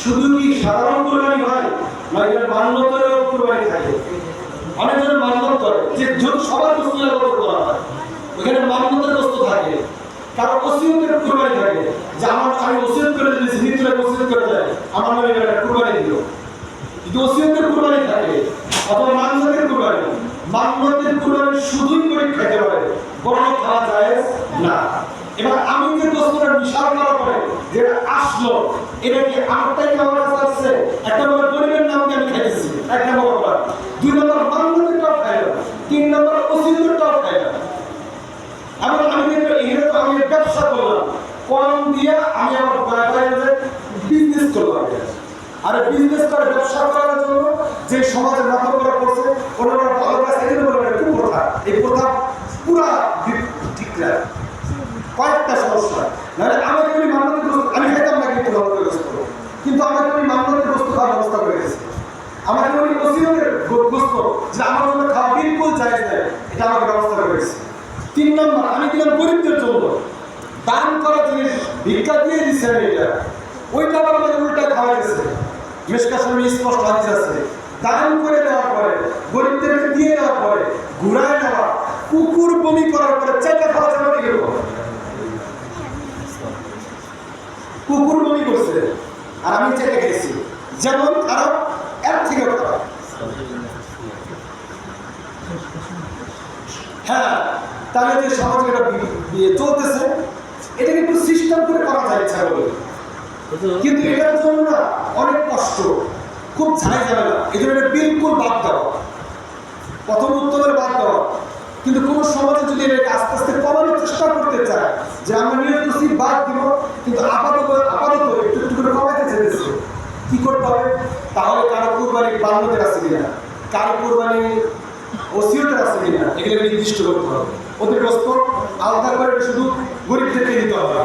শুধু কি সাধারণ কুরবানি হয় না এটার মান্যতারও কুরবানি থাকে। অনেকজন মান্যত করে যে যদি সবার বস্তু ব্যবহার করা হয় ওখানে মান্যতার বস্তু থাকে, কারো ওসিয়তের কুরবানি থাকে যে আমি ওসিয়ত করে দিয়েছি, মৃত্যুরে ওসিয়ত করে দেয় আমার নামে একটা কুরবানি দিল। যদি ওসিয়তের কুরবানি থাকে অথবা মান্যতের কুরবানি, মান্যতের কুরবানি শুধুই করে খেতে পারে, বড় খাওয়া যায় না। এবার আমি যে বস্তুটা বিশাল করার পরে যেটা আসলো এটা কি আমারটাই কি আমার কাছে আসছে? একটা নম্বর গরিবের নামকে আমি খাইতেছি, এক নম্বর ব্যাপার। দুই নম্বর মান্যতেরটাও খাইলাম, তিন নম্বর ওসিয়তেরটাও খাইলাম। এমন আমি দেখবো এখানে তো আমি ব্যবসা করলাম, কম দিয়ে আমি আমার বাইরে বিজনেস করলাম। আর বিজনেস করে ব্যবসা করার জন্য যে সমাজের নাটক করা করছে ওনারা ভালো কাজ এখানে বলবেন খুব প্রথা, এই প্রথা পুরা ঠিক না। কয়েকটা সমস্যা নাহলে আমাকে উনি মান্যতের বস্তু আমি খাইতাম না, কিন্তু মান্যতের বস্তু কিন্তু আমাকে উনি মান্যতের বস্তু খাওয়ার ব্যবস্থা করে দিয়েছে। আমাকে উনি ওসিয়তের বস্তু যে আমার জন্য খাওয়া বিলকুল জায়েজ নেই, এটা আমাকে ব্যবস্থা করে দিয়েছে। তিন নম্বর আমি দিলাম গরিবদের জন্য দান করা জিনিস, ভিক্ষা দিয়ে দিচ্ছে আমি এটা, ওইটা আবার আমাদের উল্টা খাওয়া গেছে। মেশকার সামনে স্পষ্ট হাদিস আছে, দান করে দেওয়ার পরে গরিবদেরকে দিয়ে দেওয়ার পরে ঘুরায় নেওয়া, কুকুর বমি করার পরে চাইটা খাওয়া যাবে না। গেল কুকুর বমি করছে আর আমি চাইটা খেয়েছি, যেমন খারাপ এর থেকে খারাপ। হ্যাঁ, তাহলে যে সমাজে এটা চলতেছে এটাকে একটু সিস্টেম করে করা যায় ইচ্ছা বলে, কিন্তু এটার জন্য না অনেক কষ্ট, খুব ঝাই যাবে না। এই জন্য এটা বিলকুল বাদ দেওয়া, প্রথম উত্তরের বাদ দেওয়া। কিন্তু কোনো সমাজে যদি এটাকে আস্তে আস্তে কমানোর চেষ্টা করতে চায় যে আমরা নিয়ন্ত্রণ বাদ দিব, কিন্তু আপাতত একটু একটু করে কমাইতে চেয়েছে, কি করতে হবে? তাহলে কারো কুরবানি বান্যদের আছে কিনা, কারো কুরবানি ওসিয়তের আছে কিনা, এগুলো নির্দিষ্ট করতে হবে। অতিগ্রস্ত আলাদা করে শুধু গরিবদেরকে দিতে হবে।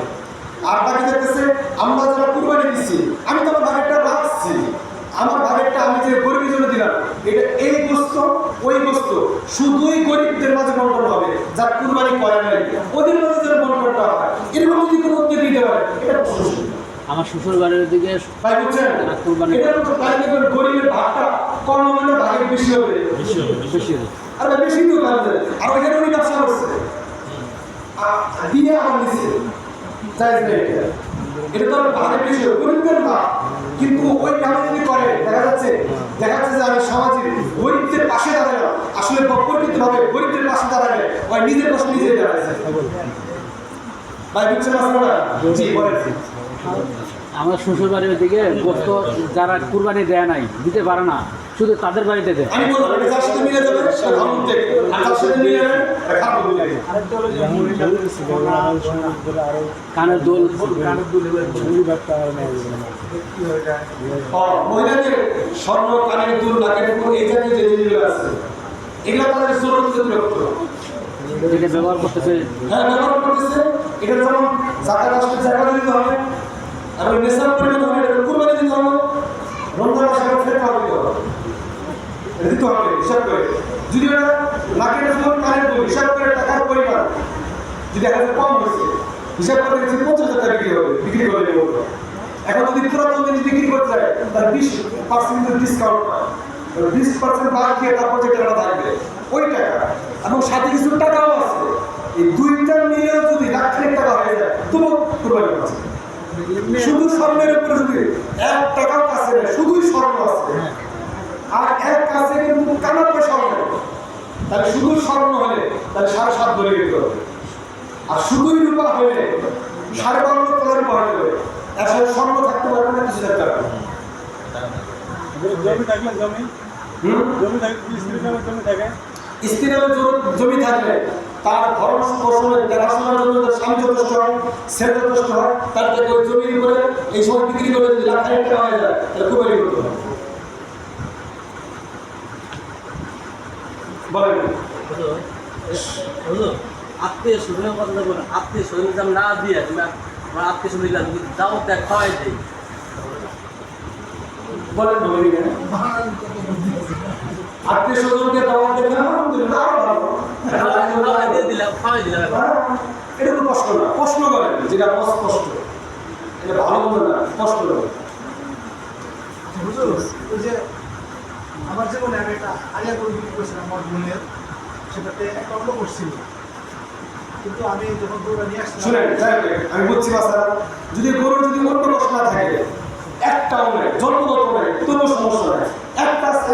আর বাকি দেখতেছে আমরা যারা কুরবানি দিচ্ছি, আমি তো আমার ভাগেরটা রাখছি, আমার ভাগেরটা আমি যে গরিবের জন্য দিলাম, এটা এই বস্তু ওই বস্তু শুধুই গরিবদের মাঝে বন্টন হবে, যারা কুরবানি করে নাই ওদের মাঝে যেন বন্টনটা হয়। এরকম যদি কোনো উদ্যোগ নিতে পারে এটা আমার শ্বশুর বাড়ির দিকে ভাই বুঝছেন, কুরবানি এটা তো তাই দেখবেন গরিবের ভাগটা কম হবে না, ভাগের বেশি হবে, বেশি আর বেশি তো হবে। আর ওইখানে উনি ব্যবসা করছে দিয়ে আমার নিচ্ছে এটা তো ভাগের বেশি হবে, গরিবদের না। কিন্তু ওই কামে যদি করে দেখা যাচ্ছে যে আমি সামাজিক গরিবদের পাশে দাঁড়ালাম, আসলে প্রকৃতভাবে গরিবদের পাশে দাঁড়ালে ওই নিজের পাশে নিজেই দাঁড়াচ্ছে। ভাই বুঝছেন আপনারা? জি বলেন। আমার শ্বশুর বাড়ির দিকে গোস্ত যারা কুরবানি দেয় নাই, দিতে পারে না, শুধু তাদের বাড়িতে দেয়। আমি বলবো এটা যার সাথে মিলে যাবে সেটা ভালো থেকে, আর যার সাথে মিলে যাবে এটা খারাপ হয়ে যাবে। কানের দুল মহিলাদের স্বর্ণ, কানের দুল, নাকের ফুল, এই জাতীয় যে জিনিসগুলো আছে এগুলো তাদের জরুরি বিরক্ত। যেটা ব্যবহার করতেছে, হ্যাঁ ব্যবহার করতেছে, এটা যেমন জাকাত আসলে জাকাত দিতে হবে, আর ওই নেশার পরিমাণ হবে এটা কুরবানি দিতে হবে, রমজান মাসে ফেরত হবে দিতে হবে হিসাব করে। যদি ওরা নাকের ফুল, কানের দুল হিসাব করে টাকার পরিমাণ যদি এখন কম হয়েছে, হিসাব করে দেখছি 50,000 টাকা বিক্রি করে দেবো। এখন যদি পুরাতন জিনিস বিক্রি করতে যায় তার 20% ডিসকাউন্ট পায়, 20% বাদ দিয়ে তারপর যে টাকাটা থাকবে ওই টাকা, এবং সাথে কিছু টাকাও আছে। এই দুইটা মিলিয়েও যদি লাখ খানেক টাকা হয়ে যায় তবু কুরবানি আছে। শুধু স্বর্ণের উপরে যদি 1 টাকাও কাছে নেই, শুধুই স্বর্ণ আছে আর এক কাছে কিন্তু কানা পয়সা হবে, তাহলে শুধু স্বর্ণ হলে তাহলে 7.5 ধরে দিতে হবে, আর শুধুই রূপা হলে 12.5 তোলার উপর হতে হবে। একসাথে স্বর্ণ থাকতে পারবে না, কিছু থাকতে পারবে না। জমি থাকলে জমি থাকলে স্ত্রী নামে জমি থাকলে তার ভরণ পোষণের দেখাশোনার জন্য তার স্বামী যথেষ্ট হয়, ছেলে যথেষ্ট হয়, তার থেকে ওই জমির উপরে এই সময় বিক্রি করে যদি লাখ খানেক টাকা হয়ে যায় তাহলে কুরবানি করতে হবে। বলেন আত্মীয় স্বজনের কথা বলবো না, আত্মীয় স্বজন না দিয়ে আমার আত্মীয় স্বজন দাও দেখ খাওয়াই দিই, বলেন আত্মীয় স্বজনকে দাওয়াত দেবেন, আলহামদুলিল্লাহ দিয়ে দিলাম, খাওয়াই দিলাম। এটা তো কষ্ট না, প্রশ্ন করেন যেটা অস্পষ্ট, এটা ভালো মন্দ না, কষ্ট করেন। ওই যে আমার জীবনে আমি একটা আলিয়া করে বিক্রি করেছিলাম আমার বোনের, সেটাতে একটা অন্য করছিল, কিন্তু আমি যখন গরুটা নিয়ে আসছিলাম শুনেন আমি বলছি বাসারা, যদি গরুর যদি অন্য কষ্ট না থাকে, একটাও নেই, জন্মগত নেই, তবুও সমস্যা নেই,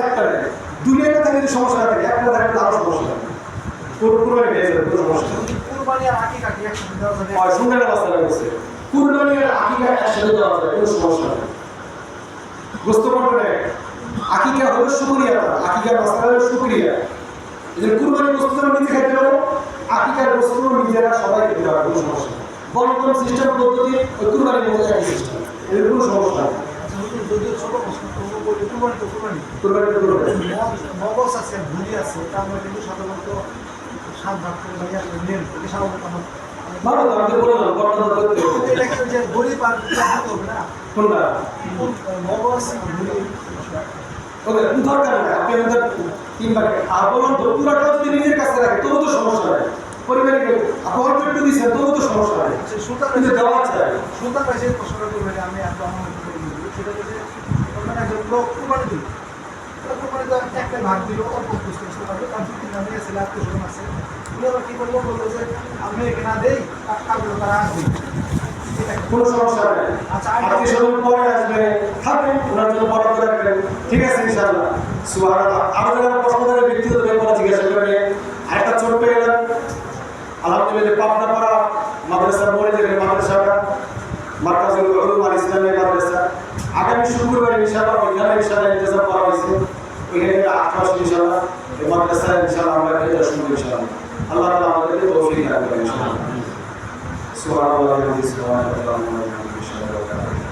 একটা নেই, দুনিয়াতে থাকে যদি সমস্যা না থাকে, একটা থাকে তারও সমস্যা নেই, কুরবানি হয়ে যাবে, কোনো সমস্যা নেই। কুরবানি আর আকিকাকে একসাথে দেওয়া যাবে। আর সুন্দর বাসারা গেছে কুরবানি আর আকিকা একসাথে দেওয়া যায়, কোনো সমস্যা নেই। গোস্ত করবে আকিকা হলো শুকরিয়া, আকিকার বাসারা হলো শুকরিয়া। এই যে কুরবানি গোস্ত নিজে খাইতে পারো, আকিকার গোস্ত নিজেরা সবাই খেতে পারে, কোনো সমস্যা নেই। বর্তমান সিস্টেম পদ্ধতি ওই কুরবানির মধ্যে একই সিস্টেম, এর কোনো সমস্যা নেই। যদিও ছোট প্রশ্ন করবো, বলি কুরবানি তো কুরবানি, কুরবানি তো কুরবানি। মগজ আছে, ভুলি আছে, এটা আমরা কিন্তু সাধারণত 7 ভাগ করে নেন, এটা সাধারণত আমার ভালো তো আমি বললাম বর্তমান করতে হবে। এটা কিন্তু যে গরিব আর দিতে হবে না, কোনটা মগজ ভুলি ওকে দরকার নেই, আপনি আমাদের 3 ভাগে আর বলুন তো পুরাটা যদি নিজের কাছে রাখে তবু তো সমস্যা নেই, পরিবারে কেউ আপনি অল্প একটু দিচ্ছেন তবু তো সমস্যা নেই, সুলতান কিন্তু দেওয়া যায়। সুলতান ভাই যে প্রশ্নটা করবেন আমি একটু আমার সেটা হচ্ছে ওখানে একজন লোক কুরবানি দিল, কুরবানি তো একটা ভাগ দিল, অল্প বুঝতে পারবে, তার 2-3 নামে ছেলে আত্মীয় আছে, উনি আবার কি করলো, বললো যে আমি এখানে দেই কাজগুলো তারা আসবে, কোনো সমস্যা নেই। আচ্ছা, আত্মীয় স্বজন পরে আসবে, থাকবেন, ওনার জন্য বরাদ্দ রাখবেন, ঠিক আছে ইনশাআল্লাহ। সুবহানাল্লাহ। আরো যারা প্রশ্ন করে ব্যক্তিগত ব্যাপারে জিজ্ঞাসা করবে, আরেকটা ছোট্ট এলাম, আলহামদুলিল্লাহ পাবনাপাড়া মাদ্রাসার মোড়ে যে মাদ্রাসাটা মার্কাজুল উলুম আল ইসলামিয়া মাদ্রাসা, আগামী শুক্রবার ইনশাআল্লাহ ওইখানে ইনশাআল্লাহ ইন্তজাম করা হয়েছে, ওইখানে 8 মাস ইনশাআল্লাহ এই মাদ্রাসায় ইনশাআল্লাহ আমরা এটা শুনবো ইনশাআল্লাহ। আল্লাহ তাআলা আমাদেরকে তৌফিক দান করেন ইনশাআল্লাহ। সুবহানাল্লাহি ওয়া বিহামদিহি সুবহানাল্লাহি ওয়া বিহামদিহি।